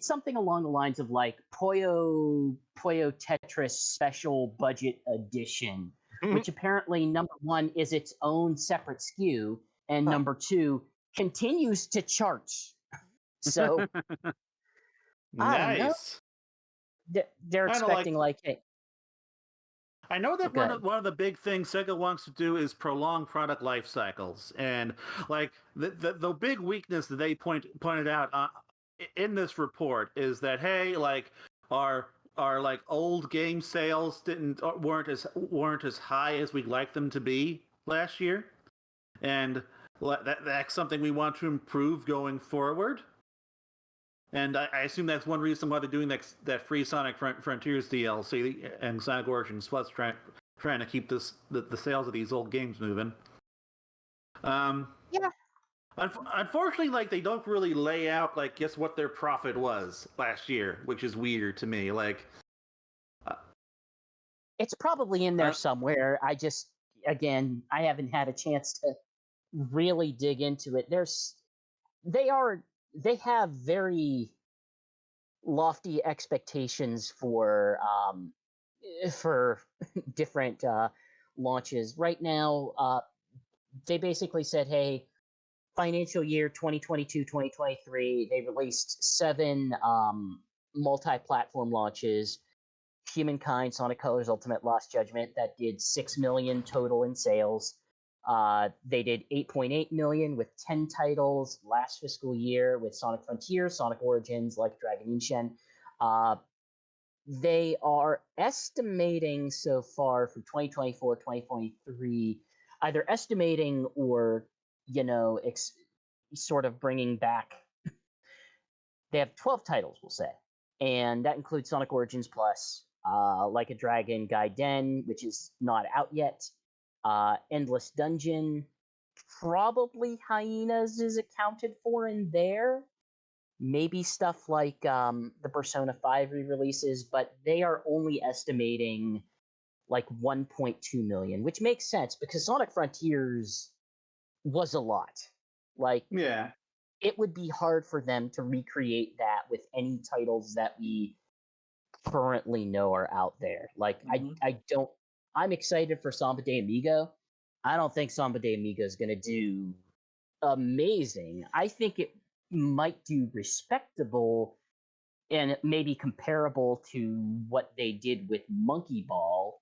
[SPEAKER 3] something along the lines of like Puyo Tetris Special Budget Edition, which apparently number one is its own separate SKU, and number two continues to chart. So I don't know.
[SPEAKER 1] Nice.
[SPEAKER 3] They're
[SPEAKER 1] Kind of like
[SPEAKER 3] expecting like, hey,
[SPEAKER 1] I know that one
[SPEAKER 3] okay,
[SPEAKER 1] of one of the big things Sega wants to do is prolong product life cycles, and like the big weakness that they pointed out in this report is that, hey, like our like old game sales didn't weren't as high as we'd like them to be last year, and that's something we want to improve going forward. And I assume that's one reason why they're doing that free Sonic Frontiers DLC and Sonic Origins Plus, trying to keep the sales of these old games moving.
[SPEAKER 3] yeah,
[SPEAKER 1] Unfortunately, like they don't really lay out like guess what their profit was last year, which is weird to me. Like,
[SPEAKER 3] it's probably in there
[SPEAKER 1] uh,
[SPEAKER 3] somewhere. Again, I haven't had a chance to really dig into it. They are they have very lofty expectations for different launches. Right now, they basically said, "Hey, financial year 2022-2023, they released 7 multi-platform launches. Humankind, Sonic Colors Ultimate, Lost Judgment, that did 6 million total in sales. They did 8.8 million with 10 titles last fiscal year with Sonic Frontiers, Sonic Origins, Like Dragon Ishin. They are estimating so far for 2024, 2023, either estimating or, sort of bringing back. They have 12 titles, we'll say. And that includes Sonic Origins Plus, Like a Dragon Gaiden, which is not out yet, Endless Dungeon, probably Hyenas is accounted for in there. Maybe stuff like the Persona 5 re-releases, but they are only estimating like 1.2 million, which makes sense because Sonic Frontiers was a lot. Like,
[SPEAKER 1] yeah,
[SPEAKER 3] it would be hard for them to recreate that with any titles that we currently know are out there. Like,
[SPEAKER 4] Mhm.
[SPEAKER 3] I don't. I'm excited for Samba de Amigo. I don't think Samba de Amigo is going to do amazing. I think it might do respectable and maybe comparable to what they did with Monkey Ball.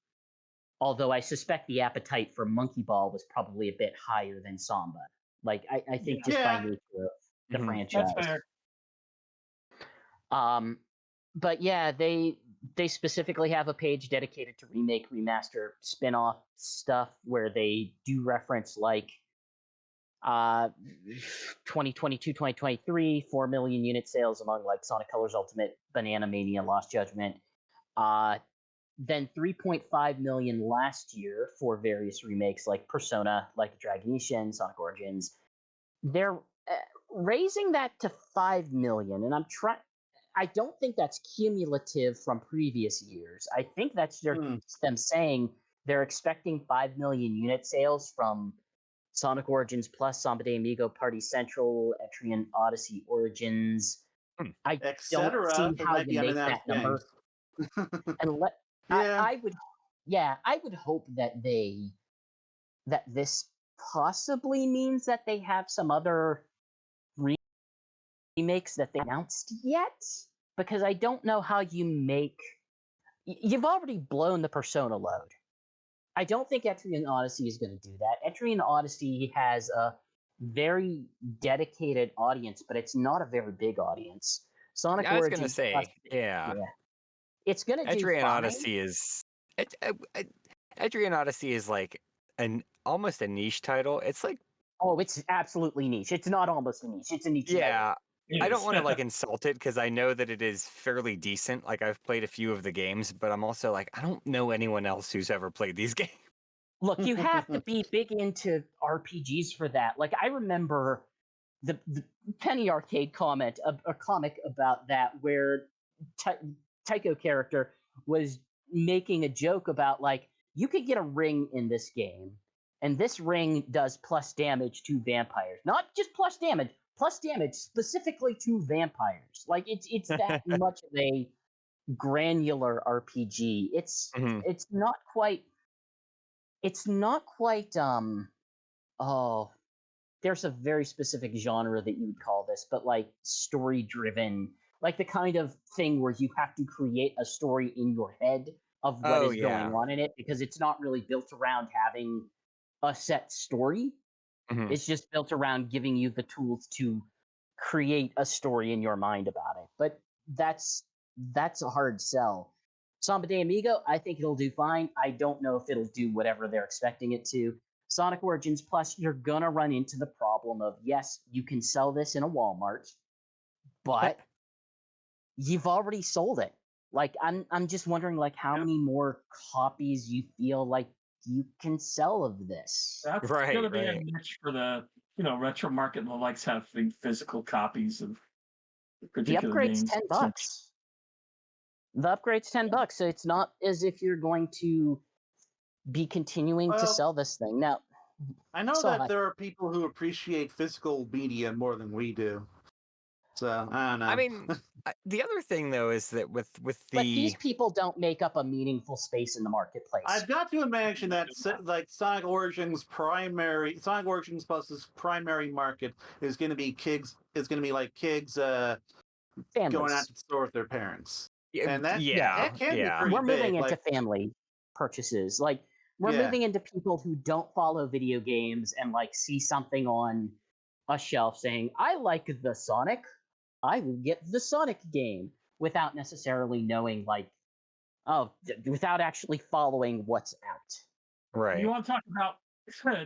[SPEAKER 3] Although I suspect the appetite for Monkey Ball was probably a bit higher than Samba. Like, I
[SPEAKER 4] Yeah,
[SPEAKER 3] think just by
[SPEAKER 1] yeah.
[SPEAKER 3] nature of the
[SPEAKER 2] Mhm.
[SPEAKER 4] that's
[SPEAKER 3] franchise.
[SPEAKER 4] fair.
[SPEAKER 3] Um, but yeah, they specifically have a page dedicated to remake, remaster, spin-off stuff where they do reference like 2022, 2023, 4 million unit sales among like Sonic Colors Ultimate, Banana Mania, Lost Judgment. Then 3.5 million last year for various remakes like Persona, like Dragon Ishin, Sonic Origins. They're raising that to 5 million, and I don't think that's cumulative from previous years. I think that's
[SPEAKER 1] Hmm.
[SPEAKER 3] them saying they're expecting 5 million unit sales from Sonic Origins Plus, Samba de Amigo, Party Central, Etrian Odyssey Origins.
[SPEAKER 2] Hmm.
[SPEAKER 3] I don't
[SPEAKER 1] Etc.
[SPEAKER 3] see
[SPEAKER 1] for
[SPEAKER 3] how
[SPEAKER 1] might
[SPEAKER 3] you
[SPEAKER 1] be
[SPEAKER 3] make
[SPEAKER 1] unannounced
[SPEAKER 3] that
[SPEAKER 1] games.
[SPEAKER 3] number. And
[SPEAKER 1] Yeah.
[SPEAKER 3] I would, yeah, I would hope that this possibly means that they have some other remakes that they announced yet, because I don't know how you make. You've already blown the Persona load. I don't think Etrian Odyssey is going to do that. Etrian Odyssey has a very dedicated audience, but it's not a very big audience. Sonic
[SPEAKER 2] I was gonna
[SPEAKER 3] Origins Plus,
[SPEAKER 2] say, yeah.
[SPEAKER 3] it's going to do
[SPEAKER 2] Etrian
[SPEAKER 3] fine.
[SPEAKER 2] Odyssey is Etrian Odyssey is like almost a niche title. It's like,
[SPEAKER 3] Oh, it's absolutely niche. It's not almost a niche. It's a niche title.
[SPEAKER 2] yeah, I don't
[SPEAKER 4] Yes.
[SPEAKER 2] want to like insult it because I know that it is fairly decent. Like I've played a few of the games, but I'm also like, I don't know anyone else who's ever played these games.
[SPEAKER 3] Look, you have to be big into RPGs for that. Like I remember the Penny Arcade comment, a comic about that, where Tycho character was making a joke about like you could get a ring in this game, and this ring does plus damage to vampires, not just plus damage specifically to vampires. Like it's that much of a granular RPG.
[SPEAKER 2] Mhm.
[SPEAKER 3] It's not quite. It's not quite. Oh, there's a very specific genre that you would call this, but like story driven, like the kind of thing where you have to create a story in your head of what
[SPEAKER 2] Oh
[SPEAKER 3] is going
[SPEAKER 2] yeah.
[SPEAKER 3] on in it, because it's not really built around having a set story.
[SPEAKER 2] Mhm.
[SPEAKER 3] It's just built around giving you the tools to create a story in your mind about it. But that's a hard sell. Samba de Amigo, I think it'll do fine. I don't know if it'll do whatever they're expecting it to. Sonic Origins Plus, you're gonna run into the problem of yes, you can sell this in a Walmart, but you've already sold it. Like I'm just wondering like how many more copies you feel like you can sell of this.
[SPEAKER 4] That's
[SPEAKER 2] Right,
[SPEAKER 4] going to be a
[SPEAKER 2] right.
[SPEAKER 4] niche for the retro market and the likes having physical copies of
[SPEAKER 3] The
[SPEAKER 4] particular
[SPEAKER 3] upgrade's
[SPEAKER 4] games.
[SPEAKER 3] $10. The upgrade's $10, so it's not as if you're going to be continuing to
[SPEAKER 1] Well,
[SPEAKER 3] sell this thing. Now,
[SPEAKER 1] I know
[SPEAKER 3] so
[SPEAKER 1] that there are people who appreciate physical media more than we do. So I don't know.
[SPEAKER 2] I mean, the other thing though is that with
[SPEAKER 3] but
[SPEAKER 2] the
[SPEAKER 3] these people don't make up a meaningful space in the marketplace.
[SPEAKER 1] I've got to imagine that like Sonic Origins Plus's primary market is going to be kids. Is going to be like kids going
[SPEAKER 3] Families.
[SPEAKER 1] out to the store with their parents,
[SPEAKER 2] yeah,
[SPEAKER 1] and that
[SPEAKER 2] yeah,
[SPEAKER 1] can be
[SPEAKER 2] yeah.
[SPEAKER 1] pretty
[SPEAKER 3] We're moving
[SPEAKER 1] big.
[SPEAKER 3] into
[SPEAKER 1] Like
[SPEAKER 3] family purchases. Like we're
[SPEAKER 1] Yeah.
[SPEAKER 3] moving into people who don't follow video games and like see something on a shelf saying, "I like the Sonic. I will get the Sonic game," without necessarily knowing like without actually following what's out.
[SPEAKER 2] Right.
[SPEAKER 4] You want to talk about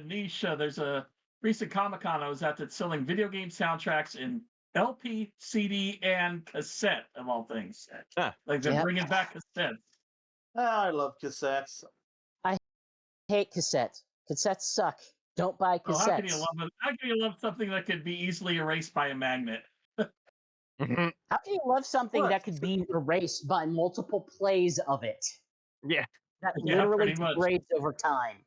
[SPEAKER 4] niche? There's a recent Comic Con I was at that's selling video game soundtracks in LP, CD, and cassette of all things.
[SPEAKER 2] Huh.
[SPEAKER 4] Like they're
[SPEAKER 3] Yep.
[SPEAKER 4] bringing back cassettes.
[SPEAKER 1] I love cassettes.
[SPEAKER 3] Hate cassettes. Cassettes suck. Don't buy
[SPEAKER 4] Oh, how can you
[SPEAKER 3] cassettes.
[SPEAKER 4] love it? How can you love something that could be easily erased by a magnet?
[SPEAKER 2] Mhm.
[SPEAKER 3] How can you love something
[SPEAKER 1] What?
[SPEAKER 3] that could be erased by multiple plays of it?
[SPEAKER 2] Yeah.
[SPEAKER 3] That
[SPEAKER 4] Yeah,
[SPEAKER 3] literally
[SPEAKER 4] pretty much.
[SPEAKER 3] degrades over time.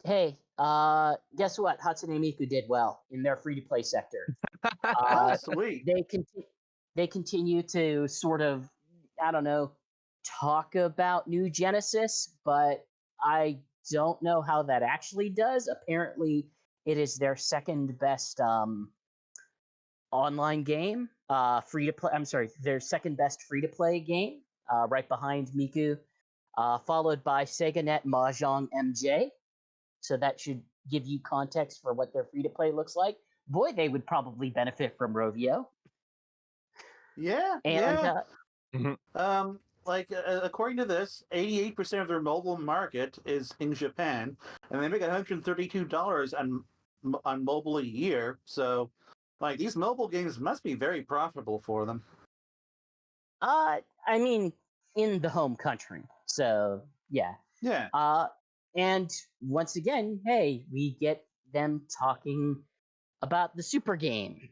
[SPEAKER 3] Hey, guess what? Hatsune Miku did well in their free-to-play sector.
[SPEAKER 1] Oh, sweet.
[SPEAKER 3] They continue to sort of, I don't know, talk about New Genesis, but I don't know how that actually does. Apparently, it is their second best online game, free to play. I'm sorry, their second best free to play game, right behind Miku, followed by Sega Net Mahjong MJ. So that should give you context for what their free to play looks like. Boy, they would probably benefit from Rovio.
[SPEAKER 1] Yeah,
[SPEAKER 3] And
[SPEAKER 1] yeah.
[SPEAKER 2] Mhm.
[SPEAKER 1] Like according to this, 88% of their mobile market is in Japan, and they make $132 on mobile a year. So, like these mobile games must be very profitable for them.
[SPEAKER 3] I mean, in the home country. So yeah.
[SPEAKER 1] Yeah.
[SPEAKER 3] And once again, hey, we get them talking about the super game.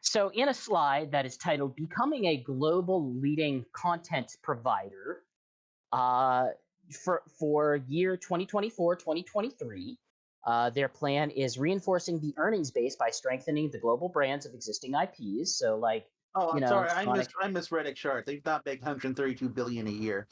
[SPEAKER 3] So in a slide that is titled "Becoming a Global Leading Content Provider," for year 2024-2023, their plan is reinforcing the earnings base by strengthening the global brands of existing IPs. So like,
[SPEAKER 1] Oh,
[SPEAKER 3] you
[SPEAKER 1] I'm
[SPEAKER 3] know,
[SPEAKER 1] sorry.
[SPEAKER 3] Sonic.
[SPEAKER 1] I misread a chart. They not make 132 billion a year.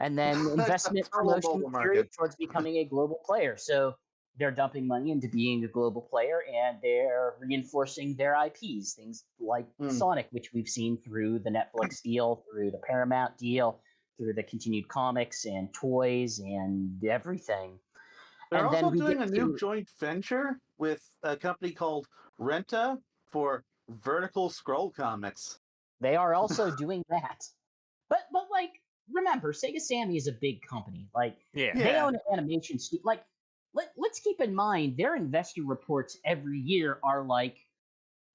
[SPEAKER 3] and then investment
[SPEAKER 1] Total
[SPEAKER 3] promotion
[SPEAKER 1] mobile
[SPEAKER 3] period
[SPEAKER 1] market.
[SPEAKER 3] towards becoming a global player. So they're dumping money into being a global player, and they're reinforcing their IPs, things like Sonic, which we've seen through the Netflix deal, through the Paramount deal, through the continued comics and toys and everything.
[SPEAKER 1] They're
[SPEAKER 3] And
[SPEAKER 1] also
[SPEAKER 3] then we
[SPEAKER 1] doing
[SPEAKER 3] get
[SPEAKER 1] a new
[SPEAKER 3] to
[SPEAKER 1] joint venture with a company called Renta for vertical scroll comics.
[SPEAKER 3] they are also doing that. But like, remember, Sega Sammy is a big company. Like,
[SPEAKER 2] Yeah.
[SPEAKER 3] they
[SPEAKER 1] Yeah.
[SPEAKER 3] own an animation studio. Like, let's keep in mind their investor reports every year are like,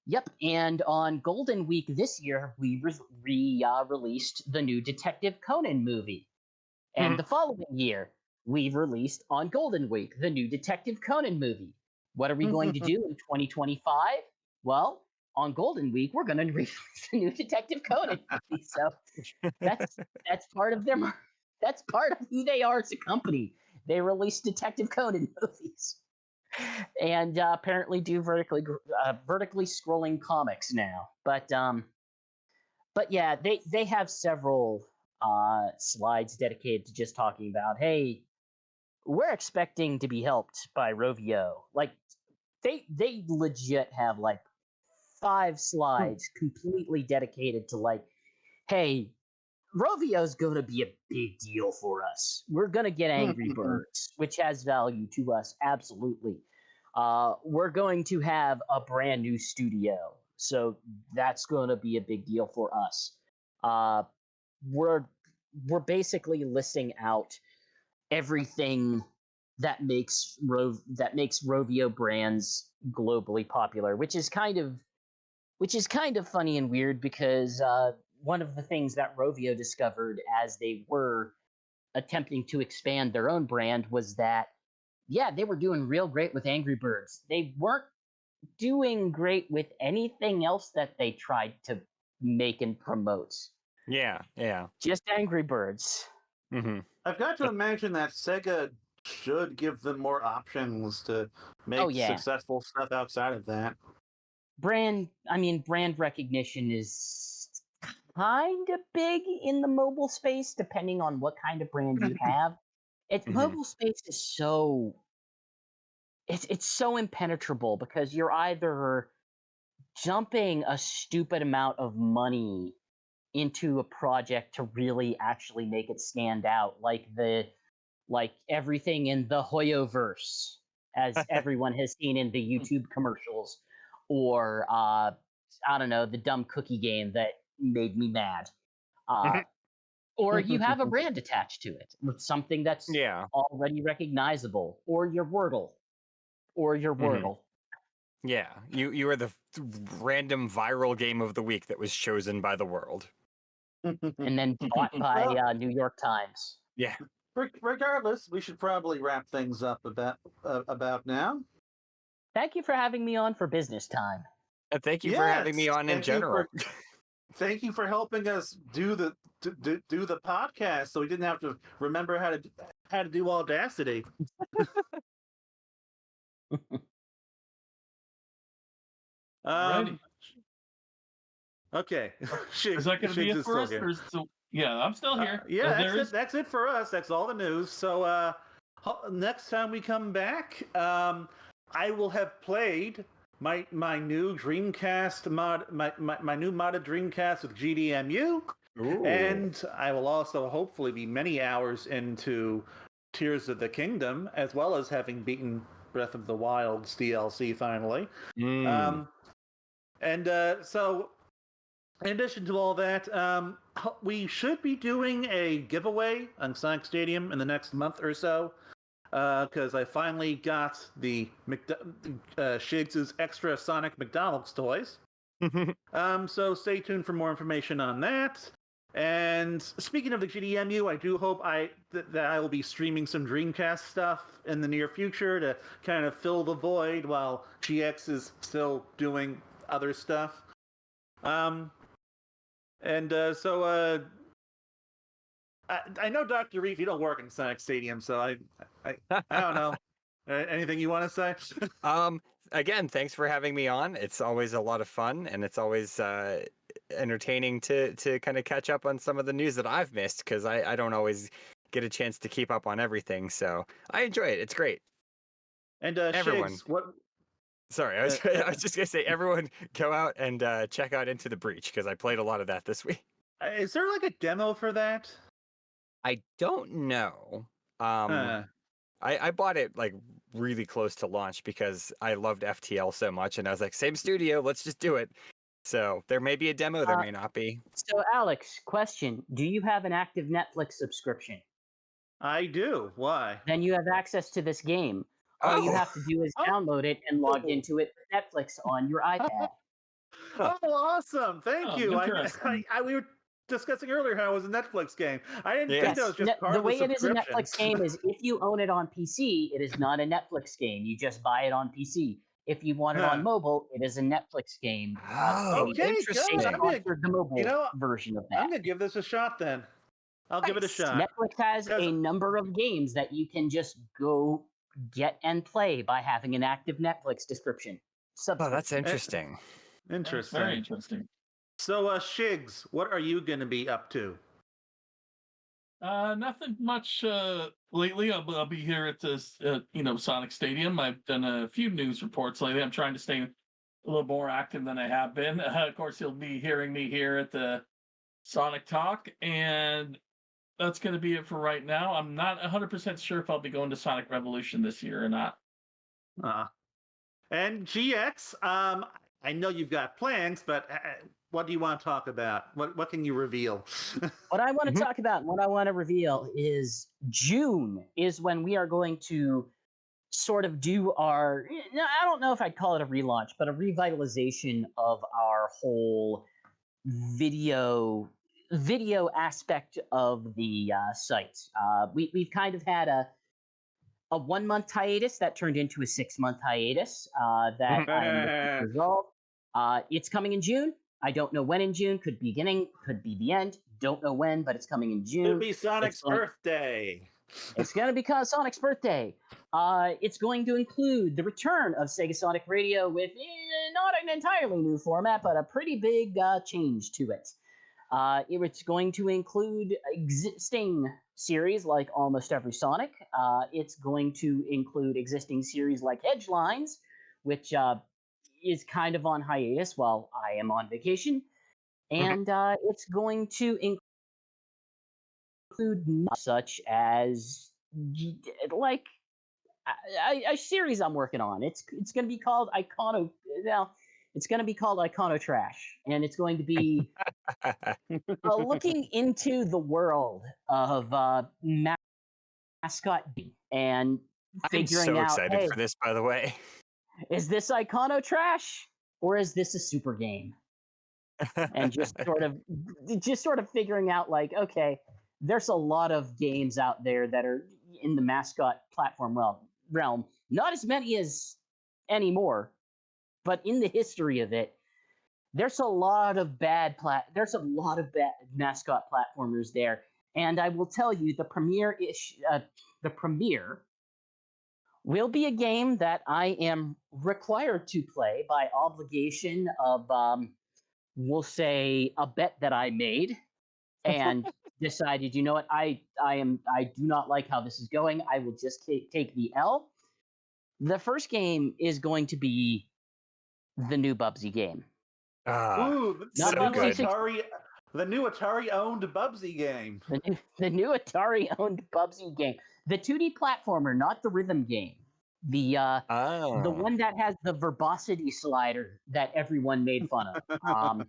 [SPEAKER 3] yep. And on Golden Week this year, we released the new Detective Conan movie, and the following year we released on Golden Week the new Detective Conan movie. What are we going to do in 2025? Well, on Golden Week, we're going to release the new Detective Conan movie. So that's that's part of their that's part of who they are as a company. They release Detective Conan movies and apparently do vertically scrolling comics now. But yeah, they have several slides dedicated to just talking about, hey, we're expecting to be helped by Rovio. Like, they legit have like 5 slides completely dedicated to like, hey, Rovio's going to be a big deal for us. We're going to get Angry Birds, which has value to us, absolutely. We're going to have a brand new studio, so that's going to be a big deal for us. Uh, we're we're basically listing out everything that makes Rovio brands globally popular, which is kind of funny and weird because one of the things that Rovio discovered as they were attempting to expand their own brand was that, yeah, they were doing real great with Angry Birds. They weren't doing great with anything else that they tried to make and promote.
[SPEAKER 2] Yeah. Yeah.
[SPEAKER 3] Just Angry Birds.
[SPEAKER 2] Hmm.
[SPEAKER 1] I've got to imagine that Sega should give them more options to
[SPEAKER 3] Oh
[SPEAKER 1] make
[SPEAKER 3] yeah.
[SPEAKER 1] successful stuff outside of that.
[SPEAKER 3] Brand recognition is kind of big in the mobile space depending on what kind of brand you have. Mobile space is so it's so impenetrable because you're either dumping a stupid amount of money into a project to really actually make it stand out, like everything in the Hoyoverse, as everyone has seen in the YouTube commercials, or I don't know, the dumb cookie game that made me mad. Or you have a brand attached to it, with something that's
[SPEAKER 2] Yeah.
[SPEAKER 3] already recognizable, or your Wordle, or your Wordle.
[SPEAKER 2] Yeah. You are the random viral game of the week that was chosen by the world.
[SPEAKER 3] And then bought by
[SPEAKER 1] Well,
[SPEAKER 3] New York Times.
[SPEAKER 2] Yeah.
[SPEAKER 1] regardless, we should probably wrap things up about now.
[SPEAKER 3] Thank you for having me on for business time.
[SPEAKER 2] And thank you for having me
[SPEAKER 1] Yes,
[SPEAKER 2] on in general.
[SPEAKER 1] thank you for helping us do the do the podcast, so we didn't have to remember how to do Audacity.
[SPEAKER 4] Alrighty.
[SPEAKER 1] Okay.
[SPEAKER 4] Is that going to be
[SPEAKER 1] Shigs
[SPEAKER 4] it
[SPEAKER 1] is
[SPEAKER 4] for
[SPEAKER 1] still
[SPEAKER 4] us?
[SPEAKER 1] here.
[SPEAKER 4] Or is it yeah, I'm still here.
[SPEAKER 1] Yeah, that's
[SPEAKER 4] There
[SPEAKER 1] it.
[SPEAKER 4] is
[SPEAKER 1] That's it for us. That's all the news. So next time we come back, I will have played my new Dreamcast mod, my new modded Dreamcast with GDMU,
[SPEAKER 2] Ooh.
[SPEAKER 1] and I will also hopefully be many hours into Tears of the Kingdom, as well as having beaten Breath of the Wild's DLC finally.
[SPEAKER 2] Mm.
[SPEAKER 1] So in addition to all that, we should be doing a giveaway on Sonic Stadium in the next month or so, because I finally got the Shigs' extra Sonic McDonald's toys. So stay tuned for more information on that. And speaking of the GDMU, I do hope that I will be streaming some Dreamcast stuff in the near future to kind of fill the void while GX is still doing other stuff. I know, Dr. Reef, you don't work in Sonic Stadium, so I don't know. Anything you want to say?
[SPEAKER 2] Again, thanks for having me on. It's always a lot of fun, and it's always entertaining to kind of catch up on some of the news that I've missed because I don't always get a chance to keep up on everything. So I enjoy it. It's great.
[SPEAKER 1] And
[SPEAKER 2] Everyone.
[SPEAKER 1] Shigs, what?
[SPEAKER 2] Sorry, I was, I was just gonna say everyone go out and check out Into the Breach because I played a lot of that this week.
[SPEAKER 1] Is there like a demo for that?
[SPEAKER 2] I don't know.
[SPEAKER 1] Huh.
[SPEAKER 2] I bought it like really close to launch because I loved FTL so much, and I was like, same studio, let's just do it. So there may be a demo, there may not be.
[SPEAKER 3] So, Alex, question: do you have an active Netflix subscription?
[SPEAKER 1] I do. Why?
[SPEAKER 3] Then you have access to this game. All you
[SPEAKER 2] Oh.
[SPEAKER 3] have to do is
[SPEAKER 1] Oh.
[SPEAKER 3] download it and log into it with Netflix on your iPad.
[SPEAKER 1] Oh, awesome! Thank
[SPEAKER 4] Oh,
[SPEAKER 1] you.
[SPEAKER 4] interesting.
[SPEAKER 1] We were discussing earlier how it was a Netflix game. I didn't think
[SPEAKER 2] Yes.
[SPEAKER 1] that was just part
[SPEAKER 3] The
[SPEAKER 1] of the
[SPEAKER 3] way it is a
[SPEAKER 1] subscription.
[SPEAKER 3] Netflix game is if you own it on PC, it is not a Netflix game. You just buy it on PC. If you want it on
[SPEAKER 1] Huh.
[SPEAKER 3] mobile, it is a Netflix game.
[SPEAKER 2] Oh,
[SPEAKER 3] they-
[SPEAKER 1] Okay,
[SPEAKER 2] interesting.
[SPEAKER 3] They
[SPEAKER 1] good.
[SPEAKER 3] sponsored the mobile
[SPEAKER 1] You know,
[SPEAKER 3] version of
[SPEAKER 1] I'm
[SPEAKER 3] that.
[SPEAKER 1] gonna give this a shot then. I'll give it a
[SPEAKER 2] Nice.
[SPEAKER 1] shot.
[SPEAKER 3] Netflix has
[SPEAKER 1] 'Cause-
[SPEAKER 3] a number of games that you can just go get and play by having an active Netflix subscription.
[SPEAKER 2] Oh, that's interesting.
[SPEAKER 4] That's
[SPEAKER 1] Interesting.
[SPEAKER 4] very interesting.
[SPEAKER 1] So, Shigs, what are you gonna be up to?
[SPEAKER 4] Nothing much lately. I'll be here at this, Sonic Stadium. I've done a few news reports lately. I'm trying to stay a little more active than I have been. Of course, you'll be hearing me here at the Sonic Talk, and that's going to be it for right now. I'm not 100% sure if I'll be going to Sonic Revolution this year or not.
[SPEAKER 1] And GX, I know you've got plans, but what do you want to talk about? What can you reveal?
[SPEAKER 3] What I want to talk about, what I want to reveal is June is when we are going to sort of do our, I don't know if I'd call it a relaunch, but a revitalization of our whole video aspect of the site. We've kind of had a 1 month hiatus that turned into a 6 month hiatus that I am looking to resolve. It's coming in June. I don't know when in June. Could be beginning, could be the end. Don't know when, but it's coming in June.
[SPEAKER 1] It'll be Sonic's birthday.
[SPEAKER 3] It's going to be Sonic's birthday. It's going to include the return of Sega Sonic Radio with not an entirely new format, but a pretty big change to it. It's going to include existing series like almost every Sonic. It's going to include existing series like Hedgelines, which is kind of on hiatus while I am on vacation. And it's going to include such as like a series I'm working on. It's going to be called it's going to be called Icono Trash, and it's going to be looking into the world of mascot and
[SPEAKER 2] I'm
[SPEAKER 3] figuring
[SPEAKER 2] so
[SPEAKER 3] out,
[SPEAKER 2] excited
[SPEAKER 3] hey,
[SPEAKER 2] for this, by the way.
[SPEAKER 3] is this Icono Trash or is this a super game? And just sort of figuring out like, okay, there's a lot of games out there that are in the mascot platform realm. Not as many as anymore, but in the history of it, there's a lot of bad mascot platformers there. And I will tell you, the premiere will be a game that I am required to play by obligation of we'll say a bet that I made and decided, you know what, I do not like how this is going. I will just take the L. The first game is going to be the new Bubsy game.
[SPEAKER 1] Ooh,
[SPEAKER 2] so
[SPEAKER 3] Not
[SPEAKER 2] good.
[SPEAKER 1] the new Atari-owned Bubsy game.
[SPEAKER 3] The new Atari-owned Bubsy game. The 2D platformer, not the rhythm game. The one that has the verbosity slider that everyone made fun of.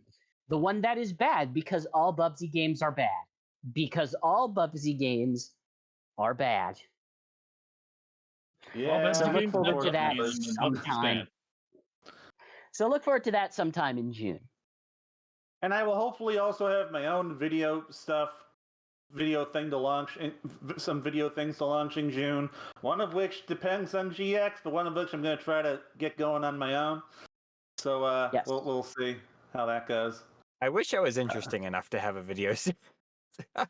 [SPEAKER 3] The one that is bad because all Bubsy games are bad. Because all Bubsy games are bad.
[SPEAKER 1] Yeah.
[SPEAKER 3] So look
[SPEAKER 4] games
[SPEAKER 3] forward to that
[SPEAKER 4] unfortunately, and Bubsy's
[SPEAKER 3] sometime.
[SPEAKER 4] bad.
[SPEAKER 3] So look forward to that sometime in June.
[SPEAKER 1] And I will hopefully also have my own video thing to launch, some video things to launch in June. One of which depends on GX, but one of which I'm going to try to get going on my own. So
[SPEAKER 3] Yes.
[SPEAKER 1] we'll see how that goes.
[SPEAKER 2] I wish I was interesting enough to have a video.
[SPEAKER 1] I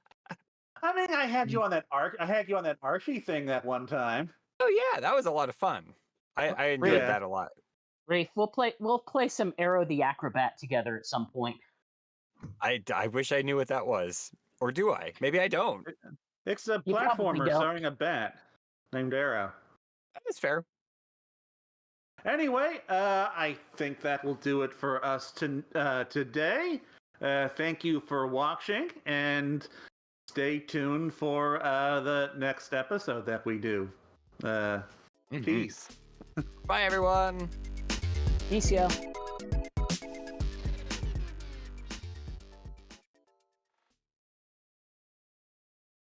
[SPEAKER 1] mean, I had you on that Archie thing that one time.
[SPEAKER 2] Oh yeah, that was a lot of fun. I enjoyed that a lot.
[SPEAKER 3] Reef, we'll play some Arrow the Acrobat together at some point.
[SPEAKER 2] I wish I knew what that was. Or do I? Maybe I don't.
[SPEAKER 1] It's a
[SPEAKER 3] You probably
[SPEAKER 1] platformer
[SPEAKER 3] don't.
[SPEAKER 1] starring a bat named Arrow.
[SPEAKER 2] That's fair.
[SPEAKER 1] Anyway, I think that will do it for us today. Thank you for watching, and stay tuned for the next episode that we do. Peace.
[SPEAKER 2] Bye, everyone.
[SPEAKER 3] Peace, yo.